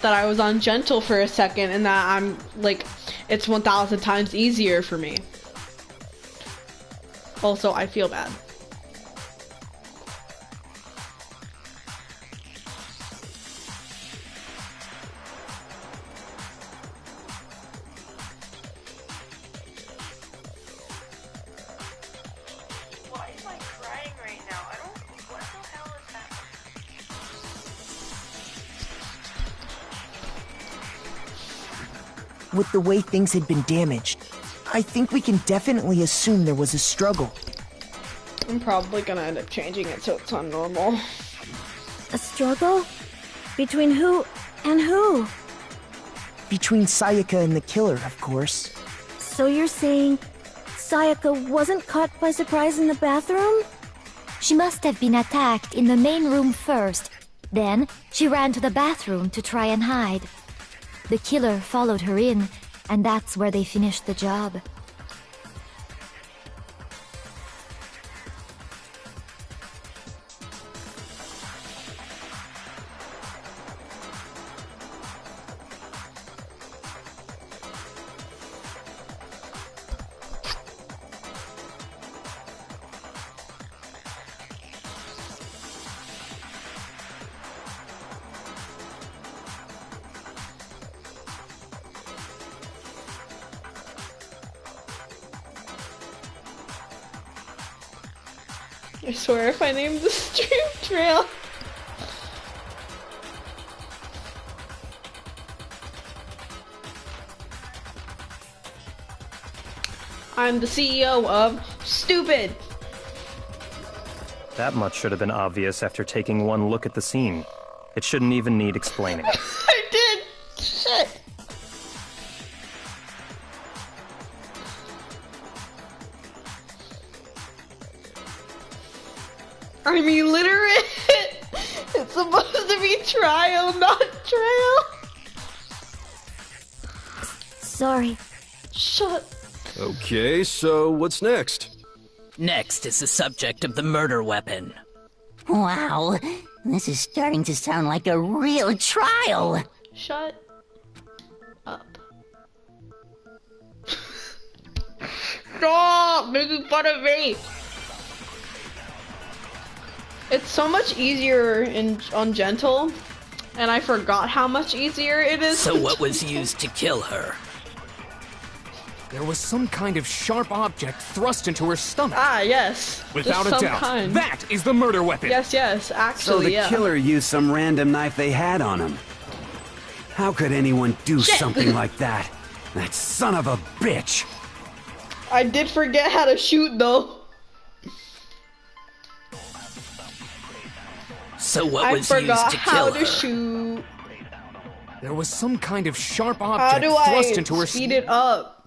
that I was on gentle for a second and that I'm like, it's 1,000 times easier for me. Also, I feel bad. With the way things had been damaged, I think we can definitely assume there was a struggle. I'm probably gonna end up changing it so it's on normal. A struggle? Between who and who? Between Sayaka and the killer, of course. So you're saying Sayaka wasn't caught by surprise in the bathroom? She must have been attacked in the main room first. Then, she ran to the bathroom to try and hide. The killer followed her in, and that's where they finished the job. I swear if I named the stream trail. I'm the CEO of Stupid. That much should have been obvious after taking one look at the scene. It shouldn't even need explaining. I did. Shit. I'm illiterate. It's supposed to be trial, not trail. Sorry. Shut. Okay, so what's next? Next is the subject of the murder weapon. Wow, this is starting to sound like a real trial. Shut up. Stop making fun of me. It's so much easier on gentle, and I forgot how much easier it is. So what was used to kill her? There was some kind of sharp object thrust into her stomach. Ah, yes. Without Just a some doubt, kind. that is the murder weapon. Yes, yes, actually, So the yeah. killer used some random knife they had on him. How could anyone do Shit. something like that? That son of a bitch! I did forget how to shoot, though. So what I was used forgot to how kill to her? shoot. There was some kind of sharp How object do I thrust into her speed it up?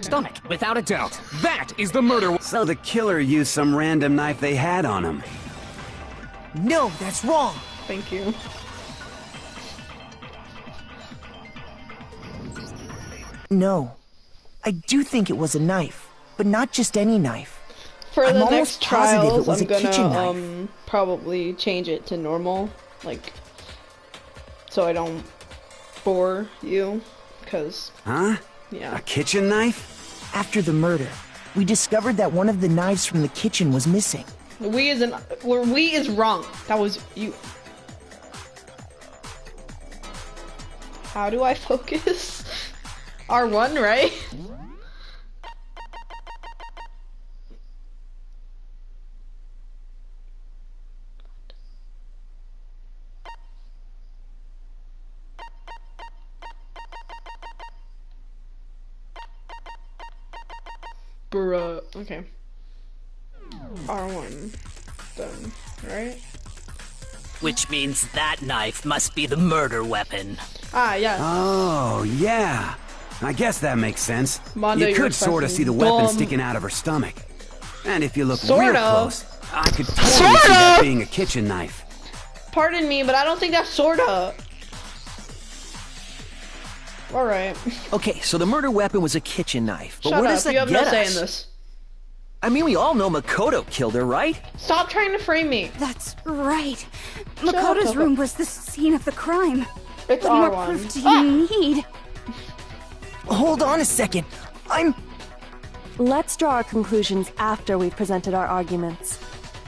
stomach. Without a doubt, that is the murder weapon. So the killer used some random knife they had on him. No, that's wrong. Thank you. No. I do think it was a knife, but not just any knife. For I'm the almost next positive it trials, was I'm a kitchen gonna knife. probably change it to normal, like, so I don't bore you, cause Huh? yeah. A kitchen knife? After the murder, we discovered that one of the knives from the kitchen was missing. We is wrong. That was you. How do I focus? R1, right? Bruh. Okay. R1. Done. Right? Which means that knife must be the murder weapon. Ah, yes. Oh, yeah. I guess that makes sense. Mondo, you you're could sort of fucking see the weapon dumb. sticking out of her stomach. And if you look real Sorta. close, I could totally see that being a kitchen knife. Pardon me, but I don't think that's sorta. Alright. Okay, so the murder weapon was a kitchen knife. But Shut where up. does that You have get no say us? in this. I mean, we all know Makoto killed her, right? Stop trying to frame me. That's right. Shut Makoto's up. room was the scene of the crime. It's What more R1. proof do you need? Hold on a second. Let's draw our conclusions after we've presented our arguments.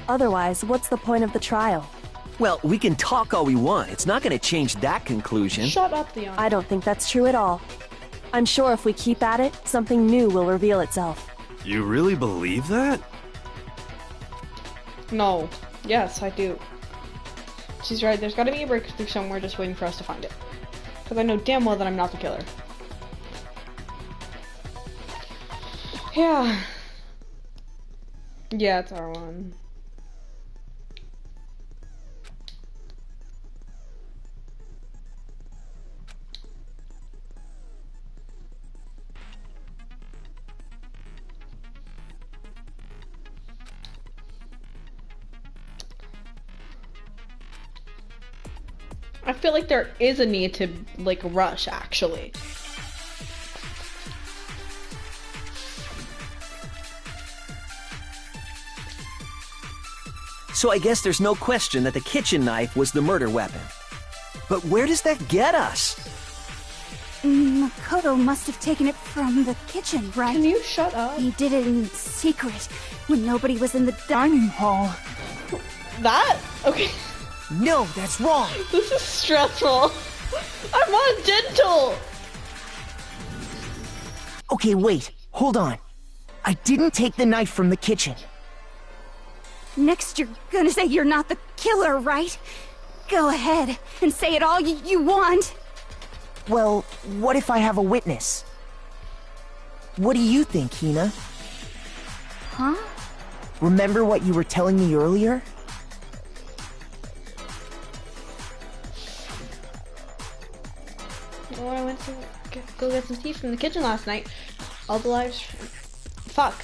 Otherwise, what's the point of the trial? Well, we can talk all we want. It's not going to change that conclusion. Shut up, Leon. I don't think that's true at all. I'm sure if we keep at it, something new will reveal itself. You really believe that? No. Yes, I do. She's right. There's got to be a breakthrough somewhere just waiting for us to find it. Because I know damn well that I'm not the killer. Yeah. Yeah, it's R1. I feel like there is a need to, like, rush, actually. So I guess there's no question that the kitchen knife was the murder weapon. But where does that get us? Makoto must have taken it from the kitchen, right? Can you shut up? He did it in secret, when nobody was in the dining hall. That? Okay. No, that's wrong. This is stressful. I'm on dental. Okay, wait. Hold on. I didn't take the knife from the kitchen. Next, you're gonna say you're not the killer, right? Go ahead and say it all you want. Well, what if I have a witness? What do you think, Hina? Huh? Remember what you were telling me earlier? Well, I went to go get some tea from the kitchen last night. All the lives... Fuck.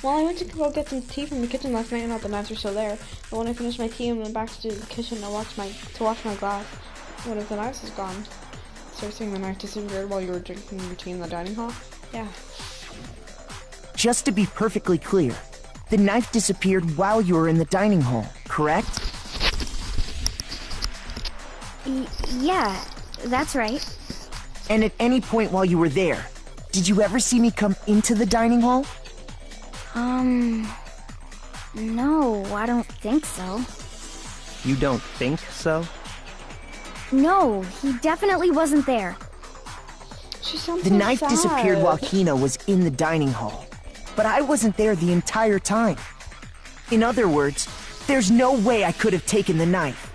Well, I went to go get some tea from the kitchen last night and all the knives were still there. But when I finished my tea and went back to the kitchen to wash my glass, one of the knives was gone. So you're saying the knife disappeared while you were drinking your tea in the dining hall? Yeah. Just to be perfectly clear, the knife disappeared while you were in the dining hall, correct? Yeah, that's right. And at any point while you were there, did you ever see me come into the dining hall? No, I don't think so. You don't think so? No, he definitely wasn't there. She sounds The so knife sad. disappeared while Hina was in the dining hall, but I wasn't there the entire time. In other words, there's no way I could have taken the knife.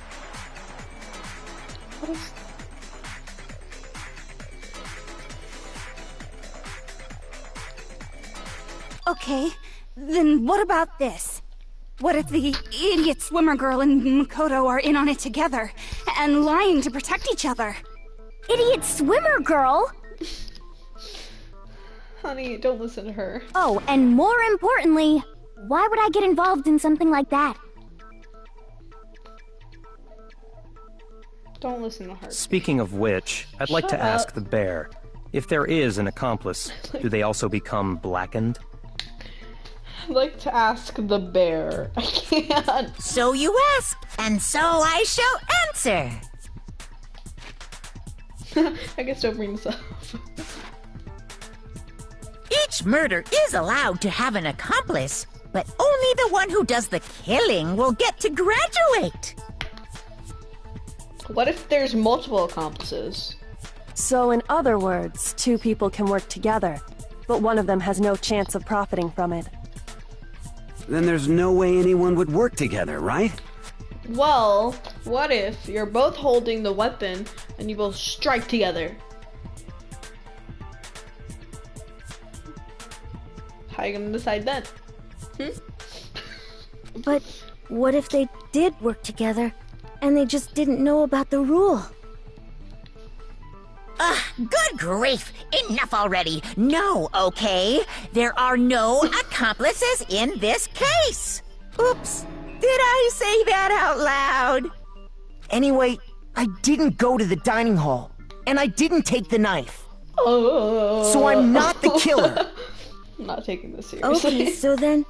Okay, then what about this? What if the idiot swimmer girl and Makoto are in on it together, and lying to protect each other? Idiot swimmer girl! Honey, don't listen to her. Oh, and more importantly, why would I get involved in something like that? Don't listen to her. Speaking of which, I'd like to Shut ask up. the bear, if there is an accomplice, do they also become blackened? I'd like to ask the bear. I can't. So you ask, and so I shall answer. I guess don't bring this up. Each murder is allowed to have an accomplice, but only the one who does the killing will get to graduate. What if there's multiple accomplices? So in other words, two people can work together, but one of them has no chance of profiting from it. Then there's no way anyone would work together, right? Well, what if you're both holding the weapon and you both strike together? How you gonna decide then? But what if they did work together, and they just didn't know about the rule? Good grief! Enough already! No, okay? There are no accomplices in this case! Oops! Did I say that out loud? Anyway, I didn't go to the dining hall, and I didn't take the knife. Oh. So I'm not the killer. I'm not taking this seriously. Okay, so then,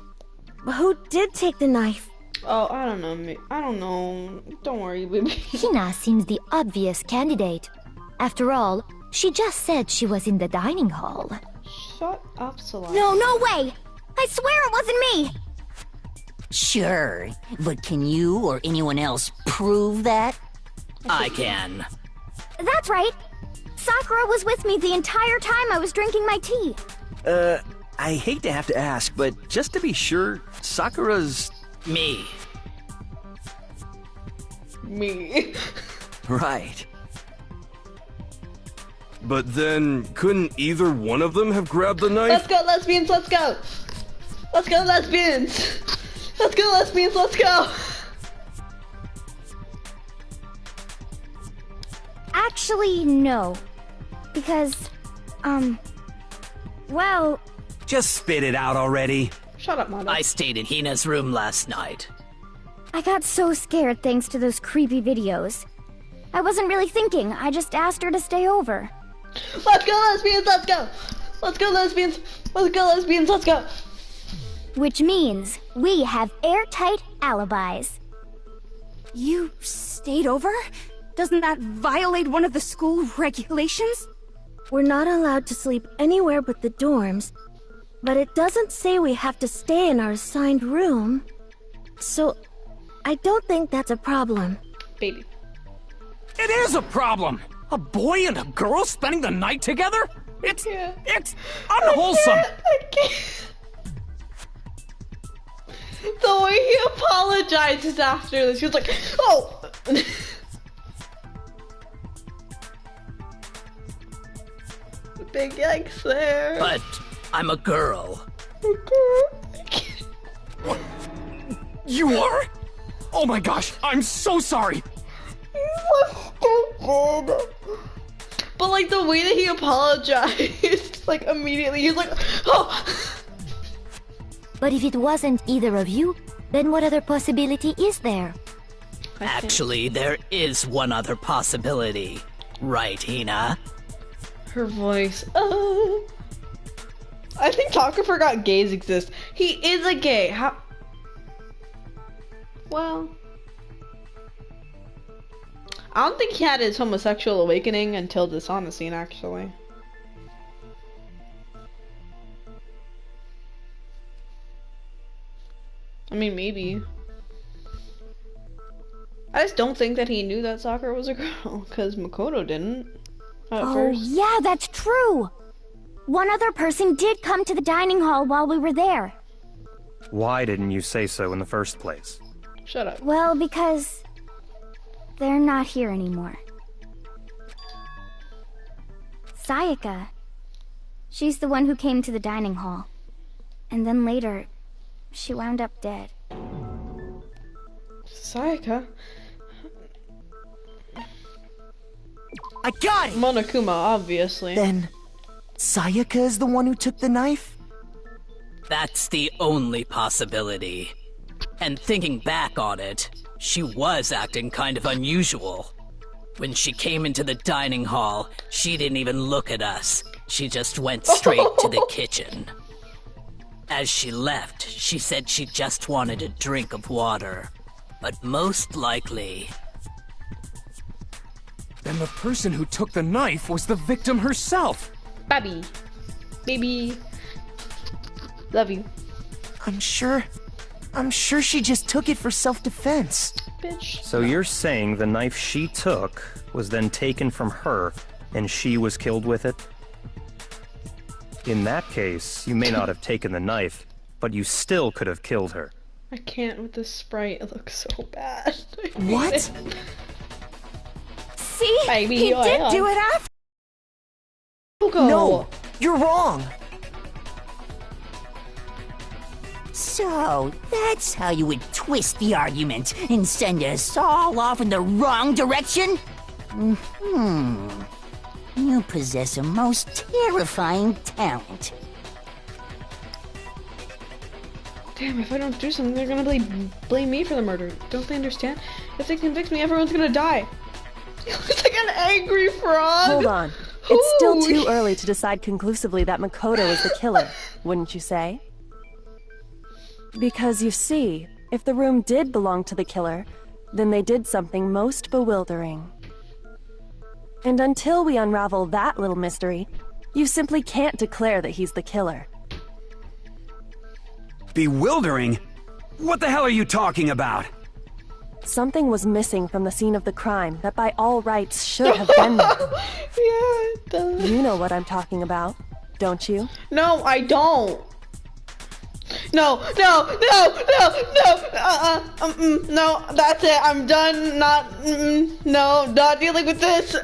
who did take the knife? Oh, I don't know. I don't know. Don't worry, baby. Hina seems the obvious candidate. After all, she just said she was in the dining hall. Shut up, Celeste. No way! I swear it wasn't me! Sure, but can you or anyone else prove that? I can. That's right. Sakura was with me the entire time I was drinking my tea. I hate to have to ask, but just to be sure, Sakura's... Me. Me. Right. But then, couldn't either one of them have grabbed the knife? Let's go, lesbians, let's go! Let's go, lesbians! Let's go, lesbians, let's go! Actually, no. Because, well... Just spit it out already. Shut up, Mondo. I stayed in Hina's room last night. I got so scared thanks to those creepy videos. I wasn't really thinking, I just asked her to stay over. Let's go, lesbians, let's go! Let's go, lesbians! Let's go, lesbians, let's go! Which means we have airtight alibis. You stayed over? Doesn't that violate one of the school regulations? We're not allowed to sleep anywhere but the dorms, but it doesn't say we have to stay in our assigned room. So, I don't think that's a problem. Baby. It is a problem! A boy and a girl spending the night together? It's unwholesome! I can't. The way he apologizes after this, he was like, oh! Big yikes there. But I'm a girl. You are? Oh my gosh, I'm so sorry! Stupid. But like the way that he apologized, like immediately, he was like, oh! But if it wasn't either of you, then what other possibility is there? Actually, there is one other possibility. Right, Hina? Her voice. I think Taka forgot gays exist. He is a gay. How? Well, I don't think he had his homosexual awakening until this on the scene, actually. I mean, maybe. I just don't think that he knew that Sakura was a girl, because Makoto didn't. At first. Yeah, that's true! One other person did come to the dining hall while we were there. Why didn't you say so in the first place? Shut up. Well, because... they're not here anymore. Sayaka. She's the one who came to the dining hall. And then later, she wound up dead. Sayaka? I got it! Monokuma, obviously. Then, Sayaka is the one who took the knife? That's the only possibility. And thinking back on it, she was acting kind of unusual. When she came into the dining hall, she didn't even look at us. She just went straight to the kitchen. As she left, she said she just wanted a drink of water. But most likely... Then the person who took the knife was the victim herself! Baby. Baby. Love you. I'm sure she just took it for self-defense. Bitch. So you're saying the knife she took was then taken from her, and she was killed with it? In that case, you may not have taken the knife, but you still could have killed her. I can't with this sprite. It looks so bad. What? See? Baby, he did do it after. No, you're wrong. So, that's how you would twist the argument and send us all off in the wrong direction? You possess a most terrifying talent. Damn, if I don't do something, they're gonna blame me for the murder. Don't they understand? If they convict me, everyone's gonna die. He looks like an angry frog. Hold on. It's still too early to decide conclusively that Makoto is the killer, wouldn't you say? Because you see, if the room did belong to the killer, then they did something most bewildering. And until we unravel that little mystery, you simply can't declare that he's the killer. Bewildering? What the hell are you talking about? Something was missing from the scene of the crime that by all rights should have been there. Yeah, it does. You know what I'm talking about, don't you? No, I don't. No, no, that's it. I'm done. Not dealing with this.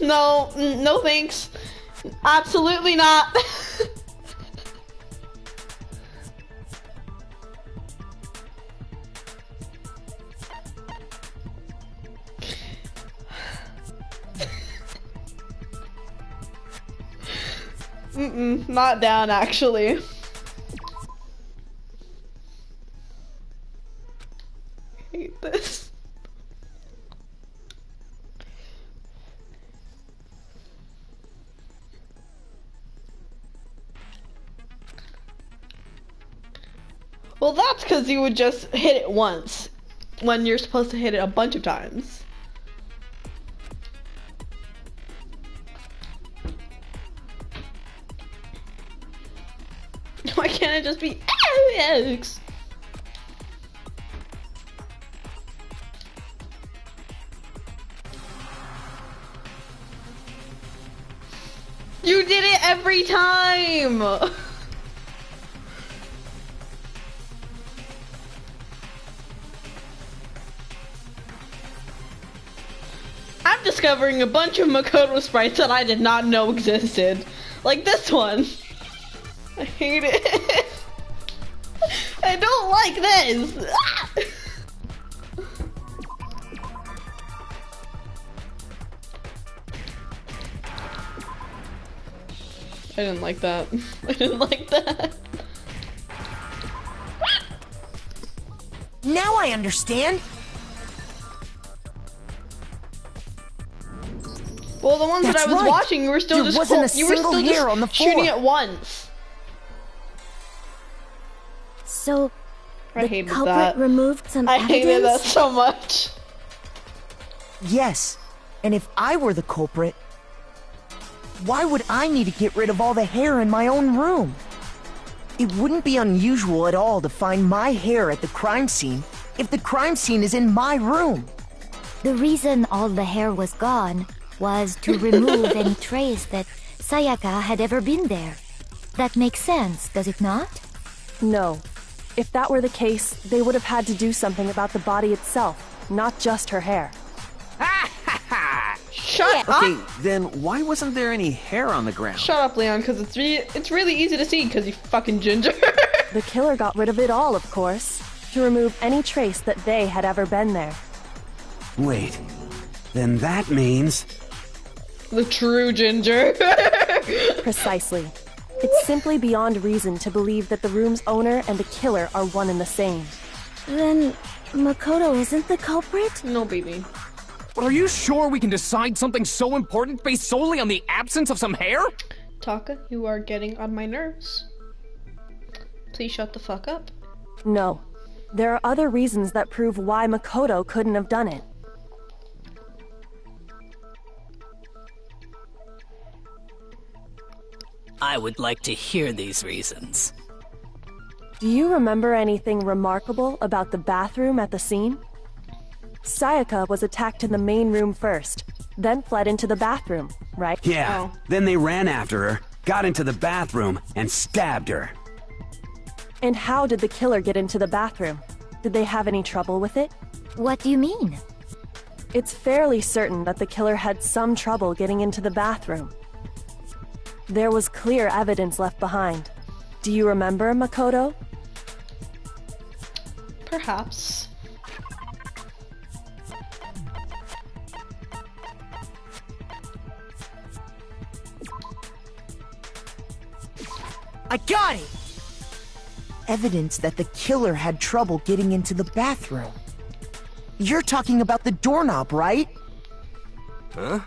No thanks. Absolutely not. Not down, actually. I hate this. Well, that's because you would just hit it once when you're supposed to hit it a bunch of times. Why can't it just be Alex? You did it every time! I'm discovering a bunch of Makoto sprites that I did not know existed. Like this one. I hate it. I don't like this. I didn't like that. I didn't like that. Now I understand. Well, the ones that I was watching, you were still there just wasn't a you were single still hair just on the floor. shooting it once. So, I the hated culprit that. removed some I evidence? hated that so much. Yes, and if I were the culprit, why would I need to get rid of all the hair in my own room? It wouldn't be unusual at all to find my hair at the crime scene if the crime scene is in my room. The reason all the hair was gone was to remove any trace that Sayaka had ever been there. That makes sense, does it not? No. If that were the case, they would have had to do something about the body itself, not just her hair. Shut Okay, up! then why wasn't there any hair on the ground? Shut up, Leon, because it's really easy to see because you fucking ginger. The killer got rid of it all, of course, to remove any trace that they had ever been there. Wait, then that means... The true ginger. Precisely. It's simply beyond reason to believe that the room's owner and the killer are one and the same. Then Makoto isn't the culprit? No, baby. But are you sure we can decide something so important based solely on the absence of some hair? Taka, you are getting on my nerves. Please shut the fuck up. No. There are other reasons that prove why Makoto couldn't have done it. I would like to hear these reasons. Do you remember anything remarkable about the bathroom at the scene? Sayaka was attacked in the main room first, then fled into the bathroom, right? Yeah, then they ran after her, got into the bathroom, and stabbed her. And how did the killer get into the bathroom? Did they have any trouble with it? What do you mean? It's fairly certain that the killer had some trouble getting into the bathroom. There was clear evidence left behind. Do you remember, Makoto? Perhaps. I got it! Evidence that the killer had trouble getting into the bathroom. You're talking about the doorknob, right? Huh?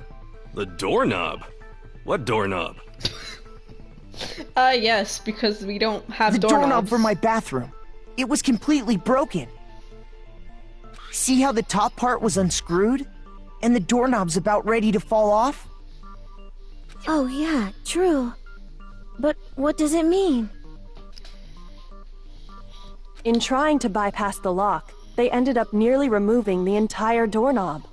The doorknob? What doorknob? Yes, because we don't have The doorknobs. doorknob for my bathroom. It was completely broken. See how the top part was unscrewed? And the doorknob's about ready to fall off? Oh yeah, true. But what does it mean? In trying to bypass the lock, they ended up nearly removing the entire doorknob.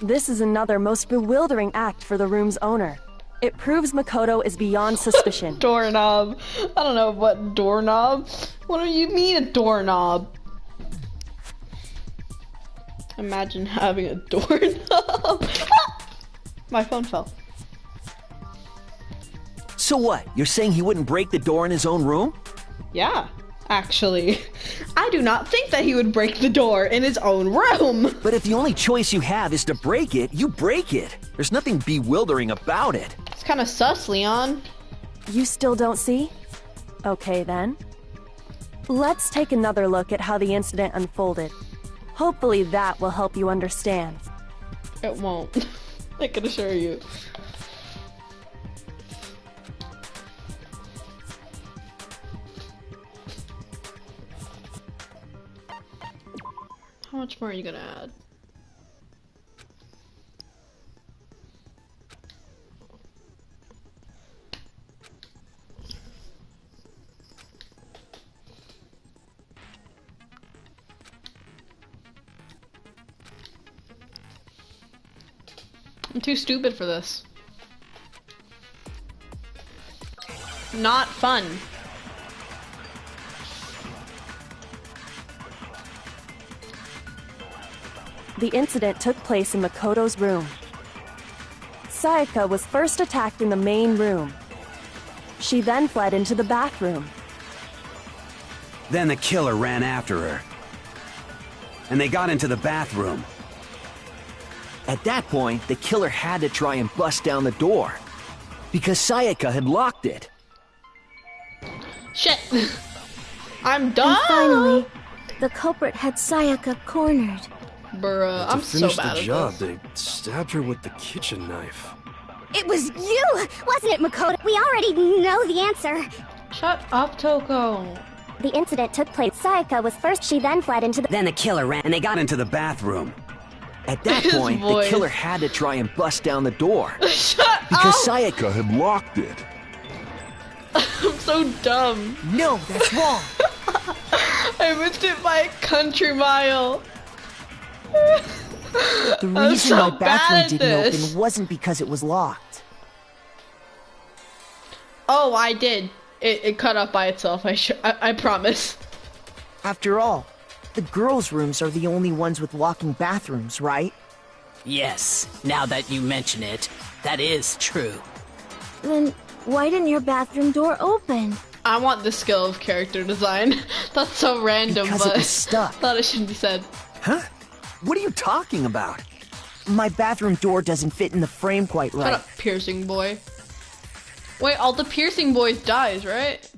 This is another most bewildering act for the room's owner. It proves Makoto is beyond suspicion. Doorknob. I don't know what doorknob. What do you mean a doorknob? Imagine having a doorknob. My phone fell. So what? You're saying he wouldn't break the door in his own room? Yeah, actually. I do not think that he would break the door in his own room. But if the only choice you have is to break it, you break it. There's nothing bewildering about it. It's kind of sus, Leon. You still don't see? Okay then. Let's take another look at how the incident unfolded. Hopefully that will help you understand. It won't. I can assure you. How much more are you gonna add? I'm too stupid for this. Not fun. The incident took place in Makoto's room. Sayaka was first attacked in the main room. She then fled into the bathroom. Then the killer ran after her. And they got into the bathroom. At that point, the killer had to try and bust down the door. Because Sayaka had locked it. Shit! I'm done! And finally, the culprit had Sayaka cornered. Bruh, I'm so bad at job, this. they stabbed her with the kitchen knife. It was you, wasn't it, Makoto? We already know the answer. Shut up, Toko. The incident took place. Sayaka was first, she then fled into the... Then the killer ran and they got into the bathroom. At that His point, the voice. killer had to try and bust down the door. Shut Because up! Sayaka had locked it. I'm so dumb. No, that's wrong. I missed it by a country mile. The I'm reason so my bad bathroom at didn't this. open wasn't because it was locked. Oh, I did. It cut up by itself. I promise. After all, the girls' rooms are the only ones with locking bathrooms, right? Yes, now that you mention it, that is true. Then why didn't your bathroom door open? I want the skill of character design. That's so random, Because but it was stuck. thought it shouldn't be said. Huh? What are you talking about? My bathroom door doesn't fit in the frame quite Shut right. up, piercing boy. Wait, all the piercing boys dies, right?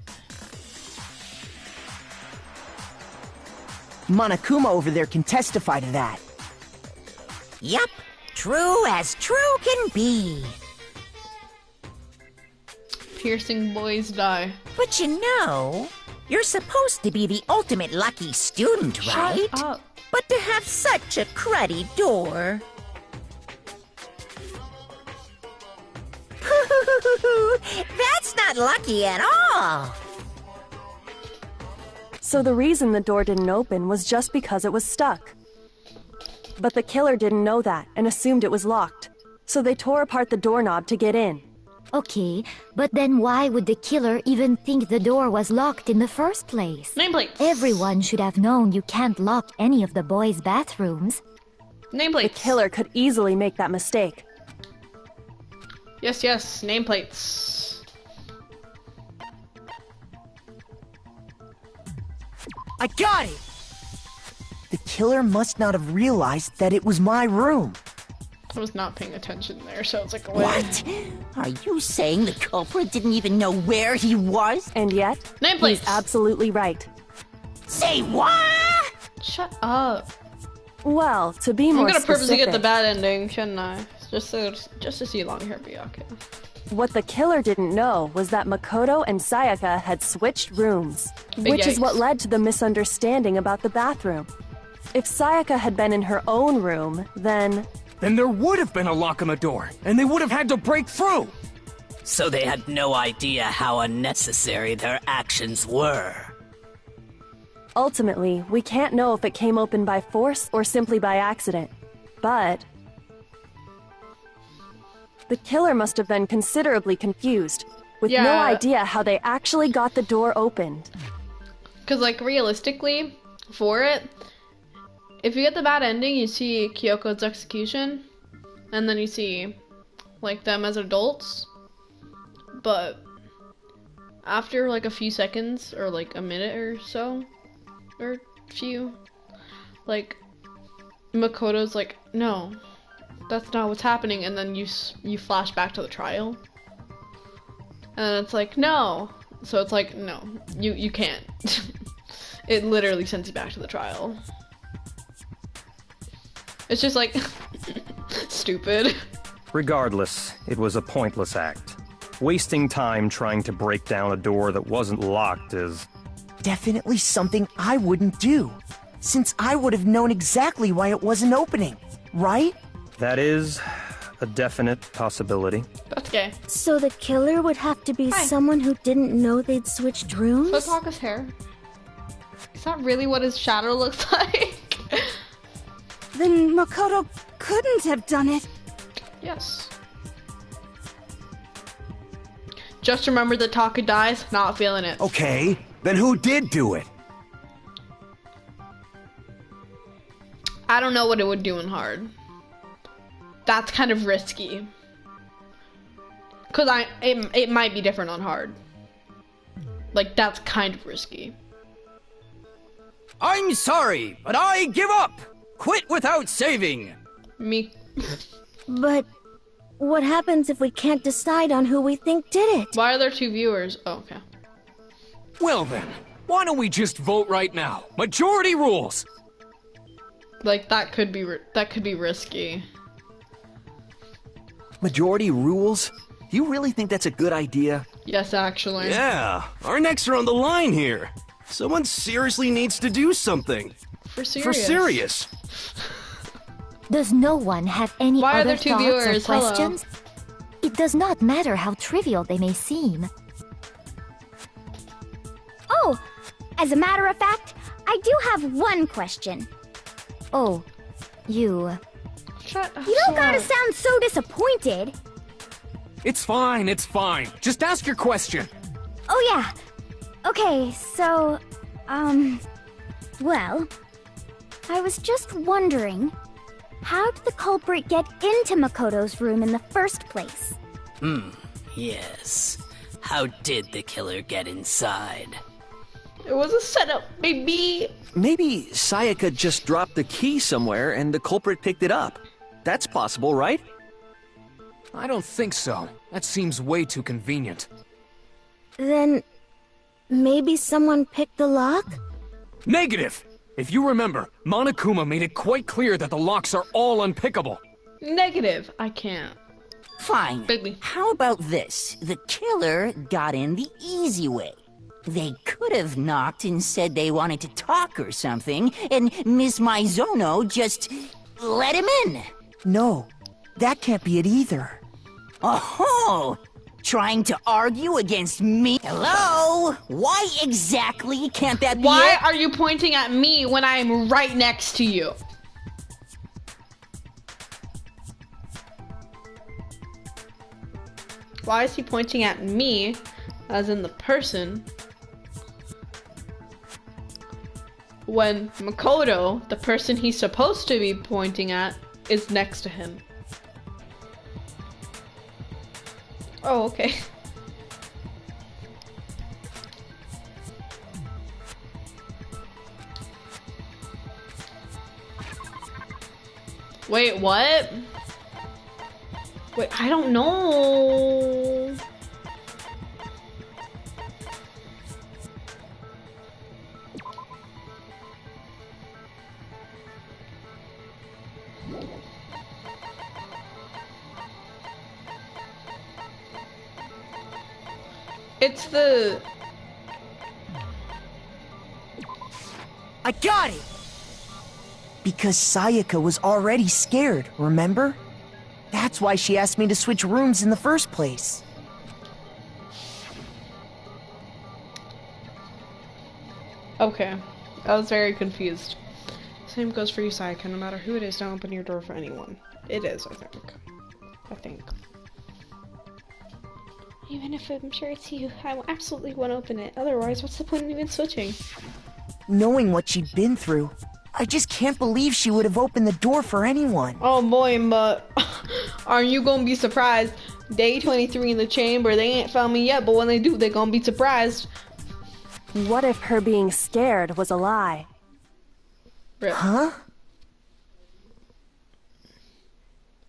Monokuma over there can testify to that. Yup, true as true can be. Piercing boys die. But you know, you're supposed to be the ultimate lucky student, right? Shut up. But to have such a cruddy door. That's not lucky at all. So the reason the door didn't open was just because it was stuck. But the killer didn't know that and assumed it was locked. So they tore apart the doorknob to get in. Okay, but then why would the killer even think the door was locked in the first place? Nameplates. Everyone should have known you can't lock any of the boys' bathrooms. Nameplates. The killer could easily make that mistake. Yes, yes, nameplates. I got it! The killer must not have realized that it was my room. I was not paying attention there, so it's like, wait. What? Are you saying the culprit didn't even know where he was? And yet, Nameplates. he's absolutely right. Say what? Shut up. Well, to be I'm more gonna purposely specific, get the bad ending, shouldn't I? Just to see long hair Byakuya. What the killer didn't know was that Makoto and Sayaka had switched rooms, which is what led to the misunderstanding about the bathroom. If Sayaka had been in her own room, then there would have been a lock on the door, and they would have had to break through! So they had no idea how unnecessary their actions were. Ultimately, we can't know if it came open by force or simply by accident. But the killer must have been considerably confused, with no idea how they actually got the door opened. Because, like, realistically, for it, if you get the bad ending, you see Kyoko's execution, and then you see, like, them as adults. But after, like, a few seconds, or, like, a minute or so, or few, like, Makoto's like, no, that's not what's happening, and then you flash back to the trial, and it's like, no, so it's like, no, you can't. It literally sends you back to the trial. It's just like stupid. Regardless, it was a pointless act. Wasting time trying to break down a door that wasn't locked is definitely something I wouldn't do, since I would have known exactly why it wasn't opening, right? That is a definite possibility. That's gay. So the killer would have to be someone who didn't know they'd switched rooms? So Taka's hair. Is that really what his shadow looks like? Then Makoto couldn't have done it. Yes. Just remember that Taka dies, not feeling it. Okay, then who did do it? I don't know what it would do in hard. That's kind of risky. Cause it might be different on hard. Like, that's kind of risky. I'm sorry, but I give up! Quit without saving! Me. But what happens if we can't decide on who we think did it? Why are there 2 viewers? Oh, okay. Well then, why don't we just vote right now? Majority rules! Like, that could be risky. Majority rules? You really think that's a good idea? Yes, actually. Yeah, our necks are on the line here. Someone seriously needs to do something. For serious. For serious. Does no one have any Why are other there 2 thoughts viewers? or questions? It does not matter how trivial they may seem. Oh, as a matter of fact, I do have one question. Oh, you... Shut up. You don't gotta sound so disappointed. It's fine, it's fine. Just ask your question. Oh yeah. Okay, so, well, I was just wondering, how did the culprit get into Makoto's room in the first place? Yes. How did the killer get inside? It was a setup, baby. Maybe Sayaka just dropped the key somewhere and the culprit picked it up. That's possible, right? I don't think so. That seems way too convenient. Then maybe someone picked the lock? Negative! If you remember, Monokuma made it quite clear that the locks are all unpickable. Negative. I can't. Fine. Baby. How about this? The killer got in the easy way. They could have knocked and said they wanted to talk or something, and Miss Maizono just let him in. No, that can't be it either. Oh, trying to argue against me? Hello? Why exactly can't that be Why it? are you pointing at me when I'm right next to you? Why is he pointing at me, as in the person, when Makoto, the person he's supposed to be pointing at, is next to him? Oh, okay. Wait, what? Wait, I don't know. It's the... I got it! Because Sayaka was already scared, remember? That's why she asked me to switch rooms in the first place. Okay. I was very confused. Same goes for you, Sayaka. No matter who it is, don't open your door for anyone. It is, I think. Even if I'm sure it's you, I will absolutely won't open it. Otherwise, what's the point in even switching? Knowing what she'd been through, I just can't believe she would have opened the door for anyone. Oh boy, but aren't you gonna be surprised? Day 23 in the chamber, they ain't found me yet, but when they do, they're gonna be surprised. What if her being scared was a lie? Rip. Huh?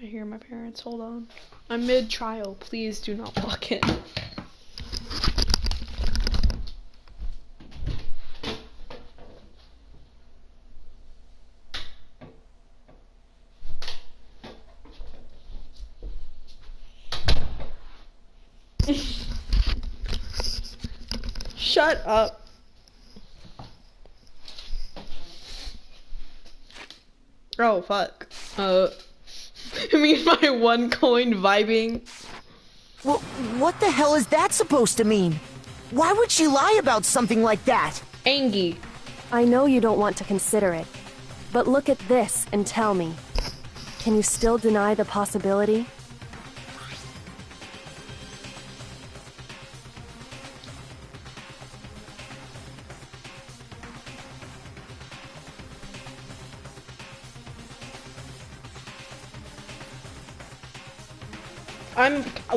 I hear my parents, hold on. I'm mid-trial, please do not walk in. Shut up. Oh, fuck. Me and my one coin vibing. Well, what the hell is that supposed to mean? Why would she lie about something like that? Angie. I know you don't want to consider it, but look at this and tell me. Can you still deny the possibility?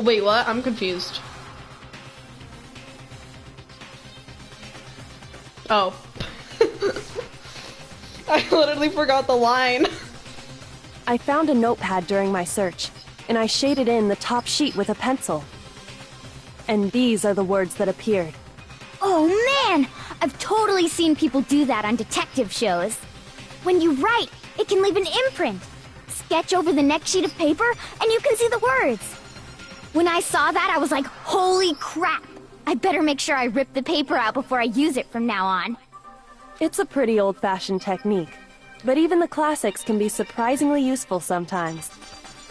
Wait, what? I'm confused. Oh. I literally forgot the line. I found a notepad during my search, and I shaded in the top sheet with a pencil. And these are the words that appeared. Oh man! I've totally seen people do that on detective shows. When you write, it can leave an imprint. Sketch over the next sheet of paper, and you can see the words. When I saw that, I was like, holy crap! I better make sure I rip the paper out before I use it from now on. It's a pretty old-fashioned technique, but even the classics can be surprisingly useful sometimes.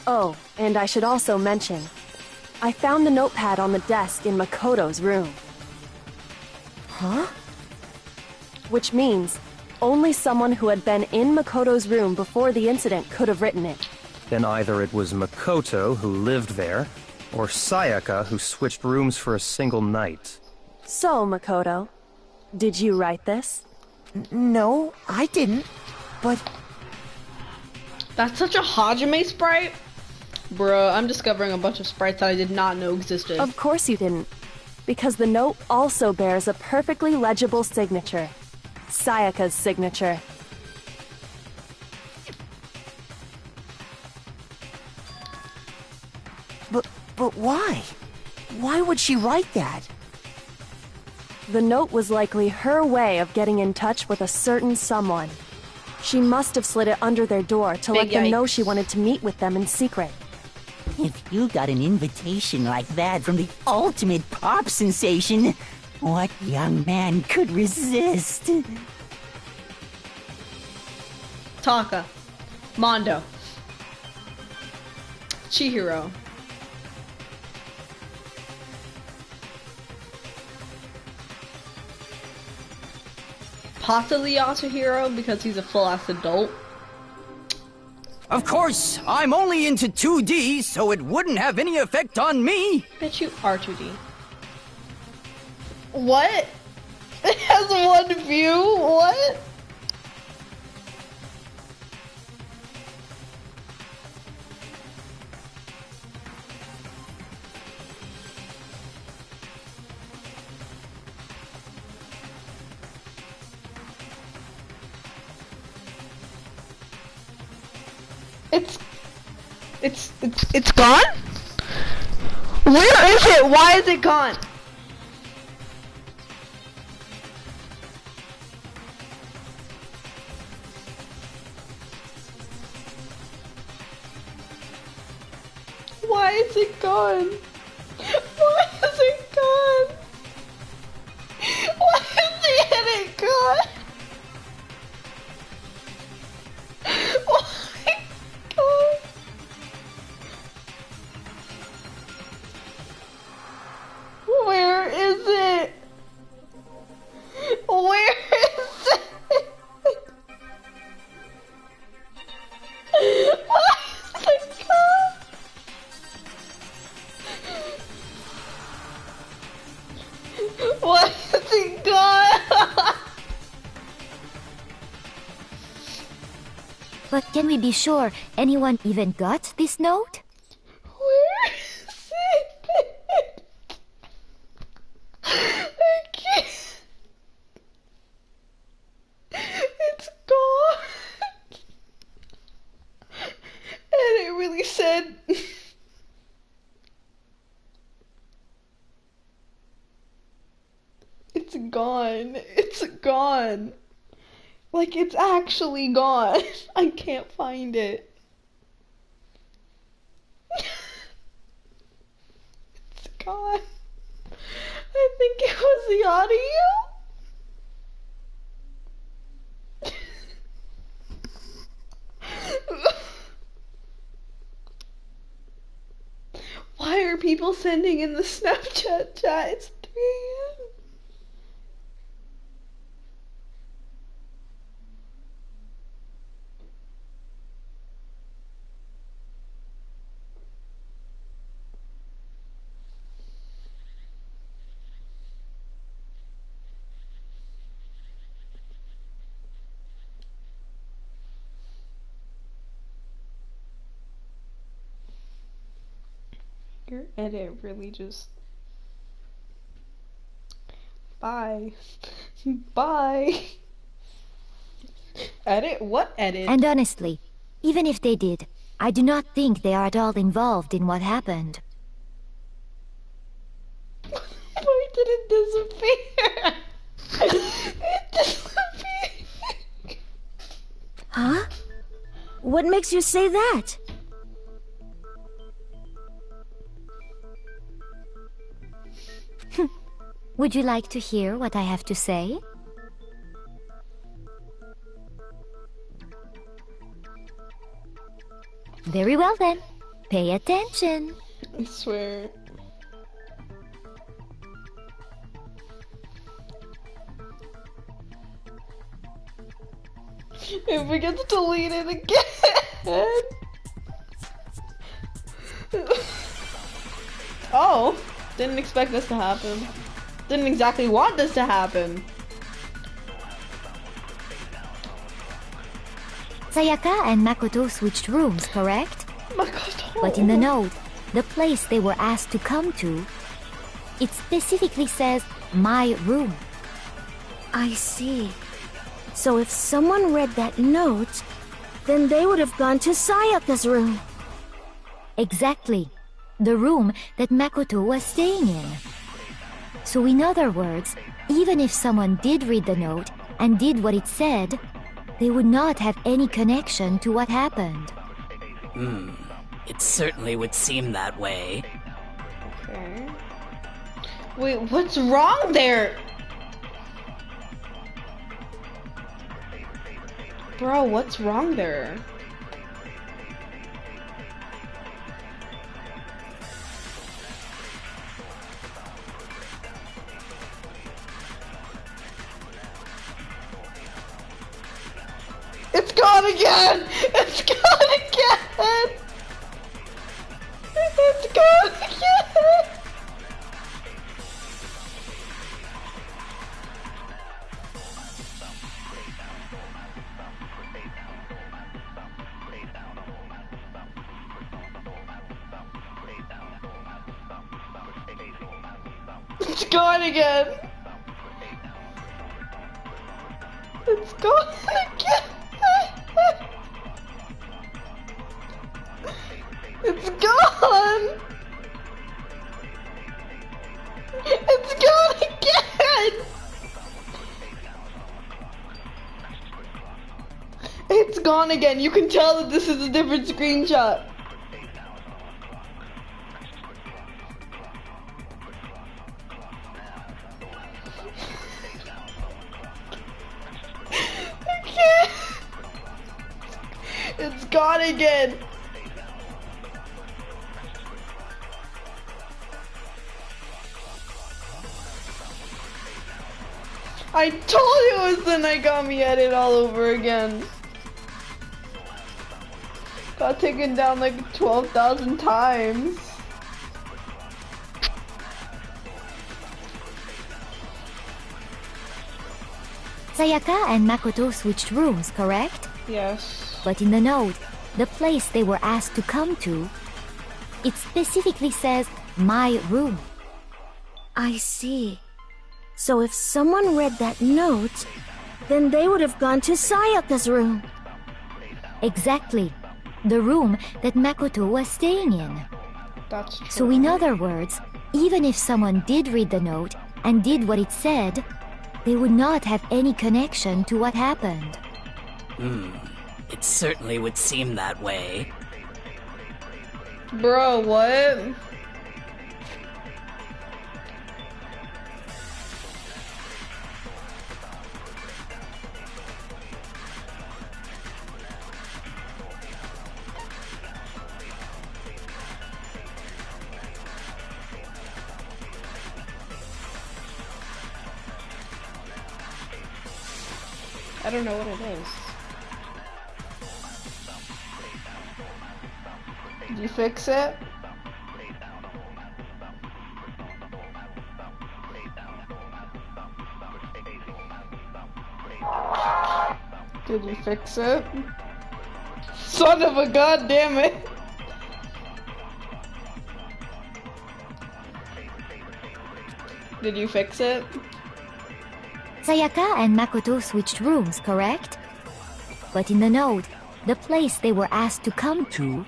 Oh, and I should also mention, I found the notepad on the desk in Makoto's room. Huh? Which means, only someone who had been in Makoto's room before the incident could have written it. Then either it was Makoto who lived there, or Sayaka who switched rooms for a single night. So, Makoto, did you write this? No, I didn't, but... That's such a Hajime sprite? Bruh, I'm discovering a bunch of sprites that I did not know existed. Of course you didn't, because the note also bears a perfectly legible signature. Sayaka's signature. But why? Why would she write that? The note was likely her way of getting in touch with a certain someone. She must have slid it under their door to let them know she wanted to meet with them in secret. If you got an invitation like that from the ultimate pop sensation, what young man could resist? Taka. Mondo. Chihiro. Possibly Yasuhiro because he's a full-ass adult. Of course, I'm only into 2D, so it wouldn't have any effect on me. Bet you are 2D. What? It has one view? What? It's gone? Where is it? Why is it gone? Why is it gone? Why is it gone? But can we be sure anyone even got this note? Where is it? I can't. It's gone. And it really said... It's gone. It's gone. Like, it's actually gone. I can't find it. It's gone. I think it was the audio. Why are people sending in the Snapchat chat? It's 3 a.m. Your edit really just... Bye. Bye. Edit? What edit? And honestly, even if they did, I do not think they are at all involved in what happened. Why did it disappear? It disappeared. Huh? What makes you say that? Would you like to hear what I have to say? Very well then. Pay attention. I swear. If we get to delete it again. Oh, didn't expect this to happen. Didn't exactly want this to happen. Sayaka and Makoto switched rooms, correct? Makoto. But in the note, the place they were asked to come to, it specifically says, my room. I see. So if someone read that note, then they would have gone to Sayaka's room. Exactly. The room that Makoto was staying in. So in other words, even if someone did read the note and did what it said, they would not have any connection to what happened. It certainly would seem that way. Okay. Wait, what's wrong there? Bro, what's wrong there? It's gone again! It's gone again! It's gone again! It's gone again! It's gone again! It's gone! It's gone again! It's gone again. You can tell that this is a different screenshot. I can't. It's gone again. I told you it was the Naigami edit all over again. Got taken down like 12,000 times. Sayaka and Makoto switched rooms, correct? Yes. But in the note, the place they were asked to come to, it specifically says, my room. I see. So if someone read that note, then they would have gone to Sayaka's room. Exactly. The room that Makoto was staying in. That's true. So in other words, even if someone did read the note and did what it said, they would not have any connection to what happened. It certainly would seem that way. Bro, what? I don't know what it is. Did you fix it? Did you fix it? Son of a goddamn it! Did you fix it? Sayaka and Makoto switched rooms, correct? But in the note, the place they were asked to come to,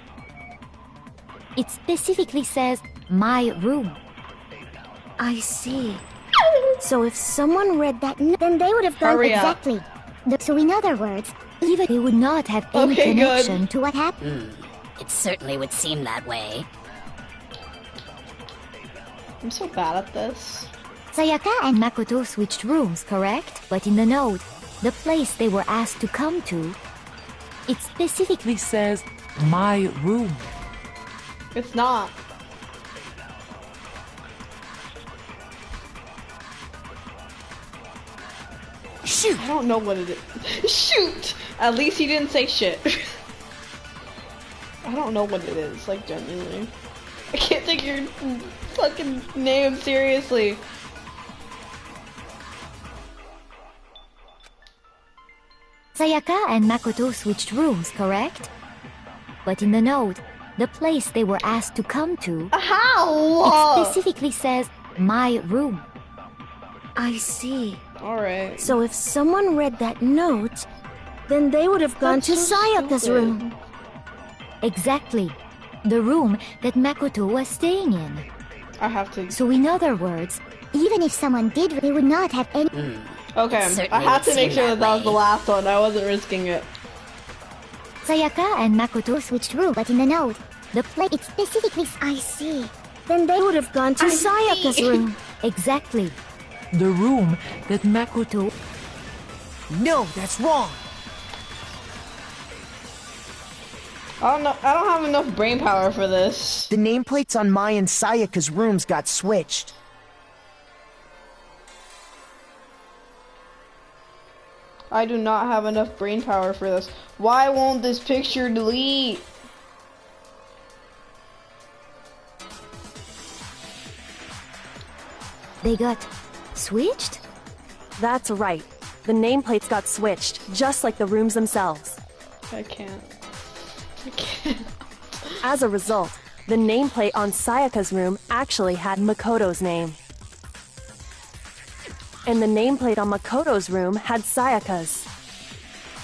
it specifically says, my room. I see. So if someone read that note, then they would have gone exactly. So in other words, even they would not have any connection to what happened. It certainly would seem that way. I'm so bad at this. Sayaka and Makoto switched rooms, correct? But in the note, the place they were asked to come to, it specifically says, my room. It's not. Shoot! I don't know what it is. Shoot! At least he didn't say shit. I don't know what it is, like, genuinely. I can't take your fucking name seriously. Sayaka and Makoto switched rooms, correct? But in the note, the place they were asked to come to, how? It specifically says, my room. I see. Alright. So if someone read that note, then they would have gone to Sayaka's room. Exactly. The room that Makoto was staying in. I have to. So in other words, even if someone did, they would not have any. Okay, I have to make sure that was the last one. I wasn't risking it. Sayaka and Makoto switched room, but in the note, the place it specifically. I see. Then they would have gone to Sayaka's room. Exactly. The room that Makoto. No, that's wrong. I don't know. I don't have enough brain power for this. The nameplates on Mai and Sayaka's rooms got switched. I do not have enough brain power for this. Why won't this picture delete? They got switched? That's right. The nameplates got switched, just like the rooms themselves. I can't. I can't. As a result, the nameplate on Sayaka's room actually had Makoto's name. And the nameplate on Makoto's room had Sayaka's.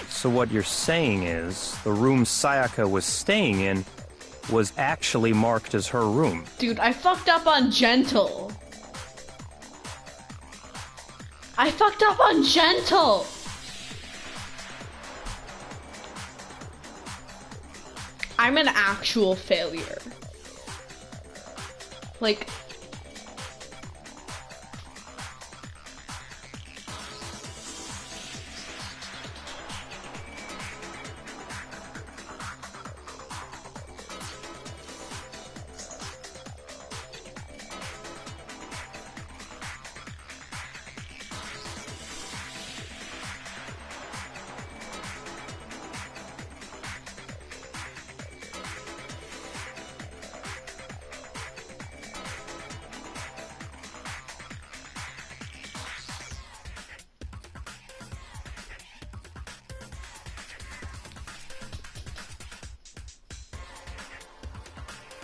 So what you're saying is, the room Sayaka was staying in was actually marked as her room. Dude, I fucked up on gentle. I fucked up on gentle. I'm an actual failure. Like,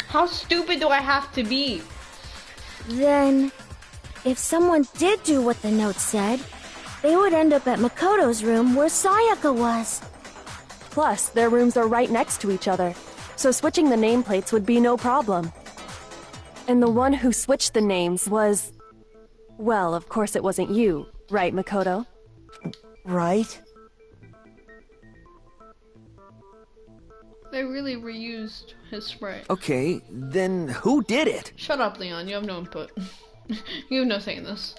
How stupid do I have to be? Then, if someone did do what the note said, they would end up at Makoto's room where Sayaka was. Plus, their rooms are right next to each other, so switching the nameplates would be no problem. And the one who switched the names was... Well, of course it wasn't you, right, Makoto? Right? They really reused his sprite. Okay, then who did it? Shut up, Leon. You have no input. You have no say in this.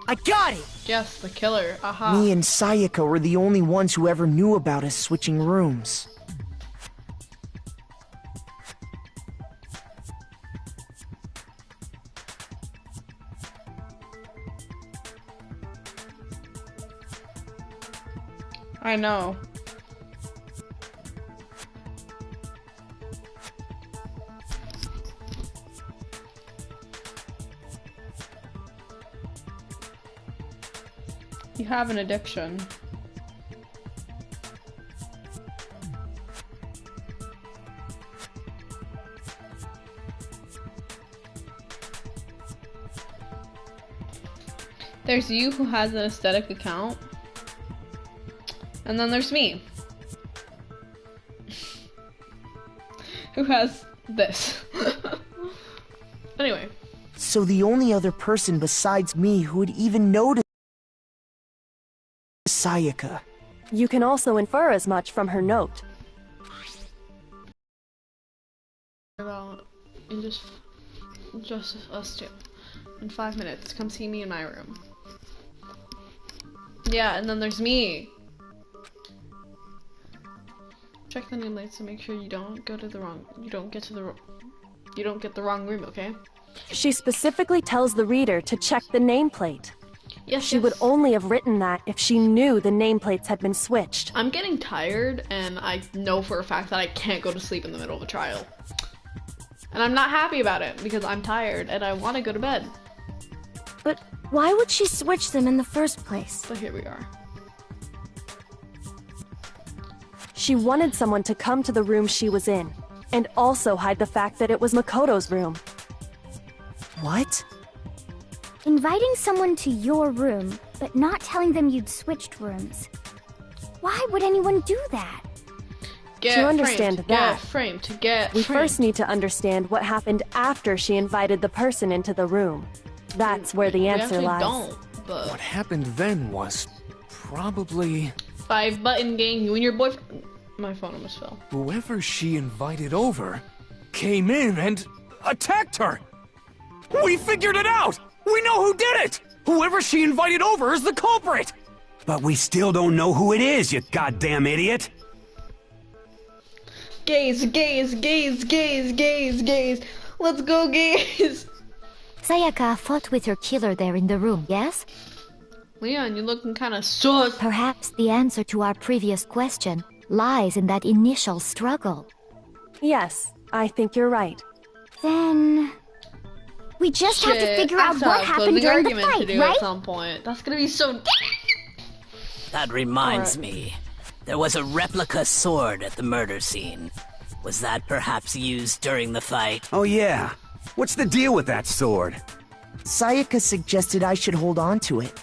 I got it! Yes, the killer. Aha. Me and Sayaka were the only ones who ever knew about us switching rooms. I know. You have an addiction. There's you who has an aesthetic account. And then there's me. Who has this. Anyway. So the only other person besides me who would even notice Sayaka. You can also infer as much from her note. About in just us two. In 5 minutes, come see me in my room. Yeah, and then there's me. Check the nameplates to make sure you don't get the wrong room, okay? She specifically tells the reader to check the nameplate. Yes, she would only have written that if she knew the nameplates had been switched. I'm getting tired, and I know for a fact that I can't go to sleep in the middle of a trial. And I'm not happy about it, because I'm tired, and I want to go to bed. But why would she switch them in the first place? But here we are. She wanted someone to come to the room she was in, and also hide the fact that it was Makoto's room. What? Inviting someone to your room, but not telling them you'd switched rooms. Why would anyone do that? To understand that, we first need to understand what happened after she invited the person into the room. That's where the answer lies. What happened then was probably... 5-button gang, you and your boyfriend... My phone almost fell. Whoever she invited over came in and attacked her! We figured it out! We know who did it! Whoever she invited over is the culprit! But we still don't know who it is, you goddamn idiot! Gays, gays, gays, gays, gays, gays. Let's go, gays! Sayaka fought with her killer there in the room, yes? Leon, you're looking kinda sus. Perhaps the answer to our previous question lies in that initial struggle. Yes, I think you're right. Then... we just have to figure out what happened during the fight, to do right? At some point. That's gonna be so... That reminds me. There was a replica sword at the murder scene. Was that perhaps used during the fight? Oh yeah. What's the deal with that sword? Sayaka suggested I should hold on to it.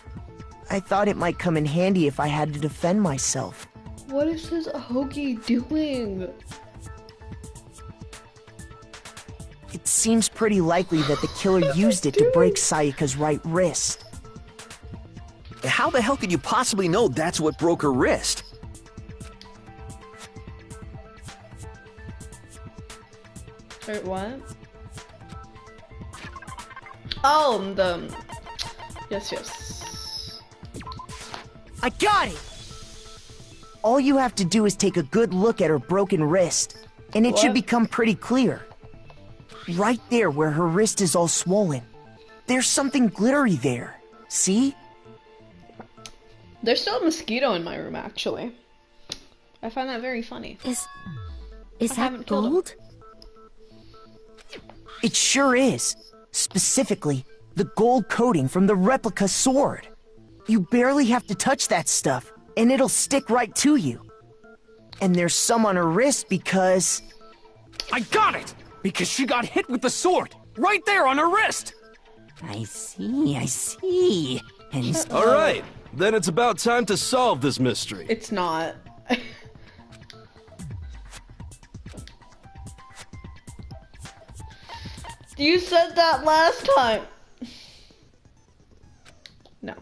I thought it might come in handy if I had to defend myself. What is this Hoagie doing? It seems pretty likely that the killer used it to break Sayaka's right wrist. How the hell could you possibly know that's what broke her wrist? Wait, what? Oh, the... Yes. I got it! All you have to do is take a good look at her broken wrist, and it should become pretty clear. Right there where her wrist is all swollen. There's something glittery there. See? There's still a mosquito in my room, actually. I find that very funny. Is that gold? It sure is. Specifically, the gold coating from the replica sword. You barely have to touch that stuff, and it'll stick right to you. And there's some on her wrist because... I got it! Because she got hit with the sword! Right there on her wrist! I see. And All right, then it's about time to solve this mystery. It's not. You said that last time. No.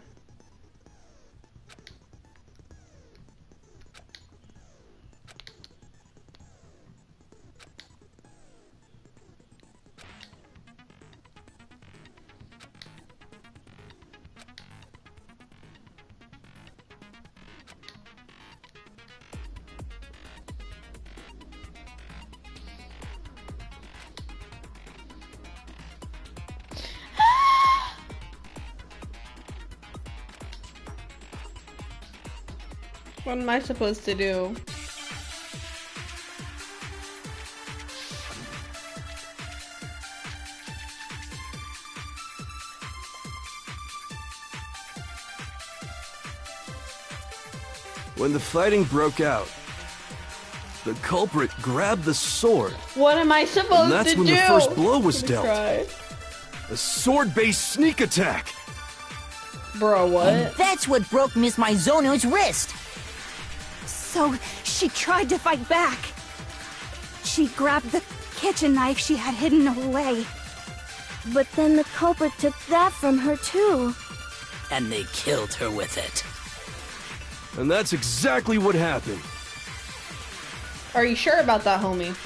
What am I supposed to do? When the fighting broke out, the culprit grabbed the sword. What am I supposed to do? And that's when the first blow was I'm dealt. gonna cry. A sword-based sneak attack. Bro, what? And that's what broke Miss Maizono's wrist. So she tried to fight back. She grabbed the kitchen knife she had hidden away. But then the culprit took that from her too. And they killed her with it. And that's exactly what happened. Are you sure about that, homie?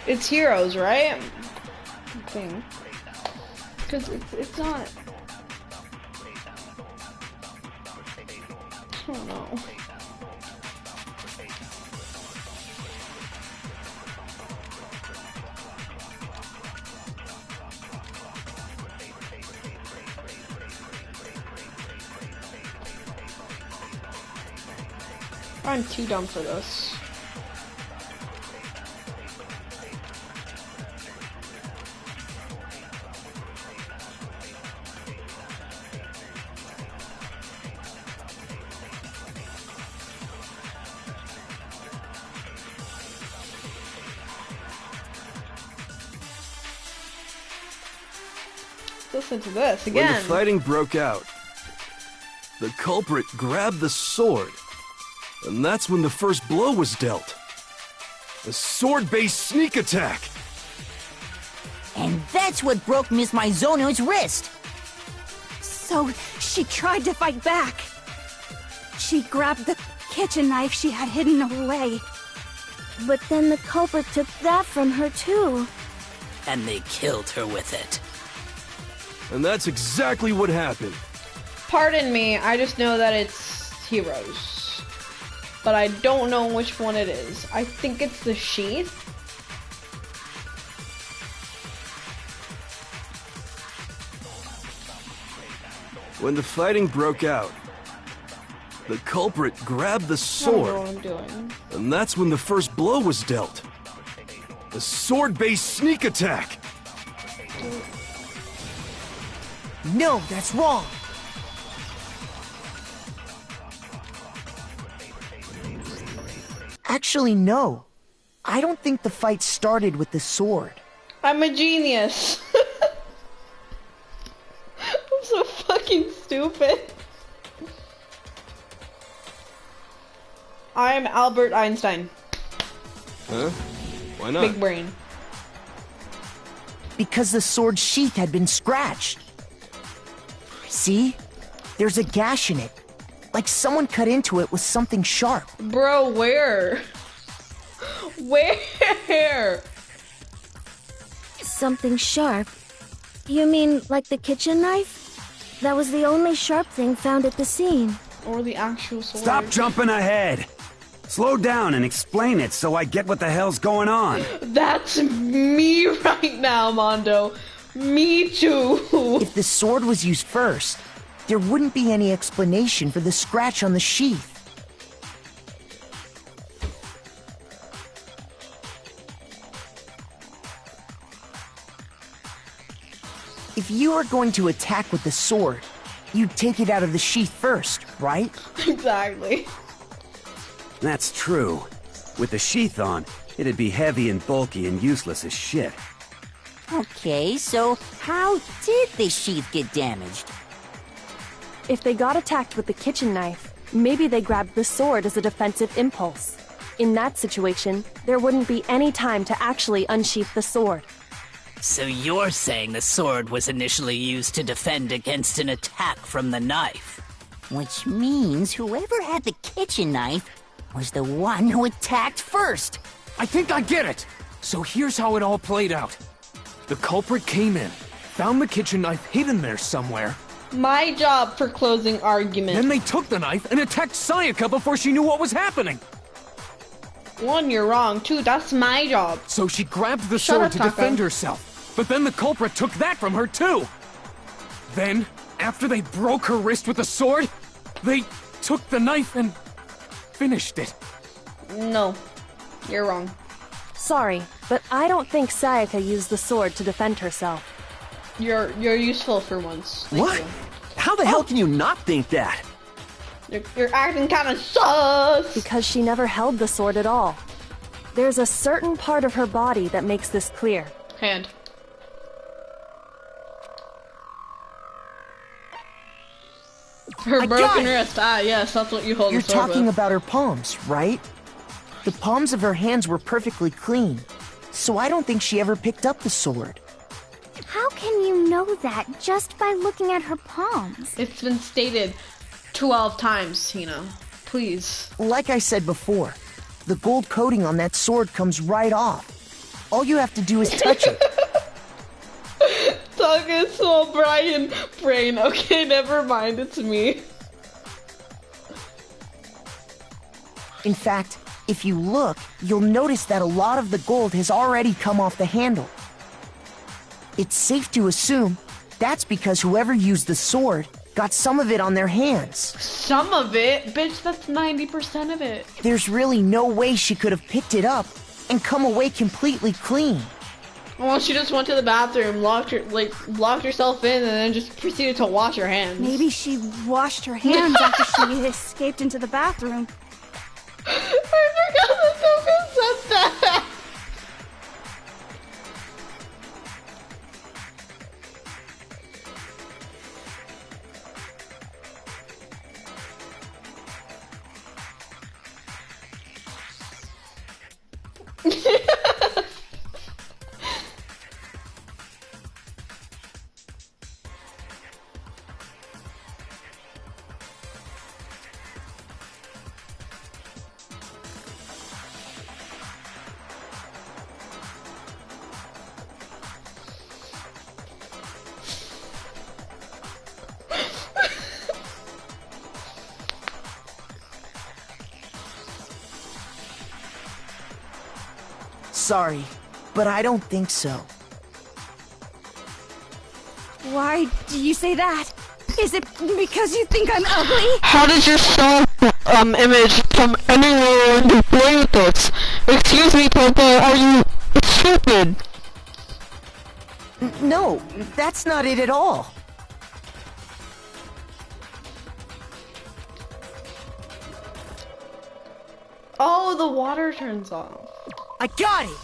It's Heroes, right? Thing. Because it's not... I don't know. I'm too dumb for this. Listen to this again. When the fighting broke out, the culprit grabbed the sword. And that's when the first blow was dealt. A sword-based sneak attack. And that's what broke Miss Maizono's wrist. So she tried to fight back. She grabbed the kitchen knife she had hidden away. But then the culprit took that from her too. And they killed her with it. And that's exactly what happened. Pardon me, I just know that it's Heroes. But I don't know which one it is. I think it's the sheath. When the fighting broke out, the culprit grabbed the I sword. don't know what I'm doing. And that's when the first blow was dealt. A sword-based sneak attack. No, that's wrong. Actually, no. I don't think the fight started with the sword. I'm a genius. I'm so fucking stupid. I'm Albert Einstein. Huh? Why not? Big brain. Because the sword sheath had been scratched. See? There's a gash in it. Like someone cut into it with something sharp. Bro, where? Where? Something sharp? You mean like the kitchen knife? That was the only sharp thing found at the scene. Or the actual sword. Stop jumping ahead. Slow down and explain it so I get what the hell's going on. That's me right now, Mondo. Me too. If the sword was used first, there wouldn't be any explanation for the scratch on the sheath. If you were going to attack with the sword, you'd take it out of the sheath first, right? Exactly. That's true. With the sheath on, it'd be heavy and bulky and useless as shit. Okay, so how did the sheath get damaged? If they got attacked with the kitchen knife, maybe they grabbed the sword as a defensive impulse. In that situation, there wouldn't be any time to actually unsheath the sword. So you're saying the sword was initially used to defend against an attack from the knife? Which means whoever had the kitchen knife was the one who attacked first. I think I get it! So here's how it all played out. The culprit came in, found the kitchen knife hidden there somewhere. My job for closing argument. Then they took the knife and attacked Sayaka before she knew what was happening. 1, you're wrong. 2, that's my job. So she grabbed the Shut sword up, to Taco. defend herself. But then the culprit took that from her too. Then, after they broke her wrist with the sword, they took the knife and finished it. No, you're wrong. Sorry, but I don't think Sayaka used the sword to defend herself. You're useful for once. Thank What? you. How the hell can you not think that? You're acting kind of sus. Because she never held the sword at all. There's a certain part of her body that makes this clear. Hand. Her I broken got it. wrist. Ah, yes, that's what you hold You're the sword talking with. about her palms, right? The palms of her hands were perfectly clean, so I don't think she ever picked up the sword. How can you know that just by looking at her palms? It's been stated 12 times, Tina. Please. Like I said before, the gold coating on that sword comes right off. All you have to do is touch it. Talking so Brian brain. Okay, never mind. It's me. In fact, if you look, you'll notice that a lot of the gold has already come off the handle. It's safe to assume that's because whoever used the sword got some of it on their hands. Some of it? Bitch, that's 90% of it. There's really no way she could have picked it up and come away completely clean. Well, she just went to the bathroom, locked herself in, and then just proceeded to wash her hands. Maybe she washed her hands after she escaped into the bathroom. I forgot that Toka said that. Sorry, but I don't think so. Why do you say that? Is it because you think I'm ugly? How does your self-image come anywhere in the play with this? Excuse me, Toka, are you stupid? No, that's not it at all. Oh, the water turns off. I got it!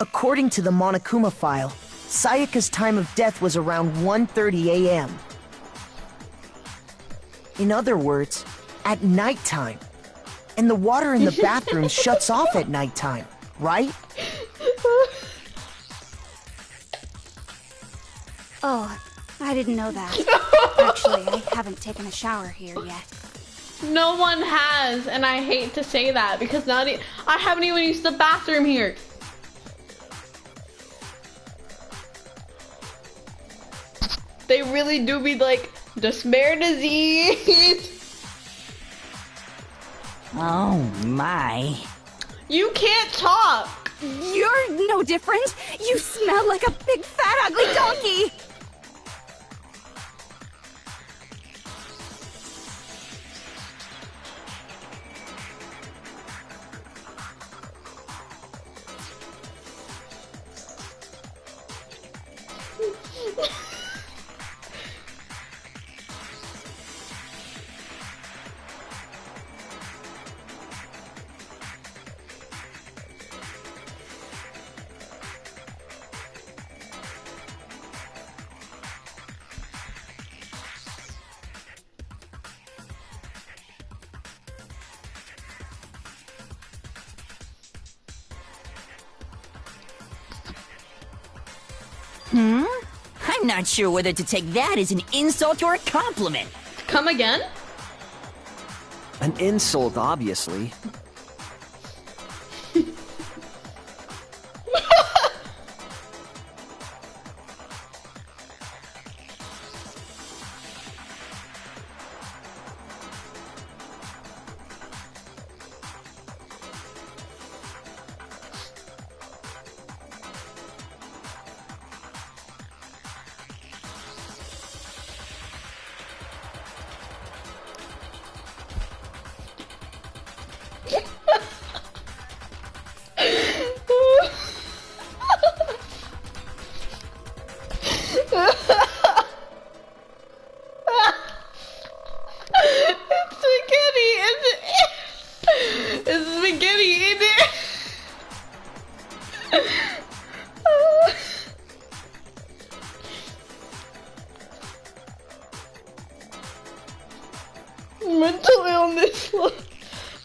According to the Monokuma file, Sayaka's time of death was around 1:30 a.m. In other words, at nighttime. And the water in the bathroom shuts off at nighttime, right? Oh, I didn't know that. Actually, I haven't taken a shower here yet. No one has, and I hate to say that because I haven't even used the bathroom here. They really do be like, despair disease. Oh my. You can't talk. You're no different. You smell like a big fat ugly donkey. I'm not sure whether to take that as an insult or a compliment. Come again? An insult, obviously. Mental illness.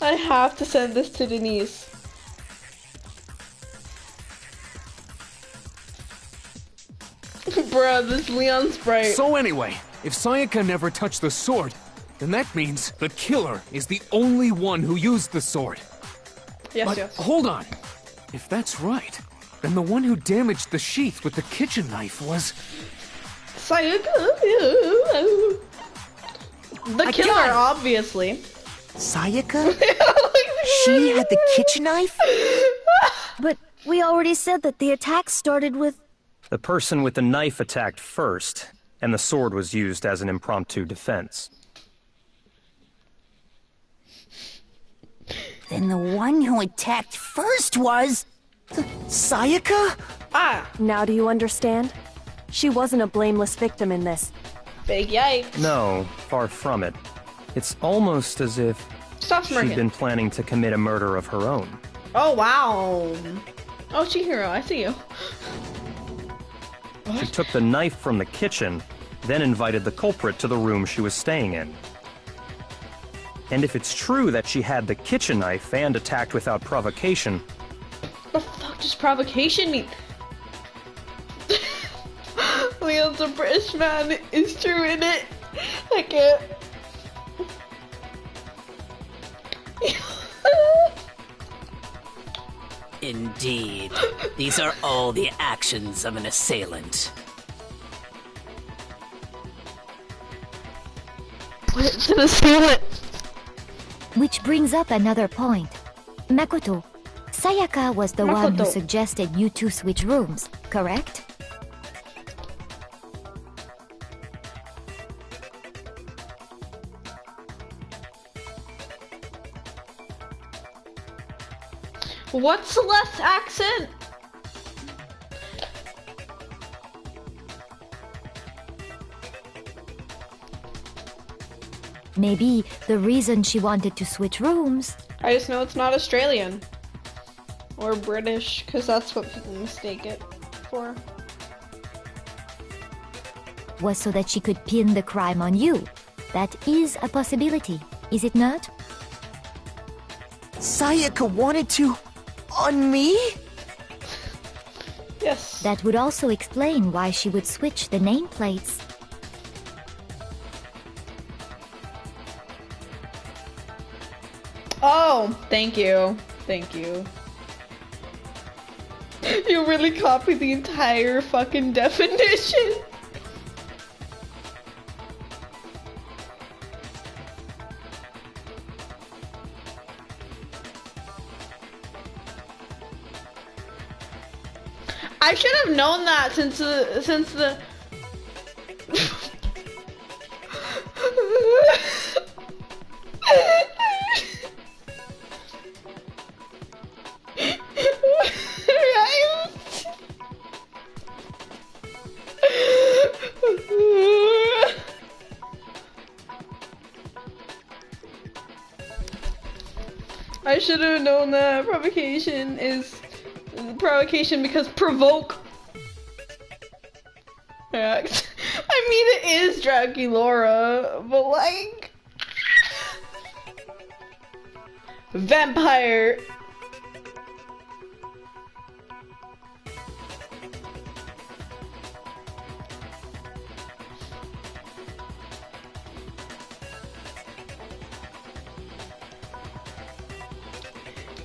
I have to send this to Denise. Bruh, this Leon Sprite. So anyway, if Sayaka never touched the sword, then that means the killer is the only one who used the sword. Yes, but yes. Hold on. If that's right, then the one who damaged the sheath with the kitchen knife was... Sayaka. The killer, obviously. Sayaka? She had the kitchen knife? But we already said that the attack started with... The person with the knife attacked first, and the sword was used as an impromptu defense. Then the one who attacked first was... Sayaka? Ah! Now do you understand? She wasn't a blameless victim in this. Big yikes. No, far from it. It's almost as if Stop smirking. she'd been planning to commit a murder of her own. Oh, wow. Oh, Chihiro, I see you. She took the knife from the kitchen, then invited the culprit to the room she was staying in. And if it's true that she had the kitchen knife and attacked without provocation... What the fuck does provocation mean? Leon's a British man. Is true in it. I can't. Indeed. These are all the actions of an assailant. It's an assailant. Which brings up another point. Makoto, Sayaka was the one who suggested you two switch rooms, correct? What's Celeste's accent? Maybe the reason she wanted to switch rooms... I just know it's not Australian. Or British, because that's what people mistake it for. was so that she could pin the crime on you. That is a possibility, is it not? Sayaka wanted to... on me? Yes. That would also explain why she would switch the nameplates. Oh, thank you. Thank you. You really copied the entire fucking definition. I should have known that since the I should have known that provocation is provocation because provoke. Yeah, I mean it is Draculaura, but like vampire.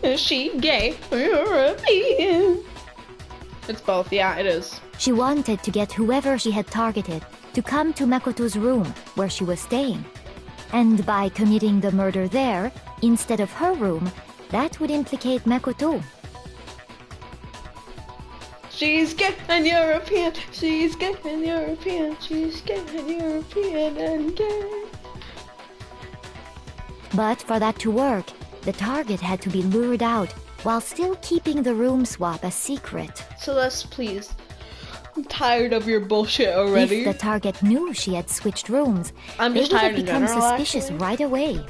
Is she gay or European? It's both, yeah, it is. She wanted to get whoever she had targeted to come to Makoto's room where she was staying. And by committing the murder there, instead of her room, that would implicate Makoto. She's gay and European, she's gay and European, she's gay and European and gay. But for that to work, the target had to be lured out while still keeping the room swap a secret. Celeste, please. I'm tired of your bullshit already. If the target knew she had switched rooms, I'm they just would have tired in become general, suspicious actually. right away.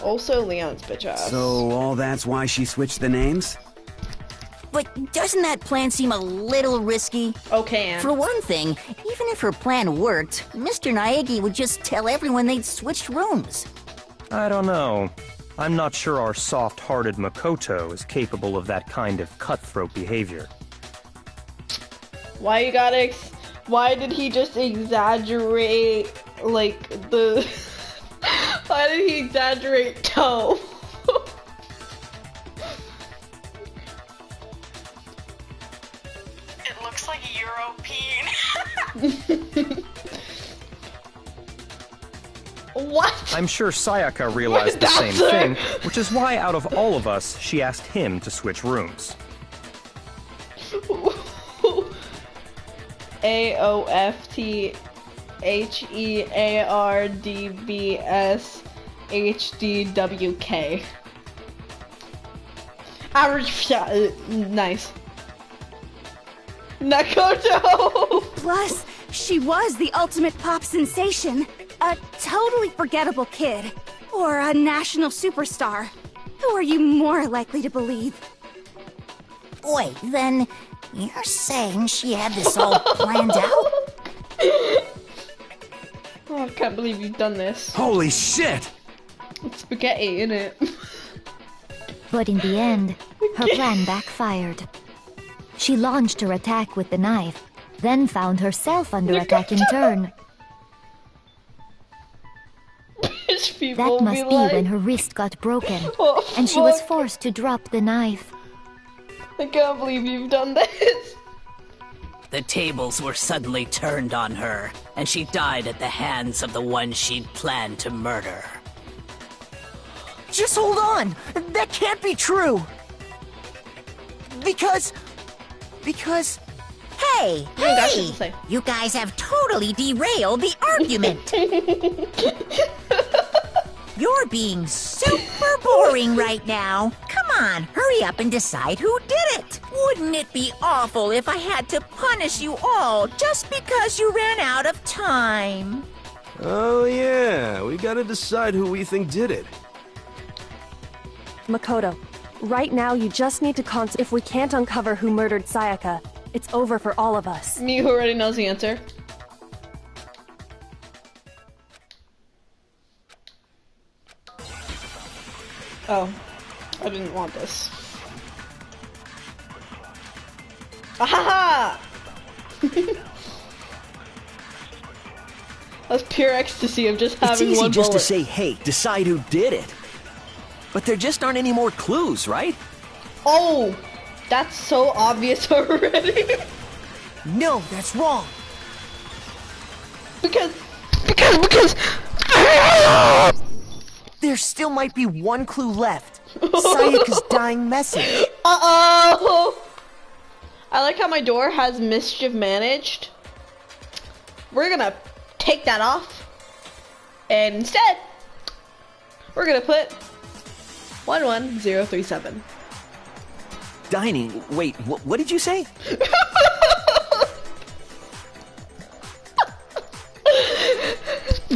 Also, Leon's bitch ass. So all that's why she switched the names? But doesn't that plan seem a little risky? Okay, Anne. For one thing, even if her plan worked, Mr. Naegi would just tell everyone they'd switched rooms. I don't know. I'm not sure our soft-hearted Makoto is capable of that kind of cutthroat behavior. Why you gotta why did he just exaggerate, like, the... Why did he exaggerate toe? It looks like European. What? I'm sure Sayaka realized the same thing, which is why out of all of us, she asked him to switch rooms. AOFTHEARDBSHDWK. Nice. Nakoto! Plus, she was the ultimate pop sensation. A totally forgettable kid. Or a national superstar. Who are you more likely to believe? Wait, then you're saying she had this all planned out? Oh, I can't believe you've done this. Holy shit! It's spaghetti, innit? But in the end, her plan backfired. She launched her attack with the knife, then found herself under attack in turn. That must be when her wrist got broken, Oh, and she was fuck. forced to drop the knife. I can't believe you've done this. The tables were suddenly turned on her, and she died at the hands of the one she'd planned to murder. Just hold on! That can't be true! Because... Hey, got shit to say. you guys have totally derailed the argument. You're being super boring right now. Come on, hurry up and decide who did it. Wouldn't it be awful if I had to punish you all just because you ran out of time? Oh yeah, we gotta decide who we think did it. Makoto, right now you just need to if we can't uncover who murdered Sayaka, it's over for all of us. Me who already knows the answer. Oh, I didn't want this. Ahaha! That's pure ecstasy of just having It's easy one just to bullet. say, hey, decide who did it. But there just aren't any more clues, right? Oh, that's so obvious already. No, that's wrong. Because. There still might be one clue left. Sayaka's dying message. Uh-oh! I like how my door has mischief managed. We're gonna take that off. And instead, we're gonna put 11037. Dining. Wait, what did you say?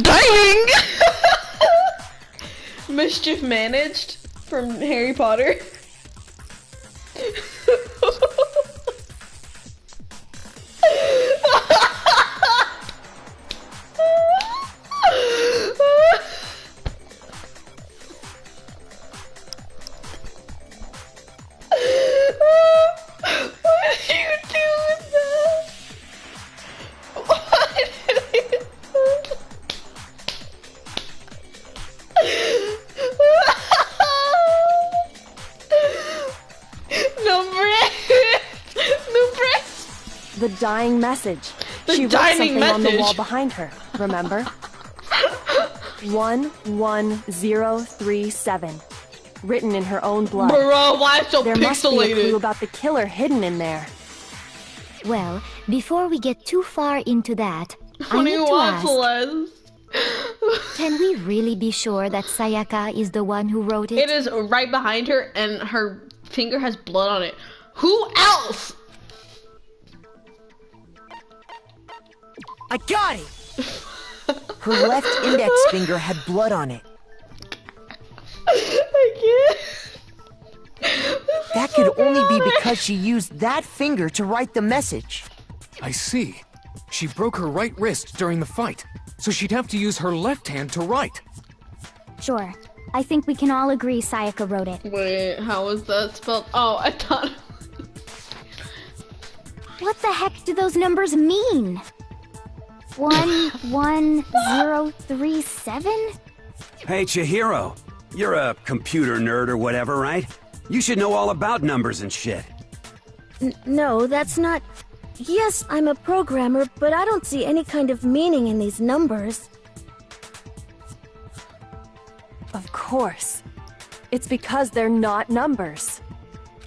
Dining! Mischief managed from Harry Potter. What did you do with that? What did you do? dying message. The She wrote dying something on the message. wall behind her, remember? 11037. Written in her own blood. Bro, why so There must be a pixelated? clue about the killer hidden in there. Well, before we get too far into that, I Honey, need to what, ask, Celeste? can we really be sure that Sayaka is the one who wrote it? It is right behind her, and her finger has blood on it. Who else? I got it! Her left index finger had blood on it. I can't. That could only be because she used that finger to write the message. I see. She broke her right wrist during the fight, so she'd have to use her left hand to write. Sure. I think we can all agree Sayaka wrote it. Wait, how was that spelled? Oh, I thought. What the heck do those numbers mean? 11037? Hey, Chihiro. You're a computer nerd or whatever, right? You should know all about numbers and shit. No, that's not... Yes, I'm a programmer, but I don't see any kind of meaning in these numbers. Of course. It's because they're not numbers.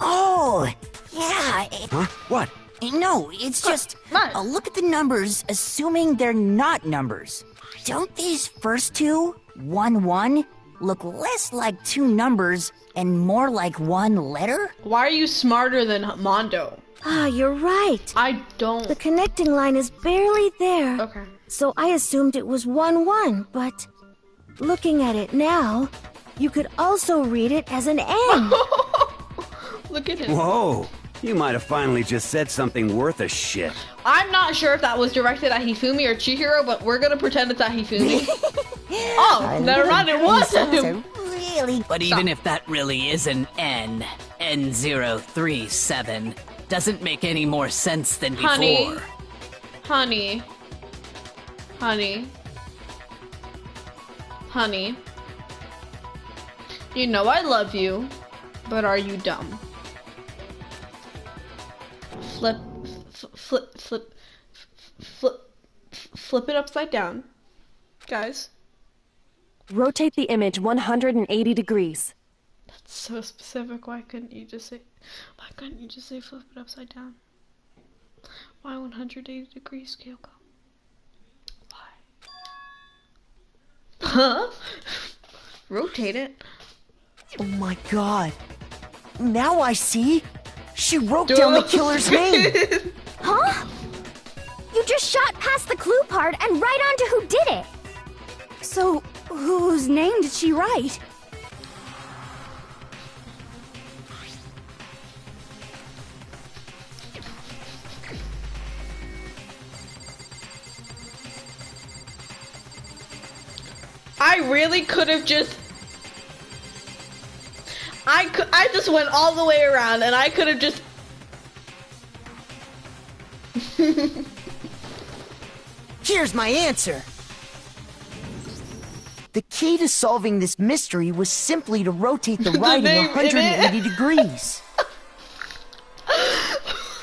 Oh, yeah. Huh? What? No, it's just look at the numbers, assuming they're not numbers. Don't these first two, 1-1, look less like two numbers and more like one letter? Why are you smarter than Mondo? Ah, you're right. I don't. The connecting line is barely there. Okay. So I assumed it was 1-1, but looking at it now, you could also read it as an N. Look at him. Whoa. You might have finally just said something worth a shit. I'm not sure if that was directed at Hifumi or Chihiro, but we're gonna pretend it's at Hifumi. Oh, never mind, it was him. Really? But even if that really is an N, N037, doesn't make any more sense than before. Honey. You know I love you, but are you dumb? Flip it upside down. Guys. Rotate the image 180 degrees. That's so specific. Why couldn't you just say flip it upside down? Why 180 degree scale go? Why? Huh? Rotate it. Oh my god. Now I see. She wrote down the killer's name. Huh? You just shot past the clue part and right onto who did it. So, whose name did she write? I really could have just... I just went all the way around and I could have just... Here's my answer. The key to solving this mystery was simply to rotate the writing name in it. 180 degrees.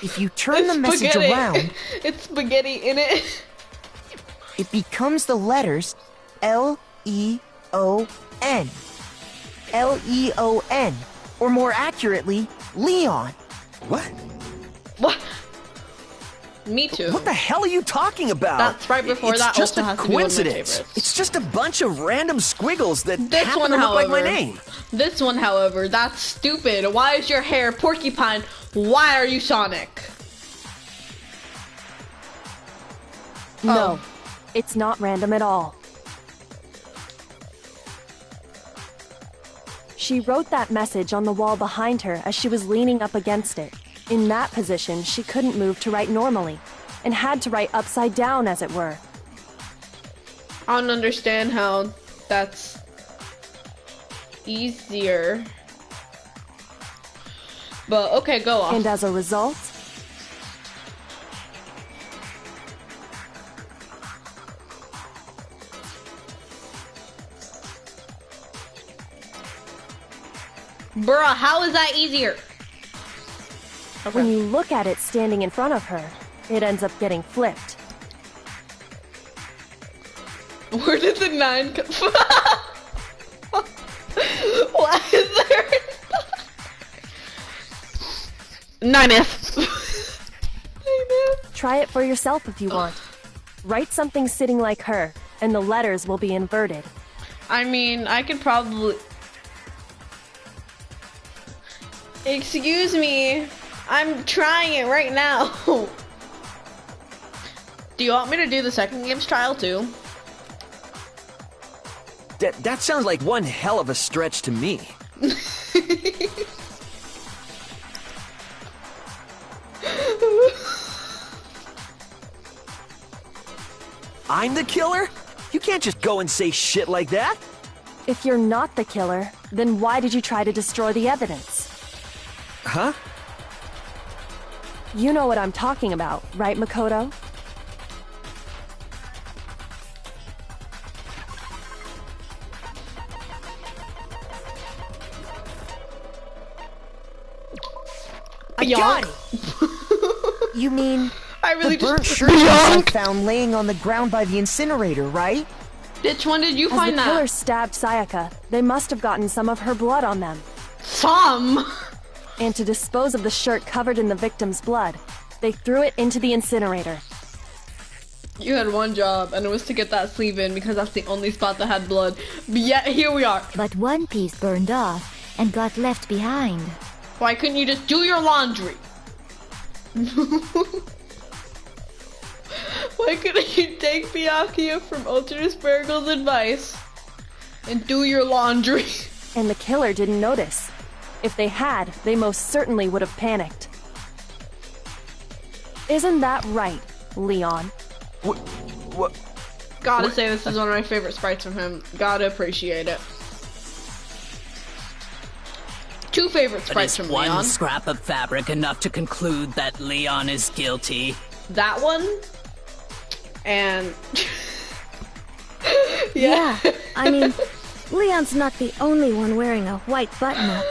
If you turn the message spaghetti. around, It's spaghetti in it. it becomes the letters L-E-O-N. L-E-O-N. Or more accurately, Leon. What? What? Me too. What the hell are you talking about? That's right before it's that just also a has to be one of my coincidence. favorites. It's just a bunch of random squiggles that This happen one, to look like however, my name. This one, however, that's stupid. Why is your hair porcupine? Why are you Sonic? No, it's not random at all. She wrote that message on the wall behind her as she was leaning up against it. In that position, she couldn't move to write normally, and had to write upside down, as it were. I don't understand how that's easier. But okay, go off. And as a result, bruh, how is that easier? when you look at it standing in front of her, it ends up getting flipped. Where did the 9 come from? Why is there 9F? Try it for yourself if you want. Write something sitting like her, and the letters will be inverted. I mean, I could probably... Excuse me. I'm trying it right now. Do you want me to do the second game's trial too? That sounds like one hell of a stretch to me. I'm the killer? You can't just go and say shit like that. If you're not the killer, then why did you try to destroy the evidence? Huh? You know what I'm talking about, right, Makoto? I got it! You mean I really the burnt just shirt I found laying on the ground by the incinerator, right? Which one did you find As the that? killer stabbed Sayaka, they must have gotten some of her blood on them. Some? And to dispose of the shirt covered in the victim's blood, they threw it into the incinerator. You had one job, and it was to get that sleeve in because that's the only spot that had blood. But yet, here we are. But one piece burned off and got left behind. Why couldn't you just do your laundry? Why couldn't you take Byakuya from Ultra Sparkle's advice and do your laundry? And the killer didn't notice. If they had, they most certainly would have panicked. Isn't that right, Leon? What? Gotta say, this is one of my favorite sprites from him. Gotta appreciate it. 2 favorite But sprites is from one Leon. scrap of fabric enough to conclude that Leon is guilty? That one. And... Yeah, I mean, Leon's not the only one wearing a white button-up.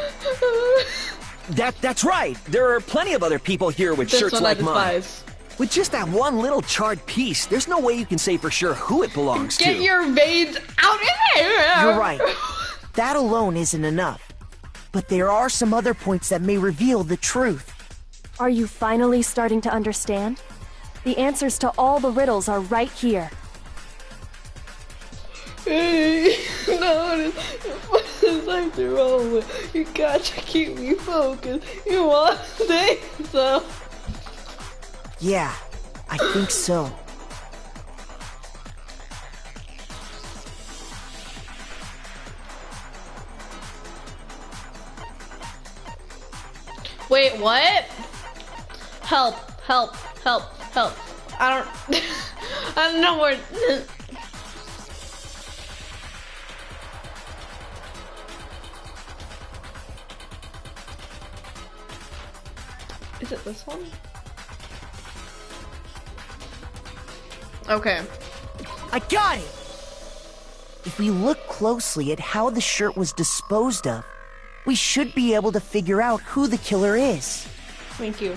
That's right. There are plenty of other people here with This shirts one like I mine. despise. With just that one little charred piece, there's no way you can say for sure who it belongs Get to. your veins out of here! You're right. That alone isn't enough. But there are some other points that may reveal the truth. Are you finally starting to understand? The answers to all the riddles are right here. Hey, no, this is after all. You got to keep me focused. You want to say so? Yeah, I think so. Wait, what? Help, help, help, help. I don't I don't know where Is it this one? Okay. I got it! If we look closely at how the shirt was disposed of, we should be able to figure out who the killer is. Thank you.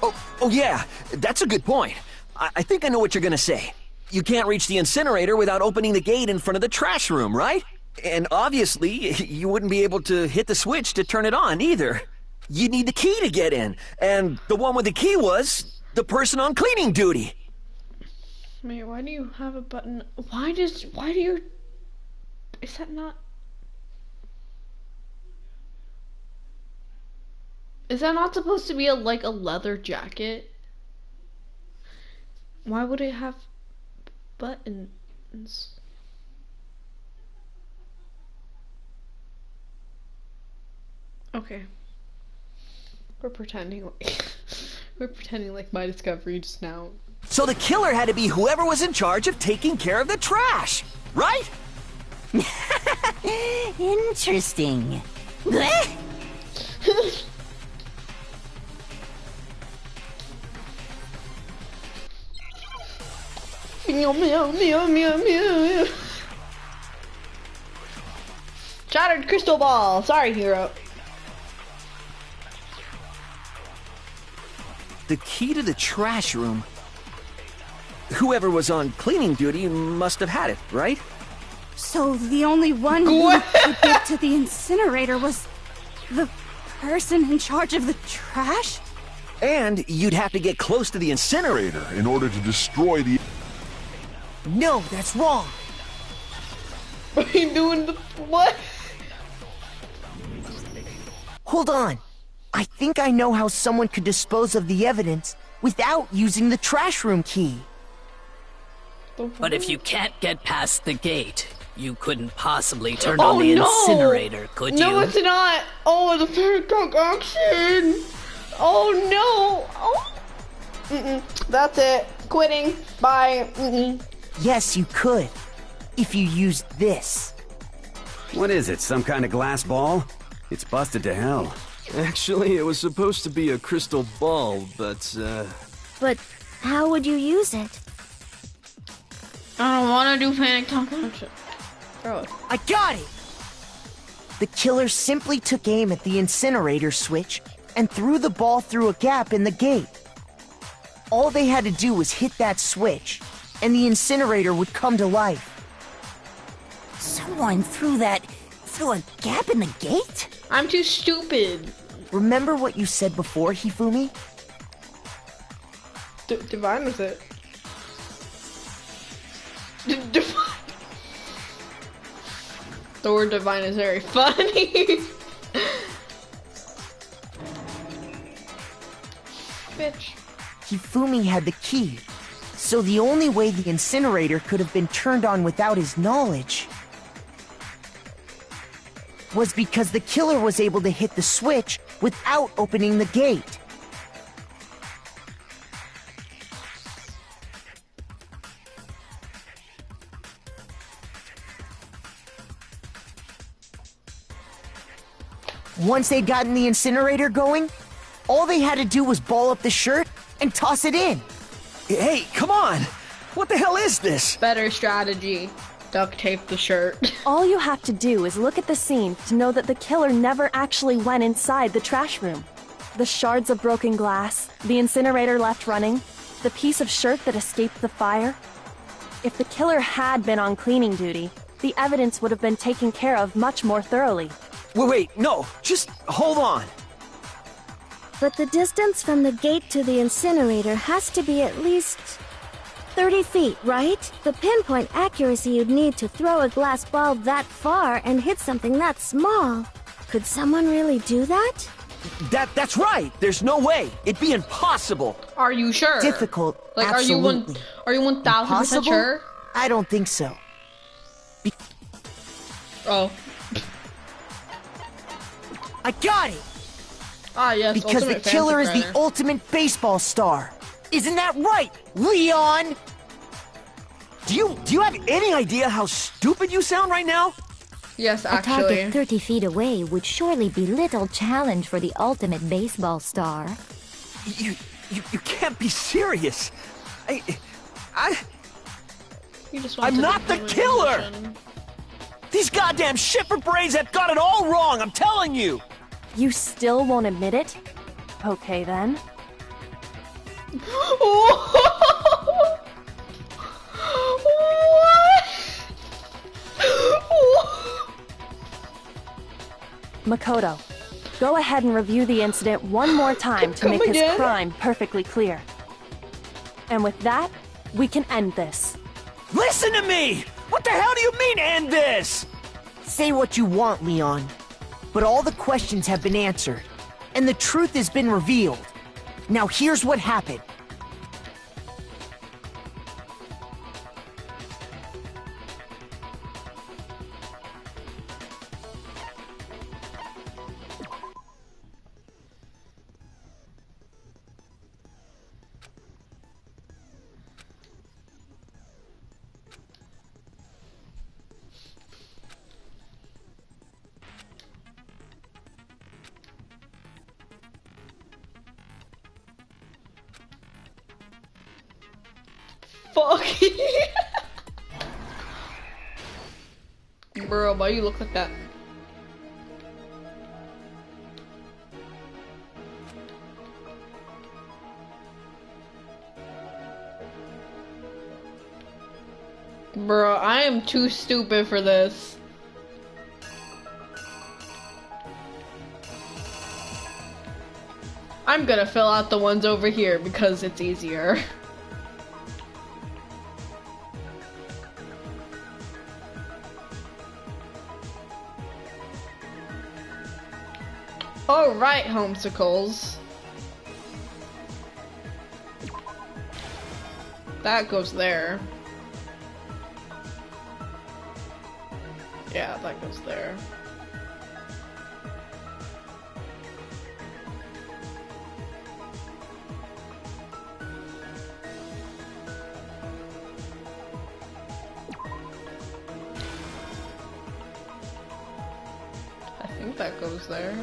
Oh yeah, that's a good point. I think I know what you're gonna say. You can't reach the incinerator without opening the gate in front of the trash room, right? And obviously, you wouldn't be able to hit the switch to turn it on either. You'd need the key to get in, and the one with the key was the person on cleaning duty. Wait, why do you have a button? Why do you... Is that not... Is that not supposed to be like a leather jacket? Why would it have buttons? Okay. We're pretending like my discovery just now. So the killer had to be whoever was in charge of taking care of the trash, right? Interesting. Meow, meow, meow, meow, meow. Shattered crystal ball. Sorry, hero. The key to the trash room. Whoever was on cleaning duty must have had it, right? So the only one who could get to the incinerator was the person in charge of the trash? And you'd have to get close to the incinerator In order to destroy the... No, that's wrong. What are you doing? What? Hold on. I think I know how someone could dispose of the evidence without using the trash room key. But if you can't get past the gate, you couldn't possibly turn on the incinerator, could you? No, it's not. Oh, the Hancock action. Oh no. Oh. That's it. Quitting. Bye. Yes, you could. If you used this. What is it, some kind of glass ball? It's busted to hell. Actually, it was supposed to be a crystal ball, but, But how would you use it? I don't want to do panic talk action. Throw it. I got it! The killer simply took aim at the incinerator switch and threw the ball through a gap in the gate. All they had to do was hit that switch, and the incinerator would come to life. Someone threw a gap in the gate? I'm too stupid. Remember what you said before, Hifumi? Divine is it? Divine. The word divine is very funny. Bitch. Hifumi had the key, so the only way the incinerator could have been turned on without his knowledge was because the killer was able to hit the switch without opening the gate. Once they'd gotten the incinerator going, all they had to do was ball up the shirt and toss it in. Hey, come on! What the hell is this? Better strategy. Duct tape the shirt. All you have to do is look at the scene to know that the killer never actually went inside the trash room. The shards of broken glass, the incinerator left running, the piece of shirt that escaped the fire. If the killer had been on cleaning duty, the evidence would have been taken care of much more thoroughly. Wait, no, just hold on. But the distance from the gate to the incinerator has to be at least 30 feet, right? The pinpoint accuracy you'd need to throw a glass ball that far and hit something that small. Could someone really do that? That's right. There's no way. It'd be impossible. Are you sure? Difficult. Like, absolutely. are you 1000% sure? I don't think so. Oh. I got it! Ah, yes. Because the killer is the ultimate baseball star. Isn't that right, Leon? Do you have any idea how stupid you sound right now? Yes, A actually. target 30 feet away would surely be little challenge for the ultimate baseball star. You can't be serious. I'm not the killer! These goddamn shifter brains have got it all wrong, I'm telling you! You still won't admit it? Okay then. Makoto, go ahead and review the incident one more time to make his crime perfectly clear. And with that, we can end this. Listen to me! What the hell do you mean, end this? Say what you want, Leon. But all the questions have been answered, and the truth has been revealed. Now here's what happened. Fuck. Bro, why you look like that? Bro, I am too stupid for this. I'm gonna fill out the ones over here because it's easier. Alright, homesicles. That goes there. Yeah, that goes there. I think that goes there.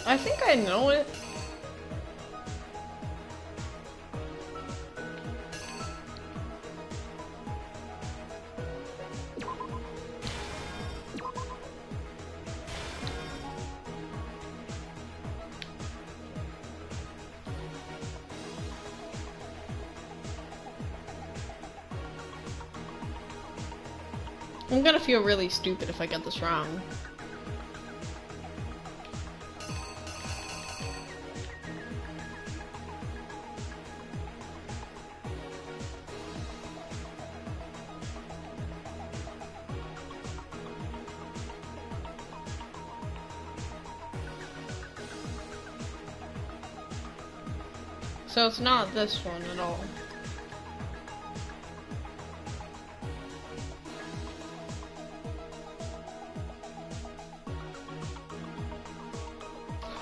I think I know it. I'm gonna feel really stupid if I get this wrong. So it's not this one at all.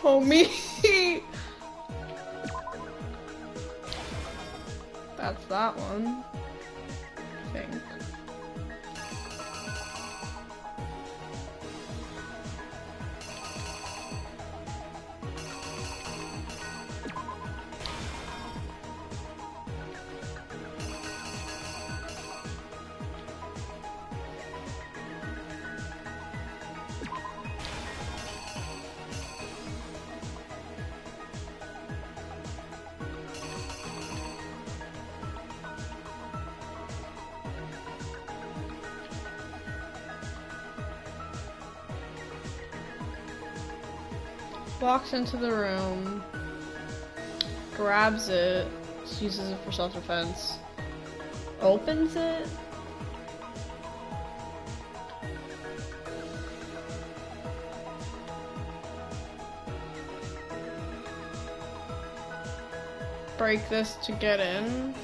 Homie! That's that one, I think. Walks into the room, grabs it, uses it for self-defense, opens it. Break this to get in.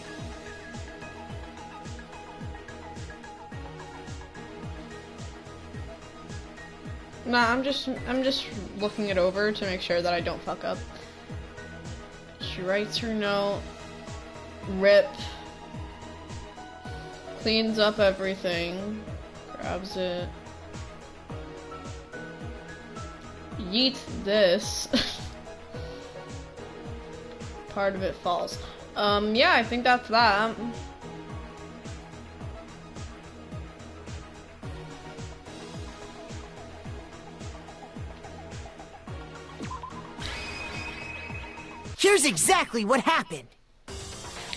Nah, I'm just looking it over to make sure that I don't fuck up. She writes her note. Rip. Cleans up everything. Grabs it. Yeets this. Part of it falls. Yeah, I think that's that. Here's exactly what happened.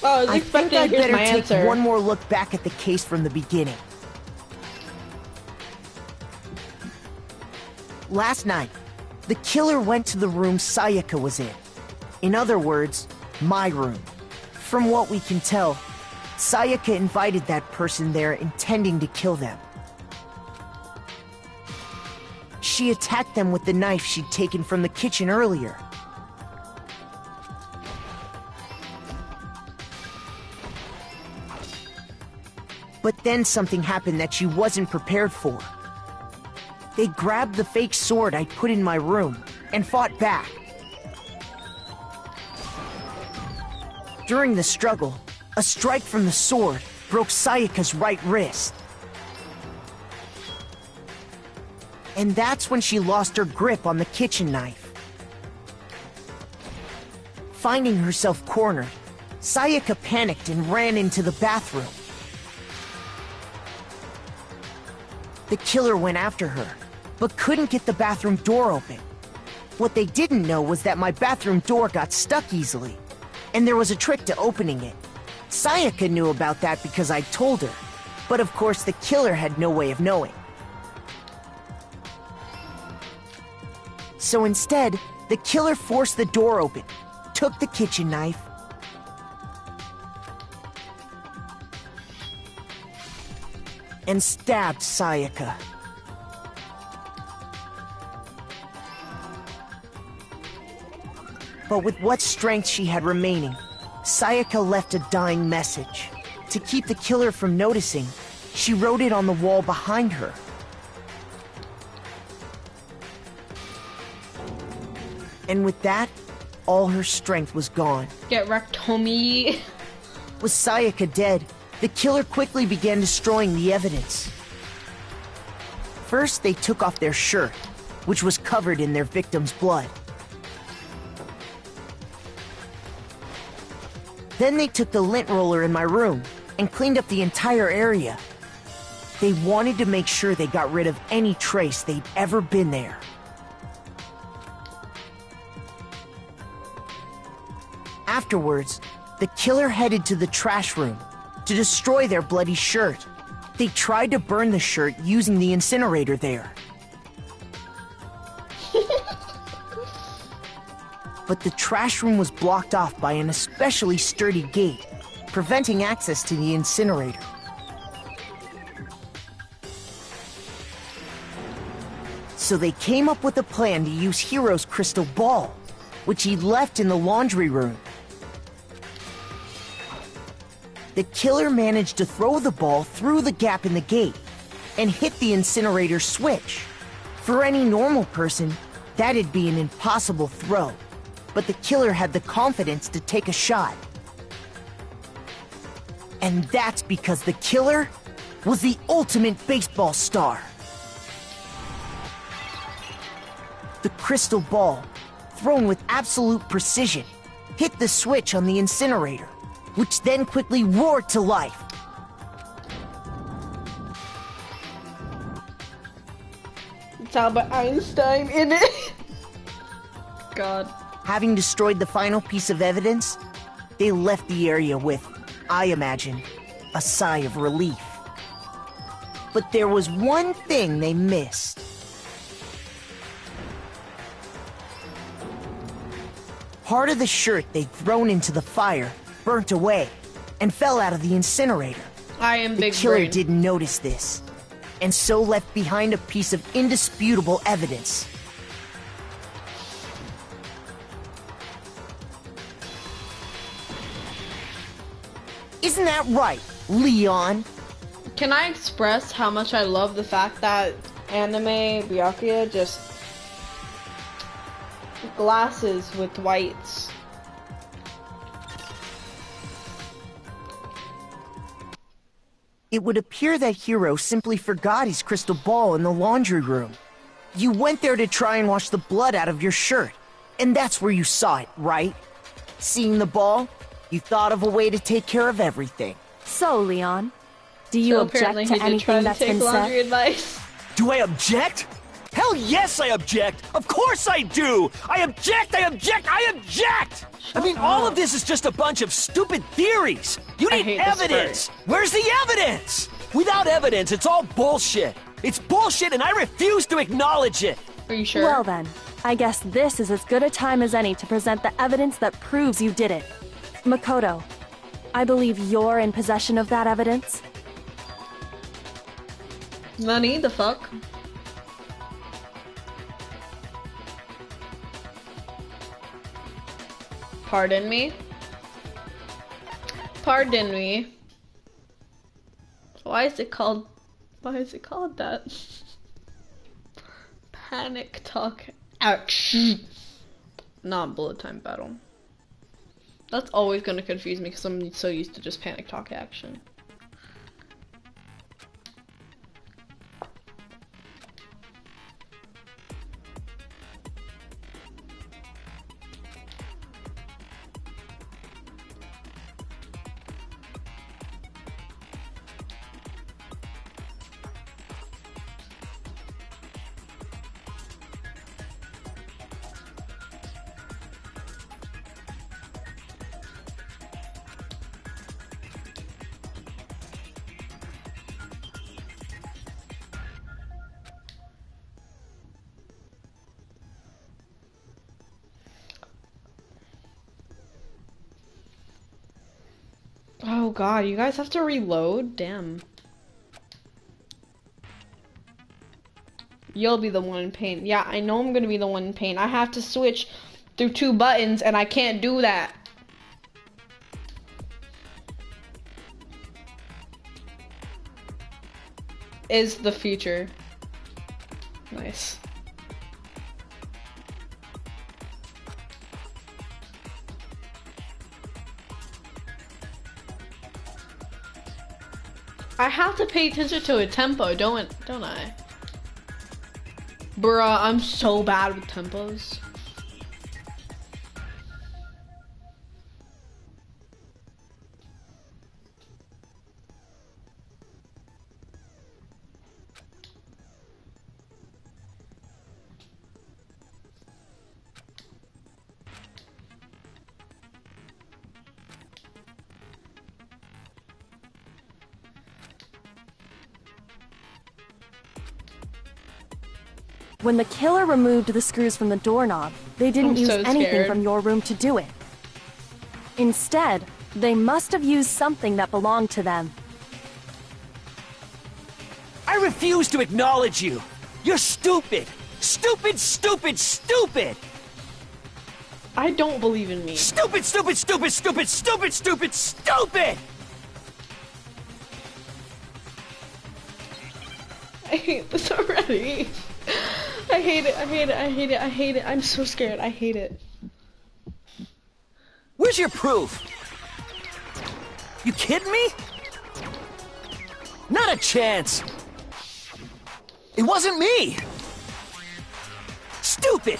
Oh, I think I'd better take one more look back at the case from the beginning. Last night, the killer went to the room Sayaka was in. In other words, my room. From what we can tell, Sayaka invited that person there intending to kill them. She attacked them with the knife she'd taken from the kitchen earlier. But then something happened that she wasn't prepared for. They grabbed the fake sword I'd put in my room and fought back. During the struggle, a strike from the sword broke Sayaka's right wrist. And that's when she lost her grip on the kitchen knife. Finding herself cornered, Sayaka panicked and ran into the bathroom. The killer went after her, but couldn't get the bathroom door open. What they didn't know was that my bathroom door got stuck easily, and there was a trick to opening it. Sayaka knew about that because I told her, but of course the killer had no way of knowing. So instead, the killer forced the door open, took the kitchen knife, and stabbed Sayaka. But with what strength she had remaining, Sayaka left a dying message. To keep the killer from noticing, she wrote it on the wall behind her. And with that, all her strength was gone. Get wrecked, homie. With Sayaka dead, the killer quickly began destroying the evidence. First, they took off their shirt, which was covered in their victim's blood. Then they took the lint roller in my room and cleaned up the entire area. They wanted to make sure they got rid of any trace they'd ever been there. Afterwards, the killer headed to the trash room to destroy their bloody shirt. They tried to burn the shirt using the incinerator there. But the trash room was blocked off by an especially sturdy gate, preventing access to the incinerator. So they came up with a plan to use Hiro's crystal ball, which he left in the laundry room. The killer managed to throw the ball through the gap in the gate and hit the incinerator switch. For any normal person, that'd be an impossible throw, but the killer had the confidence to take a shot. And that's because the killer was the ultimate baseball star. The crystal ball, thrown with absolute precision, hit the switch on the incinerator, which then quickly roared to life. It's Albert Einstein in it. God. Having destroyed the final piece of evidence, they left the area with, I imagine, a sigh of relief. But there was one thing they missed. Part of the shirt they'd thrown into the fire burnt away and fell out of the incinerator. I am The big killer brain. didn't notice this, and so left behind a piece of indisputable evidence. Isn't that right, Leon? Can I express how much I love the fact that anime Byakuya just glasses with whites? It would appear that Hiro simply forgot his crystal ball in the laundry room. You went there to try and wash the blood out of your shirt, and that's where you saw it, right? Seeing the ball, you thought of a way to take care of everything. So, Leon, do you So object apparently to he did try anything to that's take been laundry said? advice. Do I object? Hell yes, I object! Of course I do! I object! I object! I object! I mean, all of this is just a bunch of stupid theories. You I need hate this evidence. Where's the evidence? Without evidence, it's all bullshit. It's bullshit, and I refuse to acknowledge it. Are you sure? Well then, I guess this is as good a time as any to present the evidence that proves you did it. Makoto, I believe you're in possession of that evidence. Nani, the fuck? Pardon me? Pardon me. Why is it called that? Panic talk action. Not bullet time battle. That's always gonna confuse me because I'm so used to just panic talk action. Oh god, you guys have to reload? Damn. You'll be the one in pain. Yeah, I know I'm gonna be the one in pain. I have to switch through 2 buttons and I can't do that. Is the future. Nice. I have to pay attention to a tempo, don't I? Bruh, I'm so bad with tempos. When the killer removed the screws from the doorknob, they didn't use anything from your room to do it. Instead, they must have used something that belonged to them. I refuse to acknowledge you! You're stupid! Stupid, stupid, stupid! I don't believe in me. Stupid, stupid, stupid, stupid, stupid, stupid, stupid! I hate this already. I hate it, I hate it, I hate it, I hate it. I'm so scared, I hate it. Where's your proof? You kidding me? Not a chance! It wasn't me! Stupid!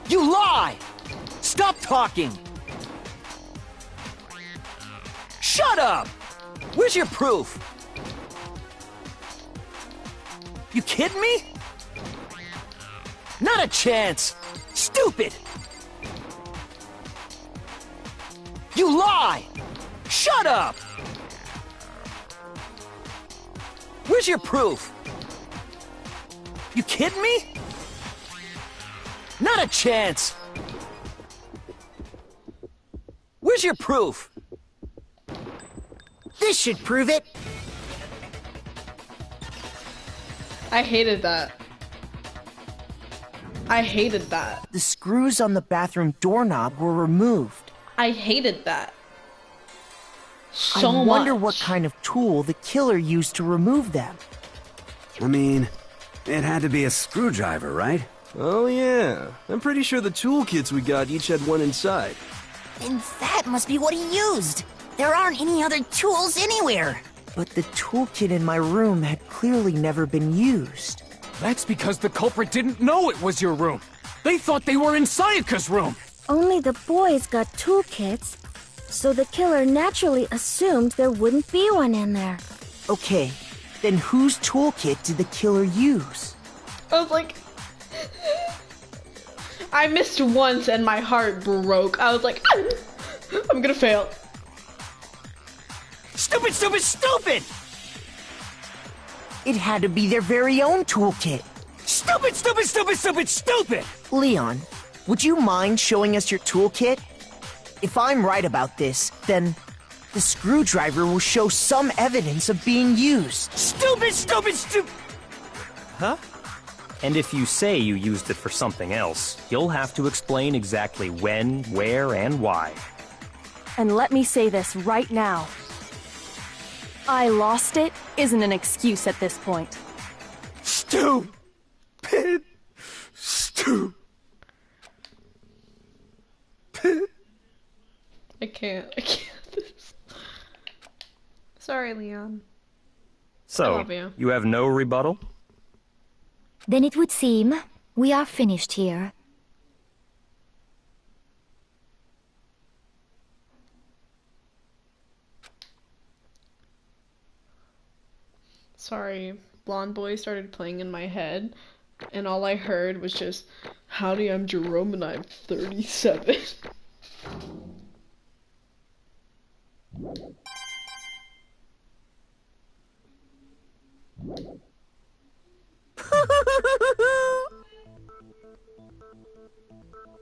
You lie! Stop talking! Shut up! Where's your proof? You kidding me? Not a chance! Stupid! You lie! Shut up! Where's your proof? You kidding me? Not a chance! Where's your proof? This should prove it. I hated that. I hated that. The screws on the bathroom doorknob were removed. I hated that. So I wonder much. what kind of tool the killer used to remove them. I mean, it had to be a screwdriver, right? Oh yeah, I'm pretty sure the toolkits we got each had one inside. And that must be what he used. There aren't any other tools anywhere. But the toolkit in my room had clearly never been used. That's because the culprit didn't know it was your room. They thought they were in Sayaka's room. Only the boys got toolkits, so the killer naturally assumed there wouldn't be one in there. Okay, then whose toolkit did the killer use? I was like... I missed once and my heart broke. I was like, I'm gonna fail. Stupid, stupid, stupid! It had to be their very own toolkit. Stupid, stupid, stupid, stupid, stupid! Leon, would you mind showing us your toolkit? If I'm right about this, then the screwdriver will show some evidence of being used. Stupid, stupid, stupid! Huh? And if you say you used it for something else, you'll have to explain exactly when, where, and why. And let me say this right now. I lost it isn't an excuse at this point. Stupid! Stupid! I can't this. Sorry, Leon. I So, love you. you have no rebuttal? Then it would seem we are finished here. Sorry, Blonde Boy started playing in my head, and all I heard was just, howdy, I'm Jerome and I'm 37.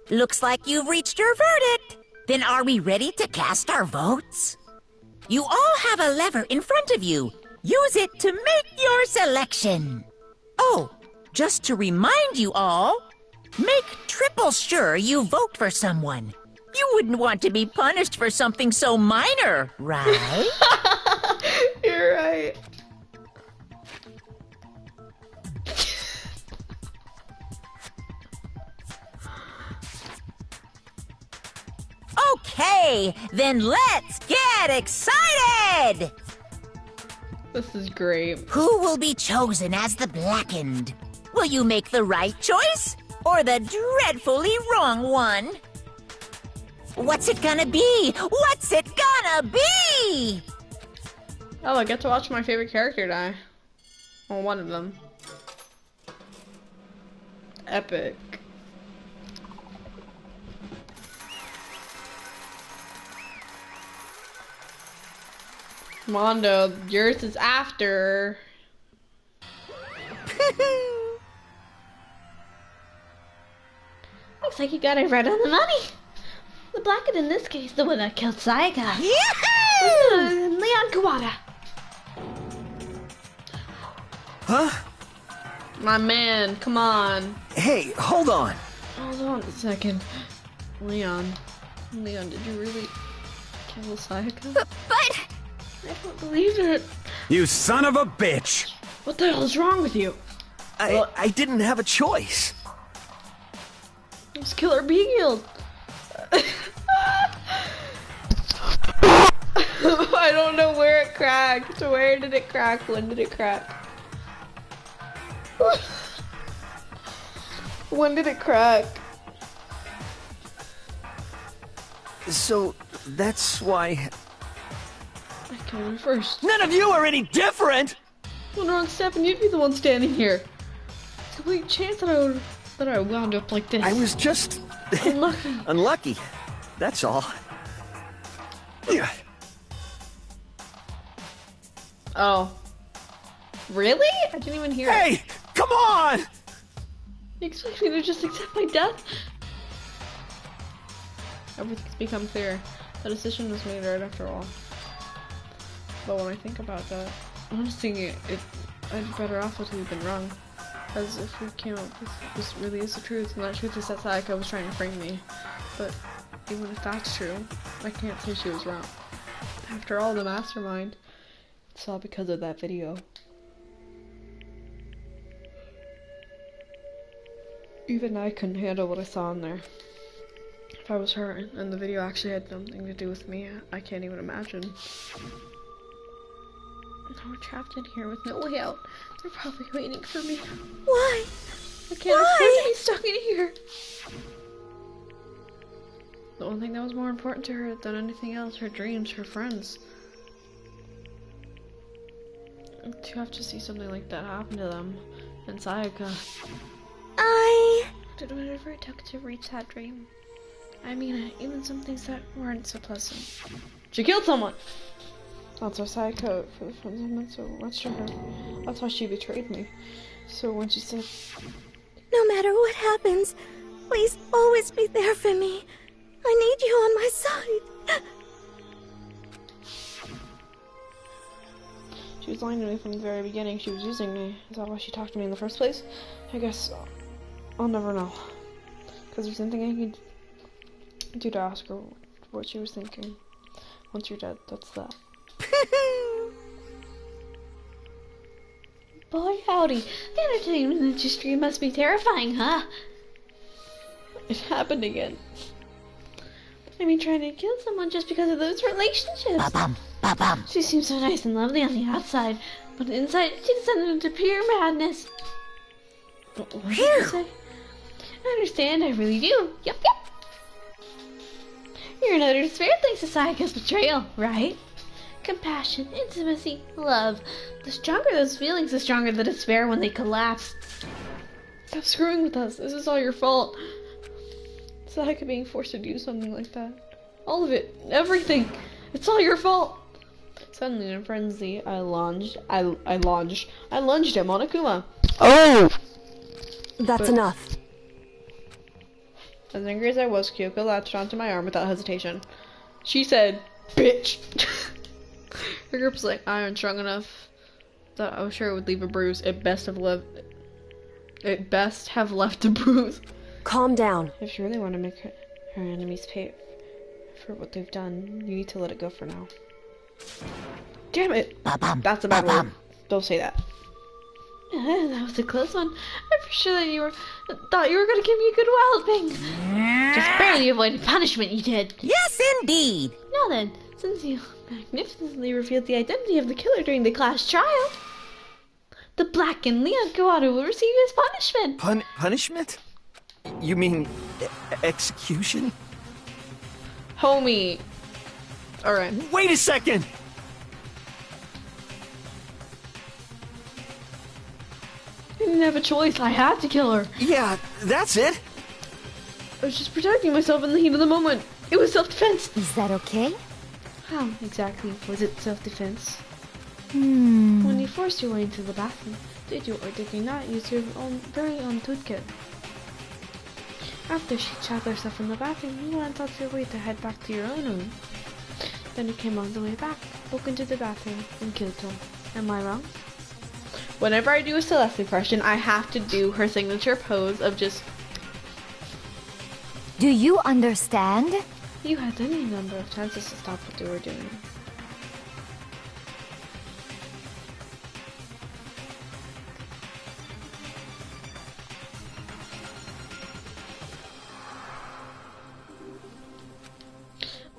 Looks like you've reached your verdict. Then are we ready to cast our votes? You all have a lever in front of you. Use it to make your selection. Oh, just to remind you all, make triple sure you vote for someone. You wouldn't want to be punished for something so minor, right? You're right. Okay, then let's get excited! This is great. Who will be chosen as the Blackened? Will you make the right choice or the dreadfully wrong one? What's it gonna be? What's it gonna be? Oh, I get to watch my favorite character die. Well, one of them. Epic. Mondo, yours is after. Looks like you got it right on the money. The Blackened in this case, the one that killed Sayaka. Leon Kawada. Huh? My man, come on. Hey, hold on. Hold on a second. Leon, did you really kill Sayaka? But... I don't believe it. You son of a bitch! What the hell is wrong with you? I didn't have a choice. Just kill her, be healed. I don't know where it cracked. Where did it crack? When did it crack? When did it crack? So, that's why... I killed her first. None of you are any different! Well, no, Steph, and you'd be the one standing here. It's a complete chance that I wound up like this. I was just... Unlucky. Unlucky. That's all. Yeah. Oh. Really? I didn't even hear it. Hey! Come on! You expect me to just accept my death? Everything's become clear. The decision was made right after all. But when I think about that, I'm just thinking I'd be better off with we've been wrong. Because if we came up with this really is the truth, and that truth is that Sayaka was trying to frame me. But even if that's true, I can't say she was wrong. After all, the mastermind, it's all because of that video. Even I couldn't handle what I saw in there. If I was her and the video actually had something to do with me, I can't even imagine. Now we're trapped in here with no way out. They're probably waiting for me. Why? I can't afford to be stuck in here. The one thing that was more important to her than anything else, her dreams, her friends. To have to see something like that happen to them, and Sayaka. I did whatever it took to reach that dream. I mean, even some things that weren't so pleasant. She killed someone! That's our Sayaka for the friends I meant so much to her. That's why she betrayed me. So when she said, no matter what happens, please always be there for me. I need you on my side. She was lying to me from the very beginning. She was using me. Is that why she talked to me in the first place? I guess I'll never know. Because there's nothing I can do to ask her what she was thinking. Once you're dead, that's that. Boy, howdy. The entertainment industry must be terrifying, huh? It happened again. I mean, trying to kill someone just because of those relationships. Ba-bum, ba-bum. She seems so nice and lovely on the outside, but inside she descended into pure madness. What did you say? I understand, I really do. Yep. You're in utter despair thanks to Sayaka's betrayal, right? Compassion, intimacy, love. The stronger those feelings, the stronger the despair when they collapse. Stop screwing with us. This is all your fault. Sayaka being forced to do something like that. All of it. Everything. It's all your fault. Suddenly in a frenzy, I lunged at Monokuma. Oh! That's enough. As angry as I was, Kyoko latched onto my arm without hesitation. She said, "Bitch!" Her grip was like iron, strong enough that I was sure it would leave a bruise. It best have left a bruise. Calm down. If you really want to make her enemies pay for what they've done, you need to let it go for now. Damn it! That's a bad word. Don't say that. That was a close one. I'm pretty sure that thought you were going to give me a good walloping. Just barely avoided punishment, you did. Yes, indeed. Now then, since you magnificently revealed the identity of the killer during the class trial, the blackened Leon Kawada will receive his punishment. Punishment? You mean execution? Homie. Alright. Wait a second! I didn't have a choice. I had to kill her. Yeah, that's it. I was just protecting myself in the heat of the moment. It was self-defense. Is that okay? How exactly was it self-defense? Hmm. When you forced your way into the bathroom, did you or did you not use your very own toolkit? After she chopped herself in the bathroom, you went out your way to head back to your own room. Then you came on the way back, broke into the bathroom, and killed her. Am I wrong? Whenever I do a Celeste impression, I have to do her signature pose of just... Do you understand? You had any number of chances to stop what you were doing.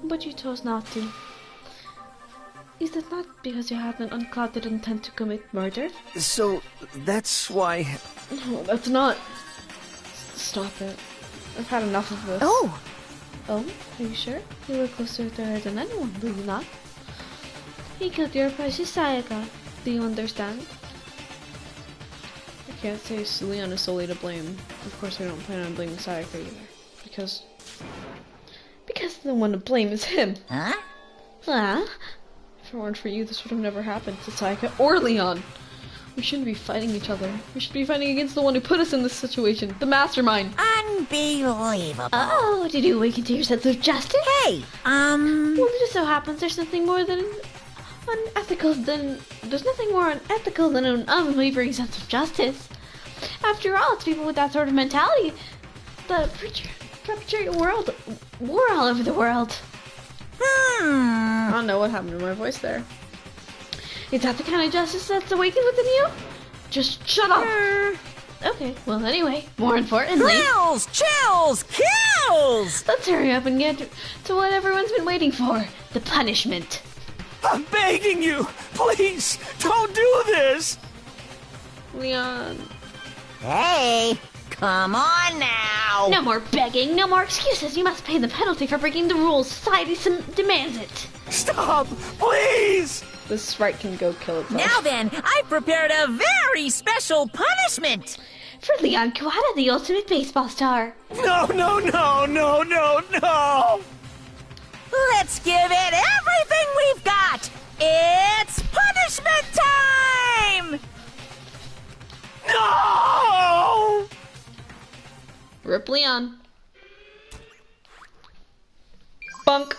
But you chose not to. Is that not because you have an unclouded intent to commit murder? So, that's why... No, that's not. Stop it. I've had enough of this. Oh! Oh? Are you sure? You were closer to her than anyone, do you not? He killed your precious Sayaka. Do you understand? I can't say Leon is solely to blame. Of course I don't plan on blaming Sayaka either. Because the one to blame is him. Huh? Ah? If it weren't for you, this would have never happened to Sayaka or Leon. We shouldn't be fighting each other. We should be fighting against the one who put us in this situation, the mastermind. Unbelievable. Oh, did you awaken to your sense of justice? Hey, Well, it just so happens there's nothing more than unethical than there's nothing more unethical than an unwavering sense of justice. After all, it's people with that sort of mentality that perpetrate war all over the world. I don't know what happened to my voice there. Is that the kind of justice that's awakened within you? Just shut up. Okay, well anyway, more importantly... Thrills, chills, kills! Let's hurry up and get to what everyone's been waiting for. The punishment. I'm begging you! Please, don't do this! Leon... Hey, come on now! No more begging, no more excuses. You must pay the penalty for breaking the rules. Society demands it. Stop, please! This sprite can go kill itself. Now then, I've prepared a very special punishment! For Leon Kawada, the ultimate baseball star. No! Let's give it everything we've got! It's punishment time! No! Rip Leon. Bunk.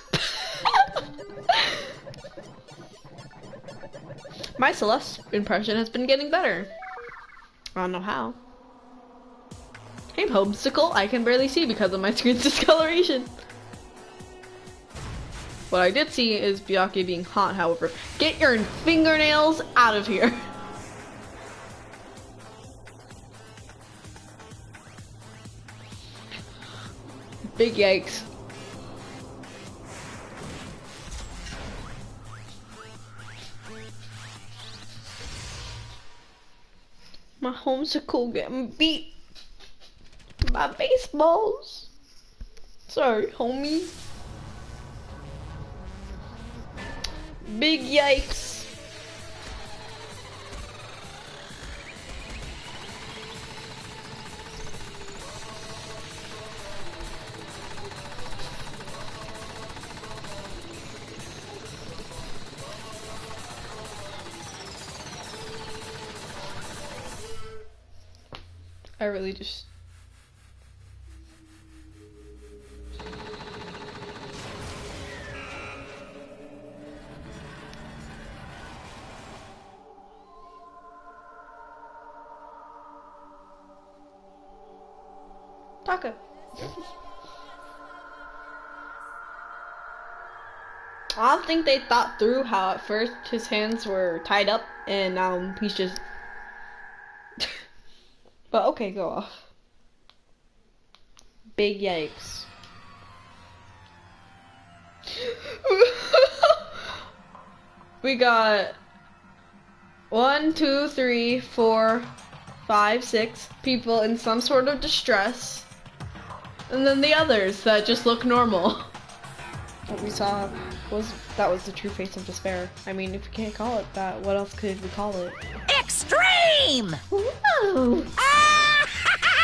My Celeste impression has been getting better. I don't know how. Hey, Homesicle, I can barely see because of my screen's discoloration. What I did see is Byakuya being hot, however. Get your fingernails out of here. Big yikes. My Homesicle getting beat by baseballs. Sorry, homie. Big yikes. I really just... Taco. I don't think they thought through how at first his hands were tied up and now he's just... But okay, go off. Big yikes. We got 1, 2, 3, 4, 5, 6 people in some sort of distress. And then the others that just look normal. What we saw was the true face of despair. I mean, if we can't call it that, what else could we call it? Extreme! Ooh.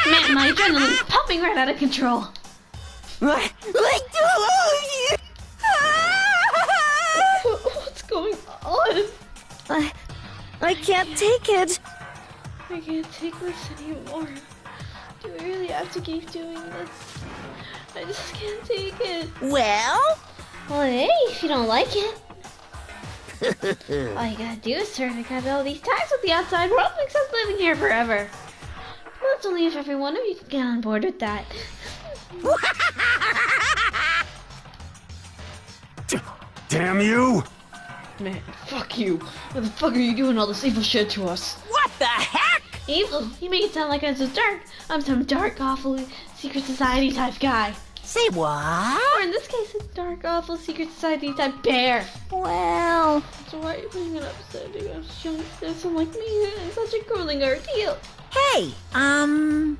Man, my adrenaline's pumping right out of control. What's going on? I can't take it. I can't take this anymore. Do we really have to keep doing this? I just can't take it. Well, hey, if you don't like it. All you gotta do is sort of cut all these ties with the outside world makes us living here forever. Well, that's only if every one of you can get on board with that. Damn you! Man, fuck you. What the fuck are you doing all this evil shit to us? What the heck? Evil? You make it sound like I'm so dark. I'm some dark, awful, secret society type guy. Say what? Or in this case, a dark, awful, secret society type bear. Well... So why are you putting it upsetting us young citizen like me in such a grueling ordeal? Hey,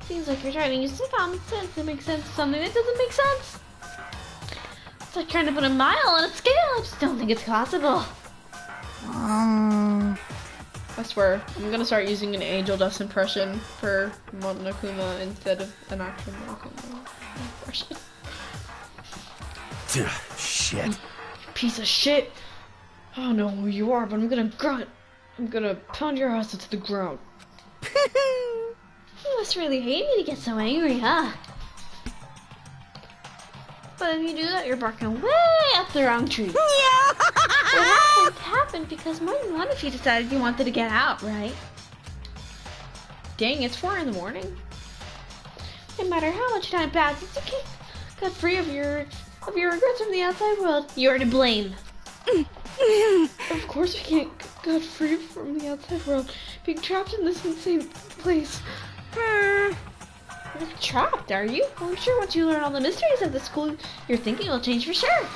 Seems like you're trying to use some common sense to make sense of something that doesn't make sense. It's like trying to put a mile on a scale. I just don't think it's possible. I swear, I'm gonna start using an Angel Dust impression for Monokuma instead of an actual Monokuma impression. Shit. Piece of shit! I don't know who you are, but I'm gonna grunt. I'm gonna pound your ass into the ground. You must really hate me to get so angry, huh? But if you do that, you're barking way up the wrong tree. What happened because more than one of you decided you wanted to get out, right? Dang, it's 4 in the morning. No matter how much time passes, you can't get free of your regrets from the outside world. You're to blame. Of course we can't get free from the outside world. Being trapped in this insane place. You're trapped, are you? Well, I'm sure once you learn all the mysteries of the school, your thinking will change for sure.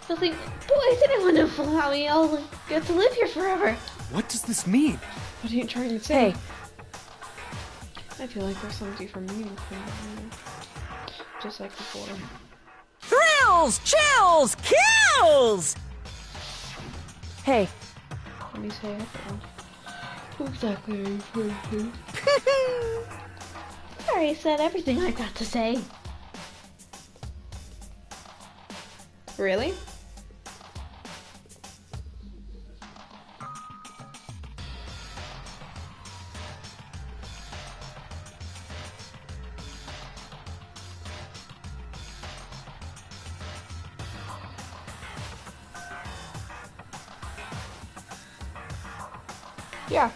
You'll think, boy, I didn't want to fool how we all get to live here forever. What does this mean? What are you trying to say? Hey. I feel like there's something from meeting just like before. Thrills, chills, kills! Hey. Let me say it. Who exactly are you trying to? I already said everything I've got to say. Really? Yeah.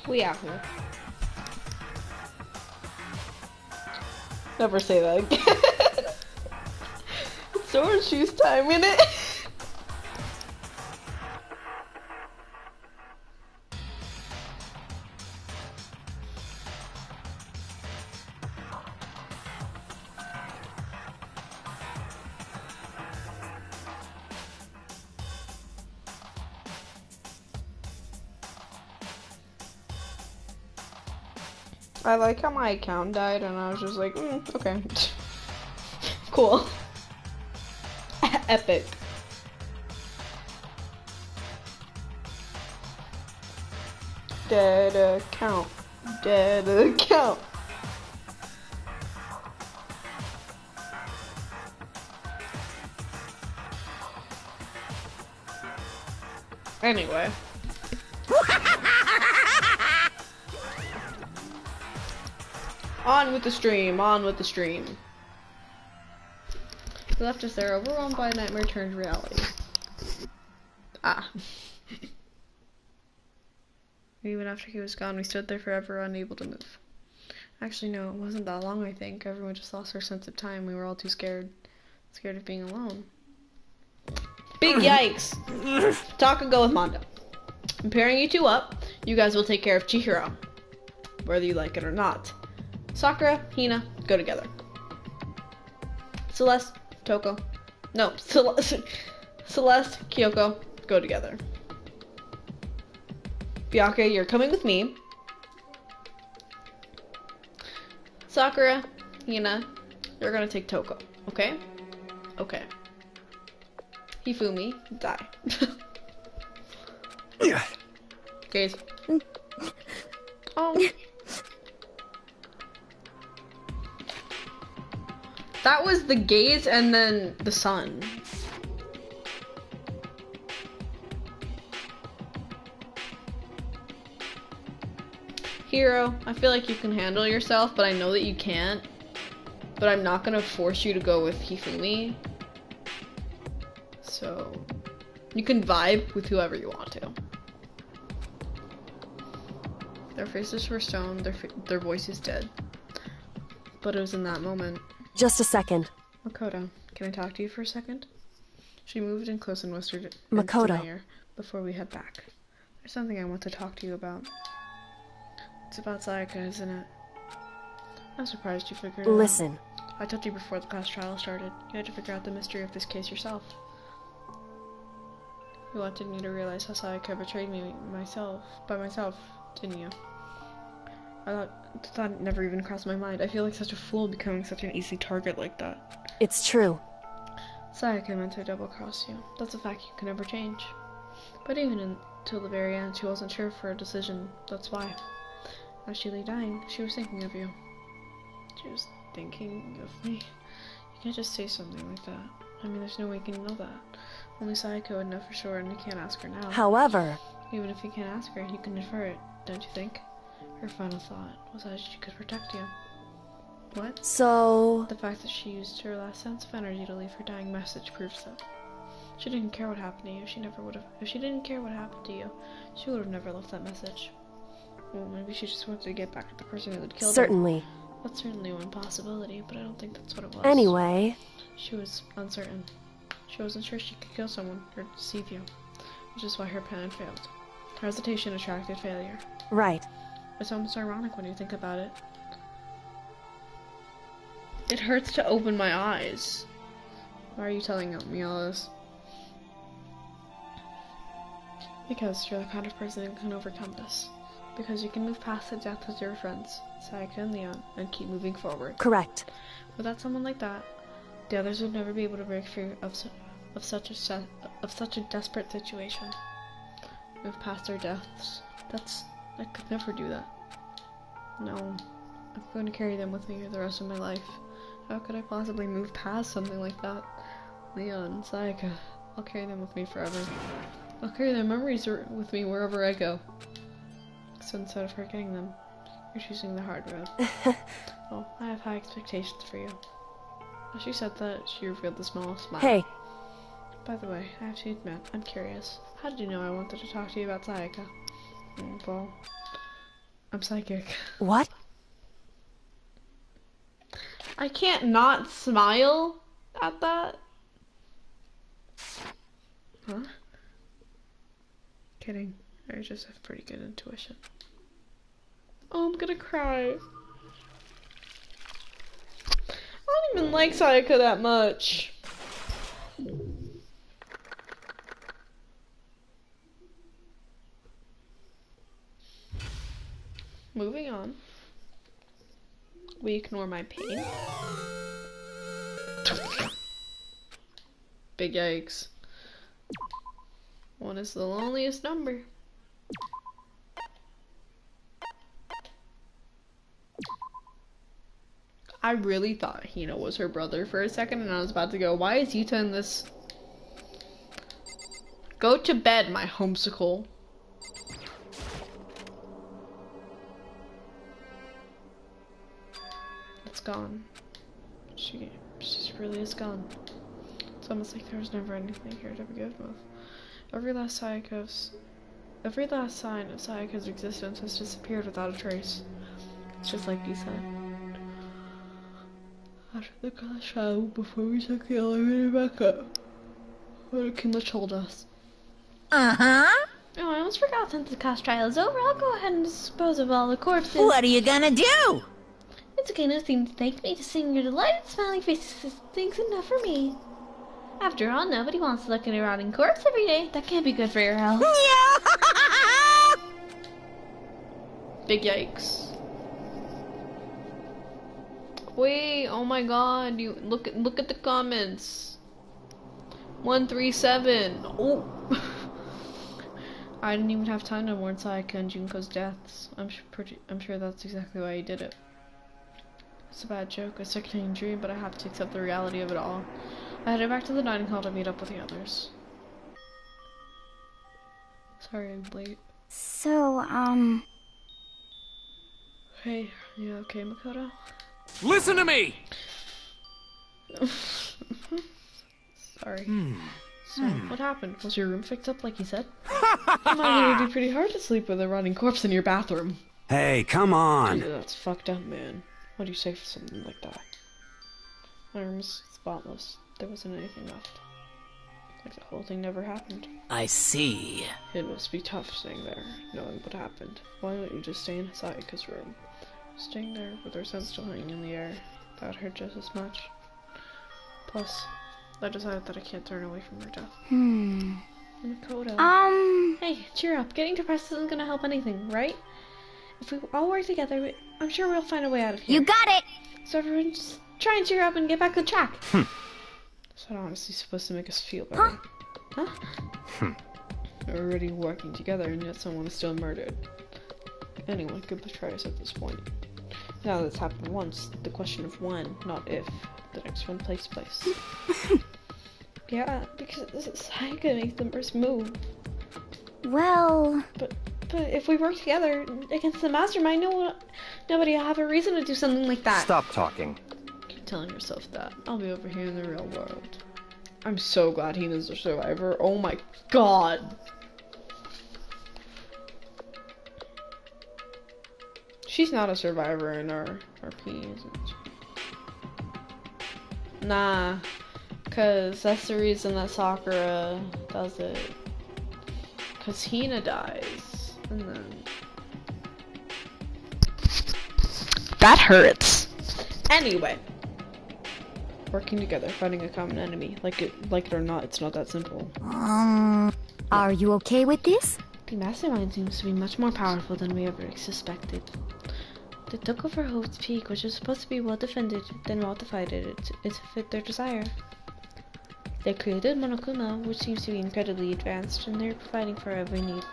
We out here. Never say that again. It's Sword Shoes time, innit? I like how my account died and I was just like, okay. Cool. Epic. Dead account. Dead account. Anyway. On with the stream, on with the stream. We left us there, overwhelmed by a nightmare turned reality. Ah. Even after he was gone, we stood there forever, unable to move. Actually, no, it wasn't that long, I think. Everyone just lost their sense of time. We were all too scared. Scared of being alone. Big yikes! Taka, go with Mondo. I'm pairing you two up. You guys will take care of Chihiro. Whether you like it or not. Sakura, Hina, go together. Celeste, Toko. No, Celeste, Kyoko, go together. Byakuya, you're coming with me. Sakura, Hina, you're gonna take Toko, okay? Okay. Hifumi, die. Gaze. Oh. That was the gaze and then the sun. Hiro, I feel like you can handle yourself, but I know that you can't. But I'm not gonna force you to go with Hifumi. So, you can vibe with whoever you want to. Their faces were stone, their voices dead. But it was in that moment. Just a second. Makoto, can I talk to you for a second? She moved in close and whispered Makoto. into my ear before we head back. There's something I want to talk to you about. It's about Sayaka, isn't it? I'm surprised you figured it out. Listen. I told you before the class trial started. You had to figure out the mystery of this case yourself. You wanted me to realize how Sayaka betrayed me by myself, didn't you? I thought it never even crossed my mind. I feel like such a fool becoming such an easy target like that. It's true. Sayaka meant to double-cross you. That's a fact you can never change. But even until the very end, she wasn't sure for a decision. That's why. As she lay dying, she was thinking of you. She was thinking of me. You can't just say something like that. I mean, there's no way you can know that. Only Sayaka would know for sure, and you can't ask her now. However... Even if you can't ask her, you can infer it, don't you think? Her final thought was that she could protect you. What? So... The fact that she used her last sense of energy to leave her dying message proves that. She didn't care what happened to you. She never would have. If she didn't care what happened to you, she would have never left that message. Well, maybe she just wanted to get back at the person who had killed her. Certainly. That's certainly one possibility, but I don't think that's what it was. Anyway... She was uncertain. She wasn't sure she could kill someone or deceive you, which is why her plan failed. Her hesitation attracted failure. Right. It's almost ironic when you think about it. It hurts to open my eyes. Why are you telling me all this? Because you're the kind of person who can overcome this. Because you can move past the death of your friends, Sayaka and Leon, and keep moving forward. Correct. Without someone like that, the others would never be able to break free of such a desperate situation. Move past their deaths. I could never do that. No. I'm going to carry them with me the rest of my life. How could I possibly move past something like that? Leon, Sayaka, I'll carry them with me forever. I'll carry their memories with me wherever I go. So instead of forgetting them, you're choosing the hard road. Well, I have high expectations for you. As she said that, she revealed the smallest smile. Hey. By the way, I have to admit, I'm curious. How did you know I wanted to talk to you about Sayaka? Well, I'm psychic. What? I can't not smile at that. Huh? Kidding. I just have pretty good intuition. Oh, I'm gonna cry. I don't even like Sayaka that much. Moving on. We ignore my pain. Big yikes. 1 is the loneliest number. I really thought Hina was her brother for a second, and I was about to go, why is Yuta in this? Go to bed, my homesicle. It's gone. She really is gone. It's almost like there was never anything here to begin with. Every last sign of Sayaka's existence has disappeared without a trace. It's just like you said. After the glass shadow, before we took the elevator back up, what Akuma told us. Uh-huh. Oh, I almost forgot since the cast trial is over, I'll go ahead and dispose of all the corpses. What are you gonna do? It's okay, no thing to thank me. Just seeing your delighted smiling faces is things enough for me. After all, nobody wants to look at a rotting corpse every day. That can't be good for your health. Big yikes. Wait, oh my god, you look at the comments. 137. Oh. I didn't even have time to warn Sayaka and Junko's deaths. I'm sure that's exactly why he did it. It's a bad joke, a sickening dream, but I have to accept the reality of it all. I headed back to the dining hall to meet up with the others. Sorry I'm late. So, Hey, you okay, Makoto? Listen to me! Sorry. So, what happened? Was your room fixed up like you said? Imagine it would be pretty hard to sleep with a rotting corpse in your bathroom. Hey, come on. Dude, that's fucked up, man. What do you say for something like that? My room's spotless. There wasn't anything left. Like the whole thing never happened. I see. It must be tough staying there, knowing what happened. Why don't you just stay in Sayaka's room? Staying there with her scent still hanging in the air, that would hurt just as much. Plus, I decided that I can't turn away from her death. Makoto. Hey, cheer up. Getting depressed isn't gonna help anything, right? If we all work together, I'm sure we'll find a way out of here. You got it! So everyone just try and cheer up and get back on track. That's not honestly supposed to make us feel better. Huh? We're already working together and yet someone is still murdered. Anyone could betray us at this point. Now that it's happened once, the question of when, not if, the next one takes place. Yeah, because Sayaka makes the first move. Well... But if we work together against the mastermind, nobody will have a reason to do something like that. Stop talking. Keep telling yourself that. I'll be over here in the real world. I'm so glad Hina's a survivor. Oh my god. She's not a survivor in our RP, isn't she? Nah. Cause that's the reason that Sakura does it. Cause Hina dies. And then... That hurts! Anyway. Working together, fighting a common enemy. Like it or not, it's not that simple. Are you okay with this? The mastermind seems to be much more powerful than we ever suspected. They took over Hope's Peak, which is supposed to be well defended, then well divided to fit their desire. They created Monokuma, which seems to be incredibly advanced, and they're providing for every need.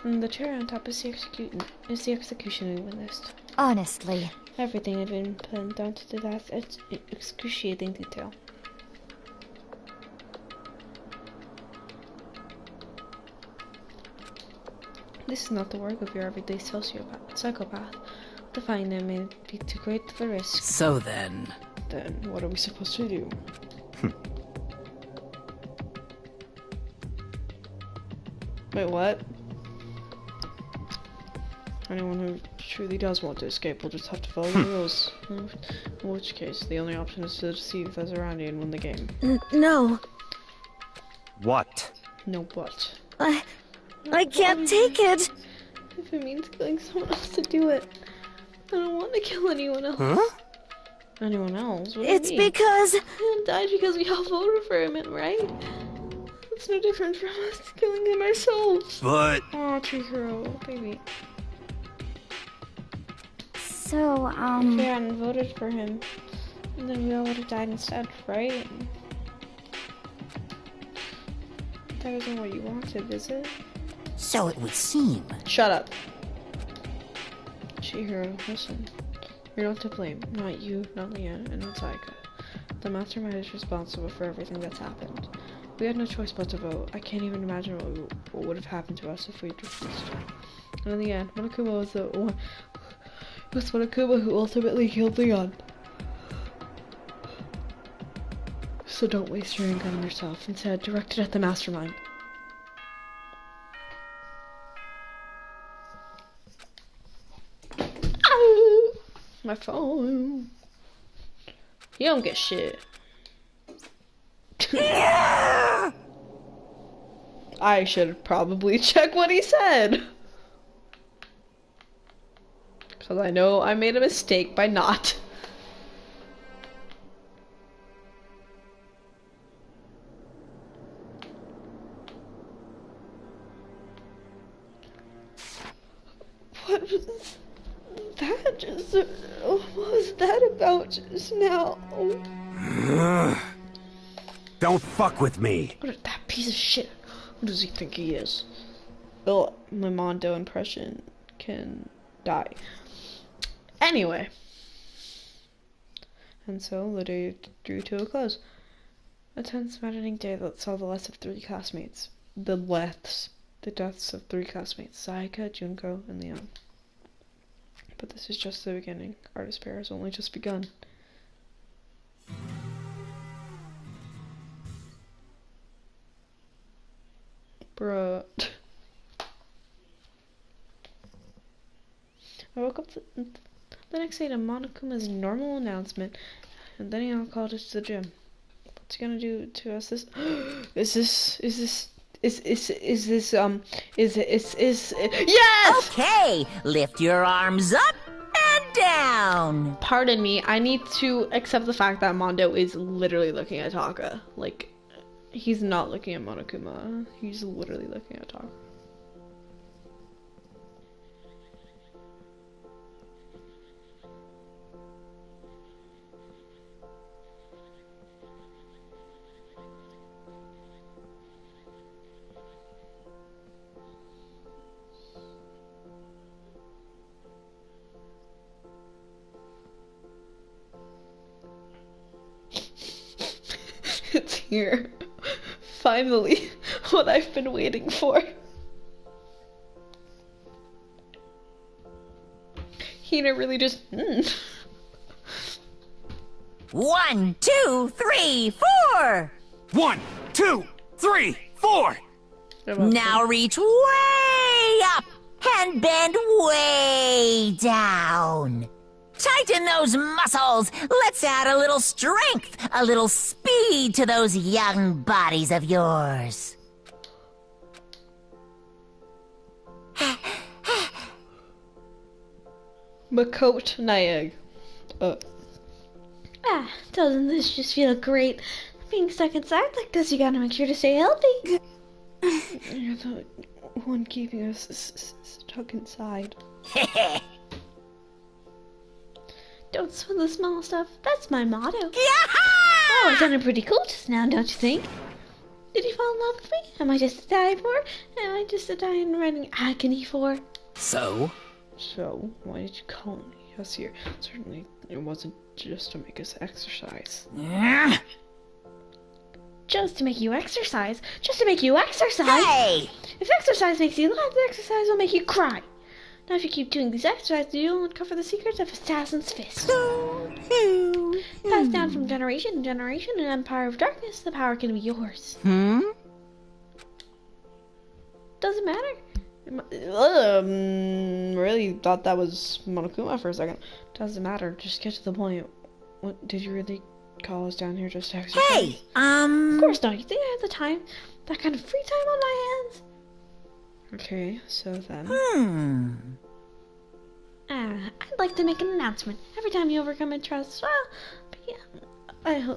And the cherry on top is the execution list. Honestly. Everything had been planned down to the last excruciating detail. This is not the work of your everyday psychopath. Defying them may be too great of a risk. So then... Then what are we supposed to do? Wait, what? Anyone who truly does want to escape will just have to follow the rules. In which case, the only option is to deceive those around you and win the game. No. What? No what? I can't take it. If it means killing someone else to do it, I don't want to kill anyone else. Huh? Anyone else? What It's do you mean? because... He died because we all voted for him, right? It's no different from us killing him ourselves. But... Oh, Chihiro, baby. So, If we hadn't voted for him, then we all would have died instead, right? That isn't what you wanted, is it? So it would seem. Shut up. Chihiro, listen. You're not to blame. Not you, not Leanne, and not Sayaka. The mastermind is responsible for everything that's happened. We had no choice but to vote. I can't even imagine what would have happened to us if we'd refused. And in the end, Monokuma was the one. It was Monokuma who ultimately killed Leon. So don't waste your anger on yourself. Instead, direct it at the mastermind. Ow! My phone. You don't get shit. I should probably check what he said. Because I know I made a mistake by not. What was that just? What was that about just now? Don't fuck with me. What is that piece of shit? Who does he think he is? Oh, my Mondo impression can die. Anyway. And so the day drew to a close. A tense maddening day that saw the deaths of three classmates. The deaths of three classmates. Sayaka, Junko, and Leon. But this is just the beginning. Our despair has only just begun. Bruh. I woke up the next day to Monokuma's normal announcement, and then he called us to the gym. What's he gonna do to us this? Yes! Okay, lift your arms up and down. Pardon me, I need to accept the fact that Mondo is literally looking at Taka. Like, he's not looking at Monokuma. He's literally looking at Taka. It's here. Finally, what I've been waiting for. Hina really just. 1, 2, 3, 4. 1, 2, 3, 4. Now reach way up and bend way down. Tighten those muscles. Let's add a little strength, a little speed to those young bodies of yours. Makote Naeg. Doesn't this just feel great? Being stuck inside like this, you gotta make sure to stay healthy. You're the one keeping us stuck inside. Don't sweat the small stuff. That's my motto. Oh, I sounded pretty cool just now, don't you think? Did you fall in love with me? Am I just a die for? Am I just a die in running agony for? So, why did you call me? Yes, here. Certainly, it wasn't just to make us exercise. Just to make you exercise? Just to make you exercise? Hey! If exercise makes you laugh, exercise will make you cry. Now if you keep doing these exercises, you'll uncover the secrets of Assassin's Fist. Passed down from generation to generation, an empire of darkness, the power can be yours. Doesn't matter. Really thought that was Monokuma for a second. Doesn't matter, just get to the point. What, did you really call us down here just to exercise? Hey, Of course not, you think I have the time? That kind of free time on my hands? Okay, so then. I'd like to make an announcement. Every time you overcome a trust,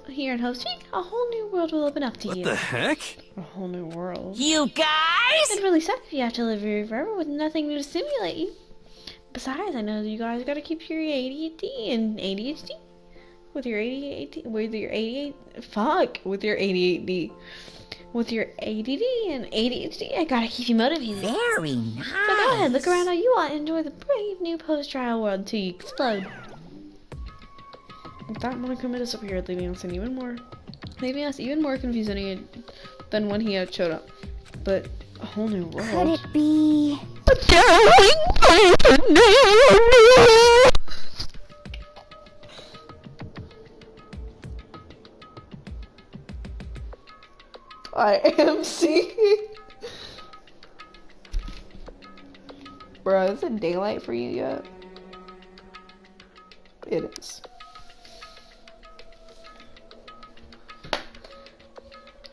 here at Host Week, a whole new world will open up to you. What the heck? A whole new world. You guys? It really sucks if you have to live here forever with nothing new to stimulate you. Besides, I know you guys gotta keep your ADHD and ADHD. With your ADHD, with your ADHD. With your ADD and ADHD, I gotta keep you motivated. Very nice. So go ahead, look around how you want, enjoy the brave new post-trial world until you explode. That Monokuma disappeared, leaving us even more confused than when he had showed up. But a whole new world. Could it be... I am seeing. Bruh, is it daylight for you yet? It is.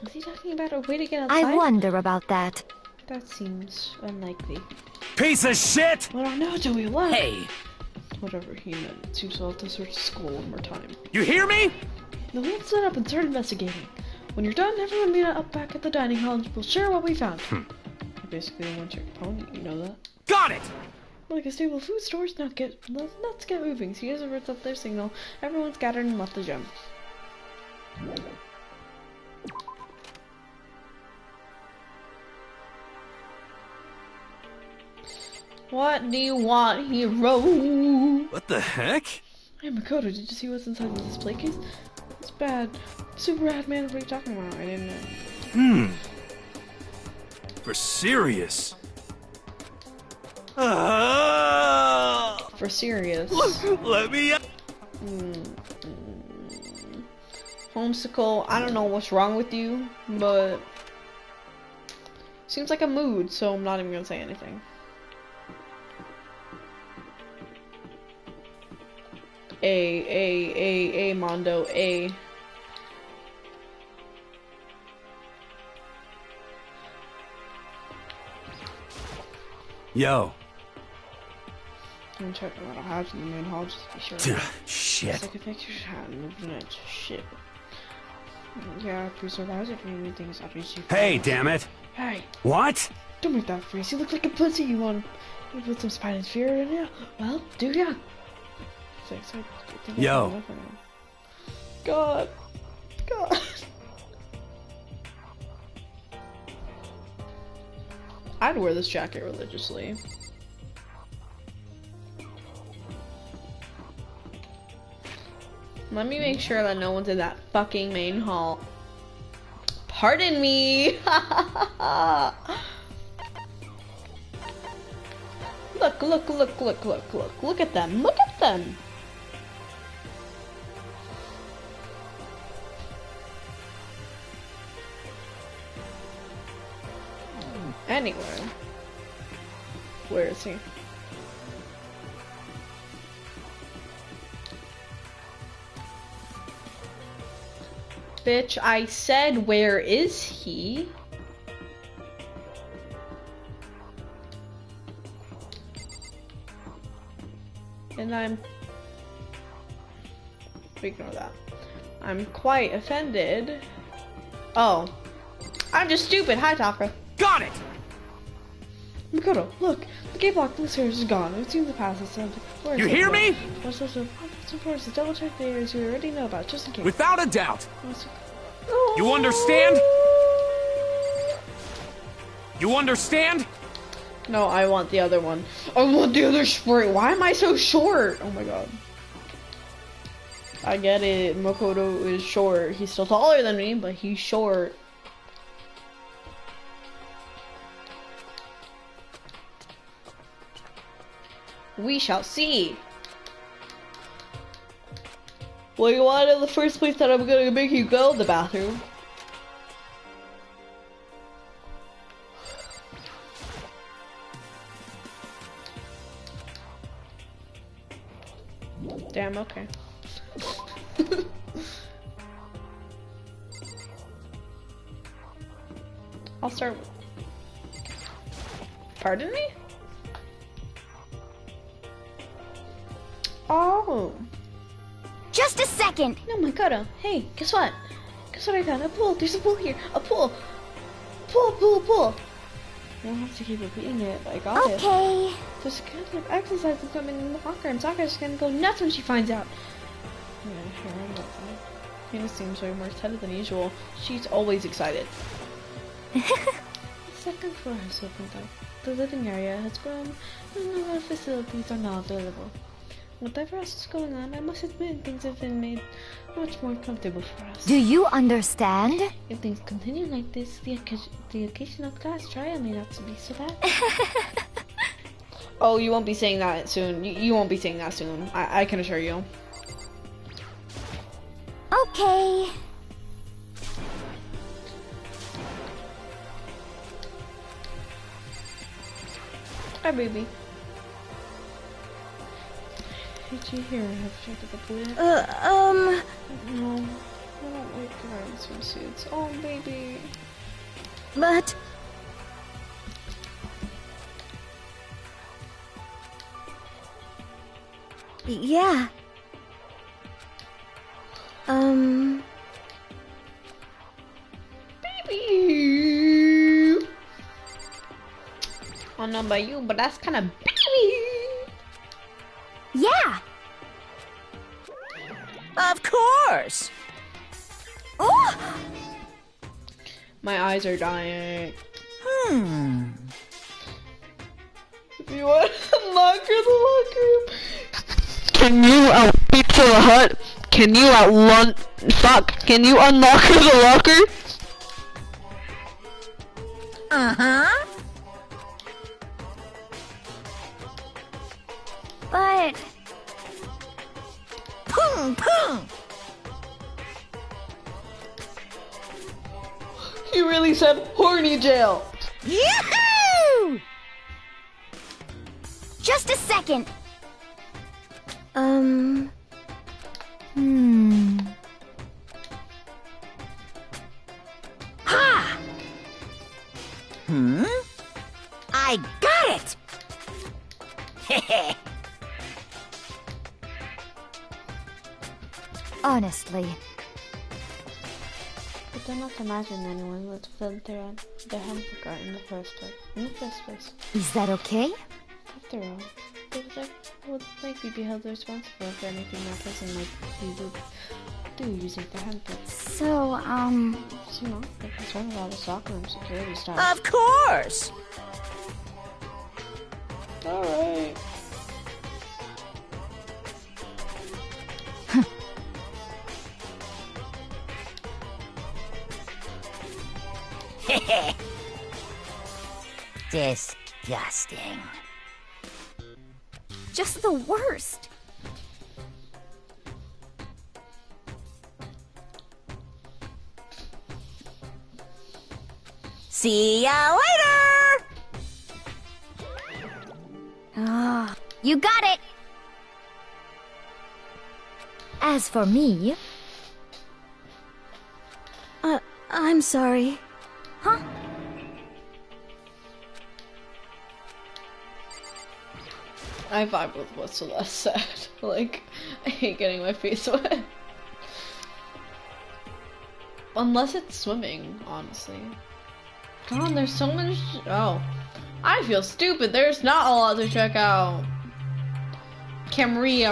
Is he talking about a way to get outside? I wonder about that. That seems unlikely. Piece of shit! We don't know till we look. Hey! Whatever he meant, it seems we'll have to search school one more time. You hear me? Now let's set up and start investigating. When you're done, everyone meet up back at the dining hall and we'll share what we found. You're basically a one-trick pony, you know that? Got it! Like a stable food stores, let's get moving. So you guys have ripped up their signal. Everyone's scattered and left the gym. What do you want, hero? What the heck? Hey Makoto, did you see what's inside the display case? It's bad. Super rad, man. What are you talking about? I didn't know. For serious. For serious. Let me out. Homesicle, I don't know what's wrong with you, but seems like a mood, so I'm not even gonna say anything. A, Mondo, A. Yo. I'm checking out a house in the main hall just to be sure. Shit. Take a picture and moving it. Shit. Yeah, please surprise if anything's obviously. Hey, damn it. Hey. What? Don't make that face. You look like a pussy. You want to put some spine and fear in you? Well, do ya? Yo. God. I'd wear this jacket religiously. Let me make sure that no one's in that fucking main hall. Pardon me! Look at them, look at them! Anyway. Where is he? Bitch, I said, where is he? And ignore that. I'm quite offended. Oh. I'm just stupid. Hi, Taka. Got it! Makoto, look. The gate block downstairs is gone. We've seen the past. You hear me? What's also important to double check the areas you already know about, just in case. Without a doubt. You understand? You understand? No, I want the other one. I want the other spray. Why am I so short? Oh my god. I get it. Makoto is short. He's still taller than me, but he's short. We shall see. Well, you want to know the first place that I'm gonna make you go? The bathroom. Damn, okay. I'll start. Pardon me? Oh. Just a second. No, Makoto. Hey, guess what? Guess what I found? A pool. There's a pool here. A pool. Pool. You don't have to keep repeating it. I got it. Okay. There's a kind of exercise coming in the locker, and Sakura's gonna go nuts when she finds out. Yeah, sure, I love that. Hina seems way more excited than usual. She's always excited. The second floor has opened up. The living area has grown, and other facilities are now available. Whatever else is going on, I must admit things have been made much more comfortable for us. Do you understand? If things continue like this, the occasional class trial may not be so bad. Oh, you won't be saying that soon. You won't be saying that soon. I can assure you. Okay. Hi, baby. Did you hear? I have checked the police. No, I don't like wearing swimsuits. Oh, baby. But... Yeah. Baby! I don't know about you, but that's kind of baby! Yeah! Of course! Oh! My eyes are dying. You want to locker the locker room? Can you out Pizza Hut? Can you out Can you unlock the locker? Uh-huh. But... Pung, pung! He really said horny jail. Yahoo! Just a second. Ha! I got it! Honestly. I do not imagine anyone would fill their handbook out in the first place. Is that okay? After all, they would likely be held responsible for anything that person like you would do using the handbook. So, You know, they're concerned about the soccer room security staff. Of course! Alright. Disgusting. just the worst. See ya later! Ah, you got it! As for me... I'm sorry. Huh? I vibe with what Celeste said. Like, I hate getting my face wet. Unless it's swimming, honestly. God, there's so much. Oh. I feel stupid. There's not a lot to check out. Camry.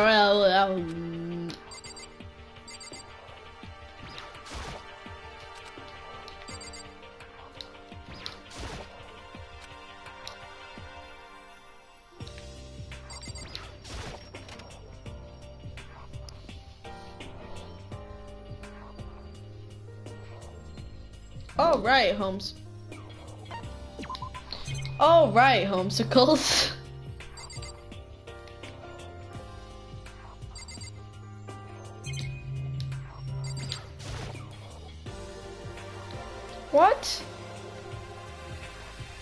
Oh, right, Holmes. Oh, right, Homesicles. What?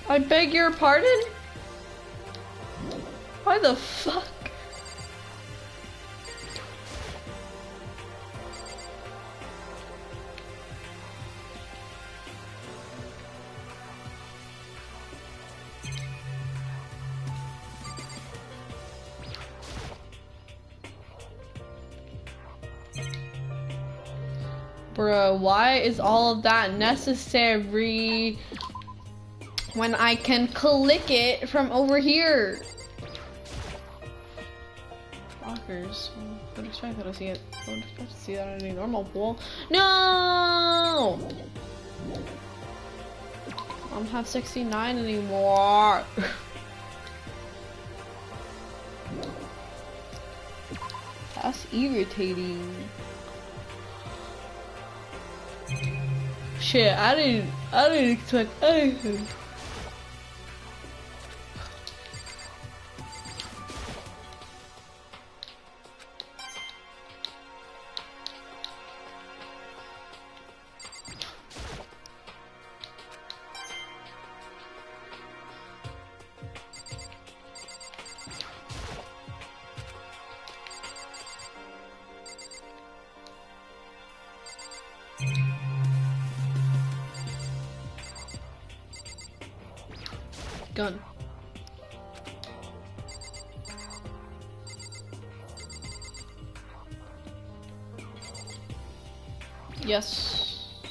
I beg your pardon? Why the fuck? Bro, why is all of that necessary? when I can click it from over here. Lockers. I would expect that to see it. I would expect to see that in any normal pool. No! I don't have 69 anymore. That's irritating. Shit, I didn't expect anything. Gun. Yes.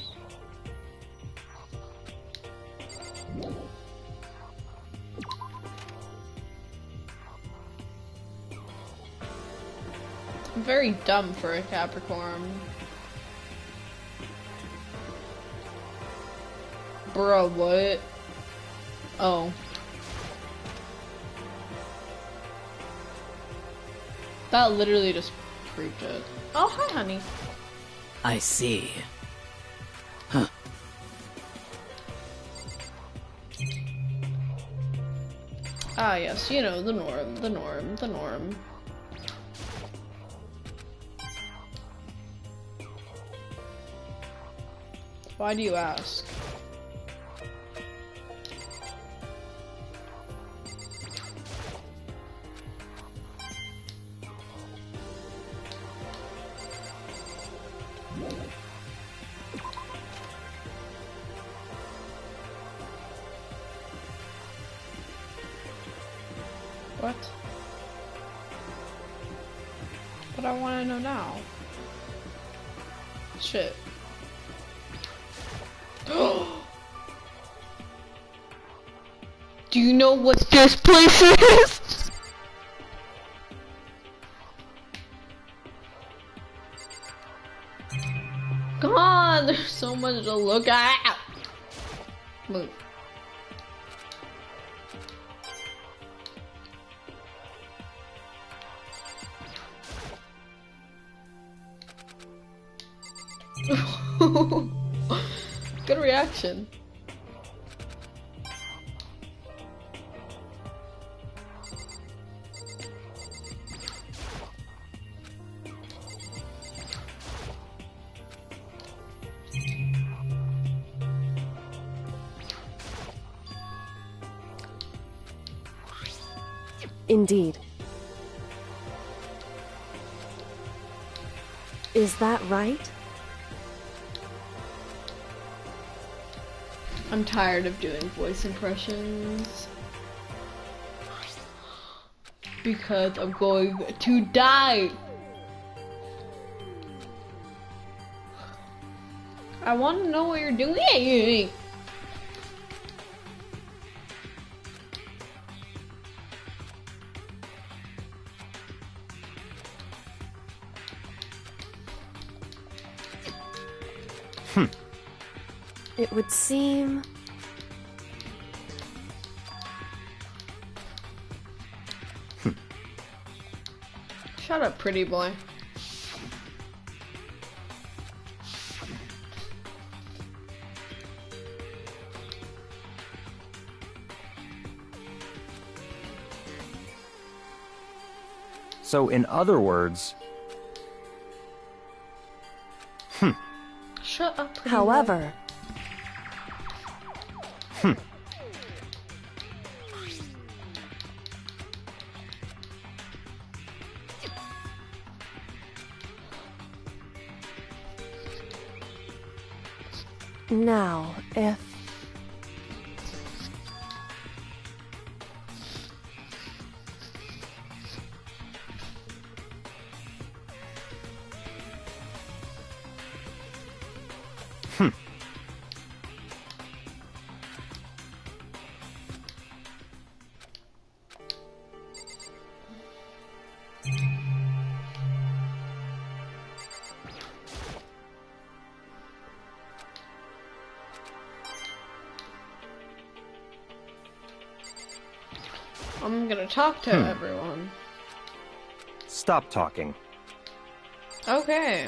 I'm very dumb for a Capricorn. Bro, what? Oh. That literally just proved it. Oh, hi, honey. I see. Huh. Ah, yes, you know, the norm, the norm, the norm. Why do you ask? What? But I want to know now. Shit. Do you know what this place is? Come on, there's so much to look at. Move. Good reaction. Indeed. Is that right? I'm tired of doing voice impressions because I'm going to die. I want to know what you're doing. It would seem... Shut up, pretty boy. So, in other words... Shut up, pretty However... boy. Now, if... I'm gonna talk to everyone. Stop talking. Okay.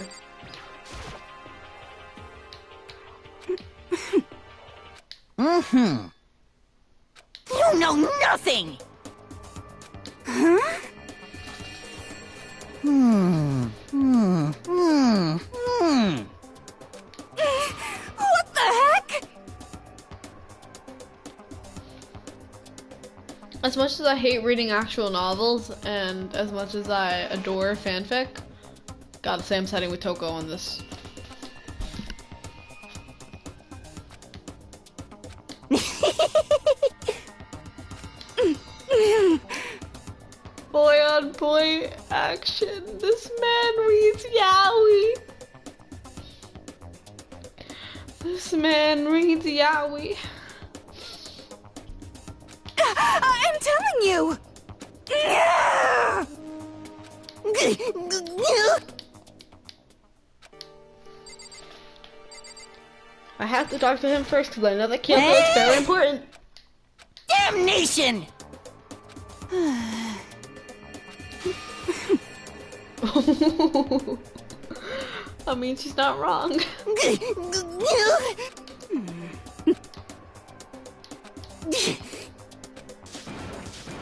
Mm-hmm. You know nothing! Huh? What the heck? As much as I hate reading actual novels, and as much as I adore fanfic, gotta say I'm siding with Toko on this. Boy on boy action. This man reads yaoi. This man reads yaoi. I'm telling you! I have to talk to him first because I know that kill is very important. Damnation! I mean, she's not wrong.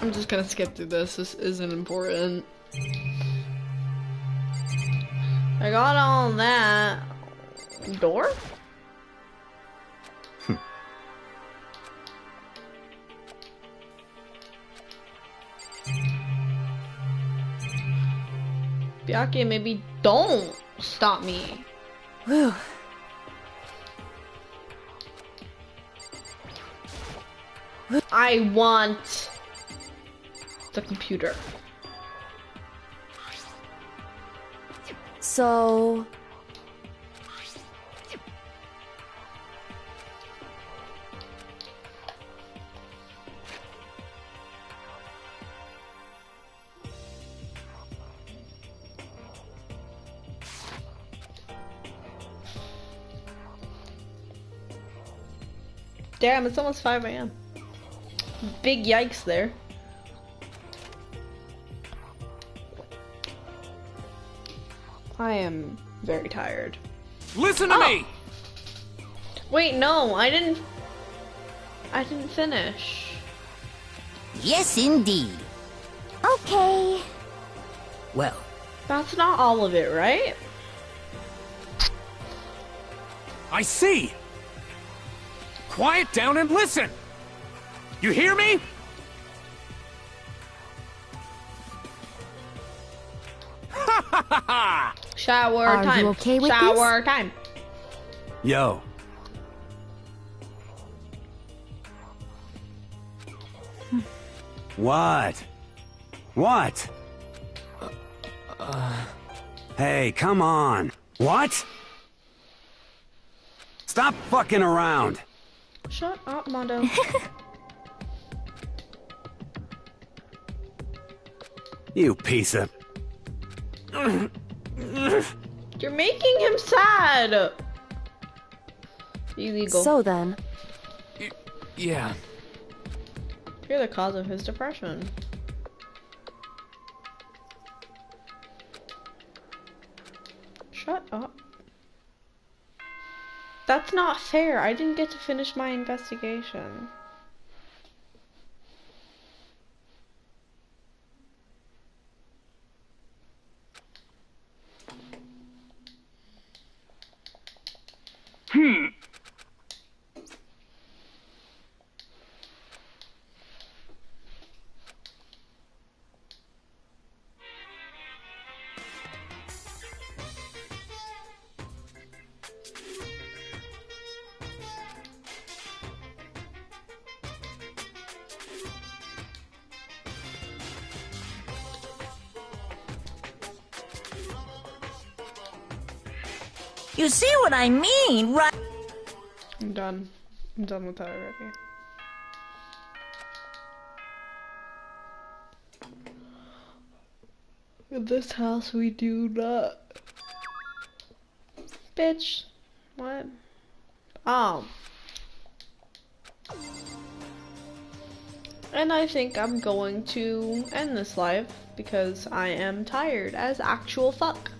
I'm just gonna skip through this. This isn't important. I got all that. Door? Byakuya, maybe don't stop me. Whew. I want the computer. So... Damn, it's almost 5 AM. Big yikes there. I am very tired. Listen to me! Wait, no, I didn't finish. Yes, indeed. Okay. Well, that's not all of it, right? I see! Quiet down and listen! You hear me? Ha ha ha ha! Shower Are time. you okay with Shower this? time. Yo. What? What? Hey, come on. What? Stop fucking around. Shut up, Mondo. You piece of... You're making him sad. Illegal. So then... Yeah. You're the cause of his depression. Shut up. That's not fair. I didn't get to finish my investigation. you see what I mean, right? I'm done. I'm done with that already. In this house we do not. Bitch. What? Oh. And I think I'm going to end this live because I am tired as actual fuck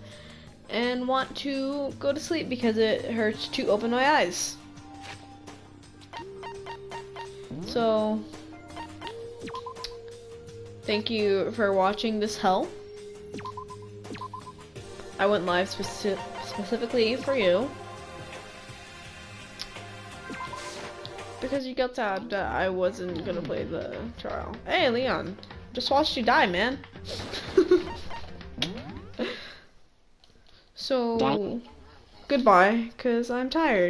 and want to go to sleep because it hurts to open my eyes. So, thank you for watching this hell. I went live specifically for you. Because you got sad that I wasn't gonna play the trial. Hey, Leon. Just watched you die, man. So, goodbye, because I'm tired.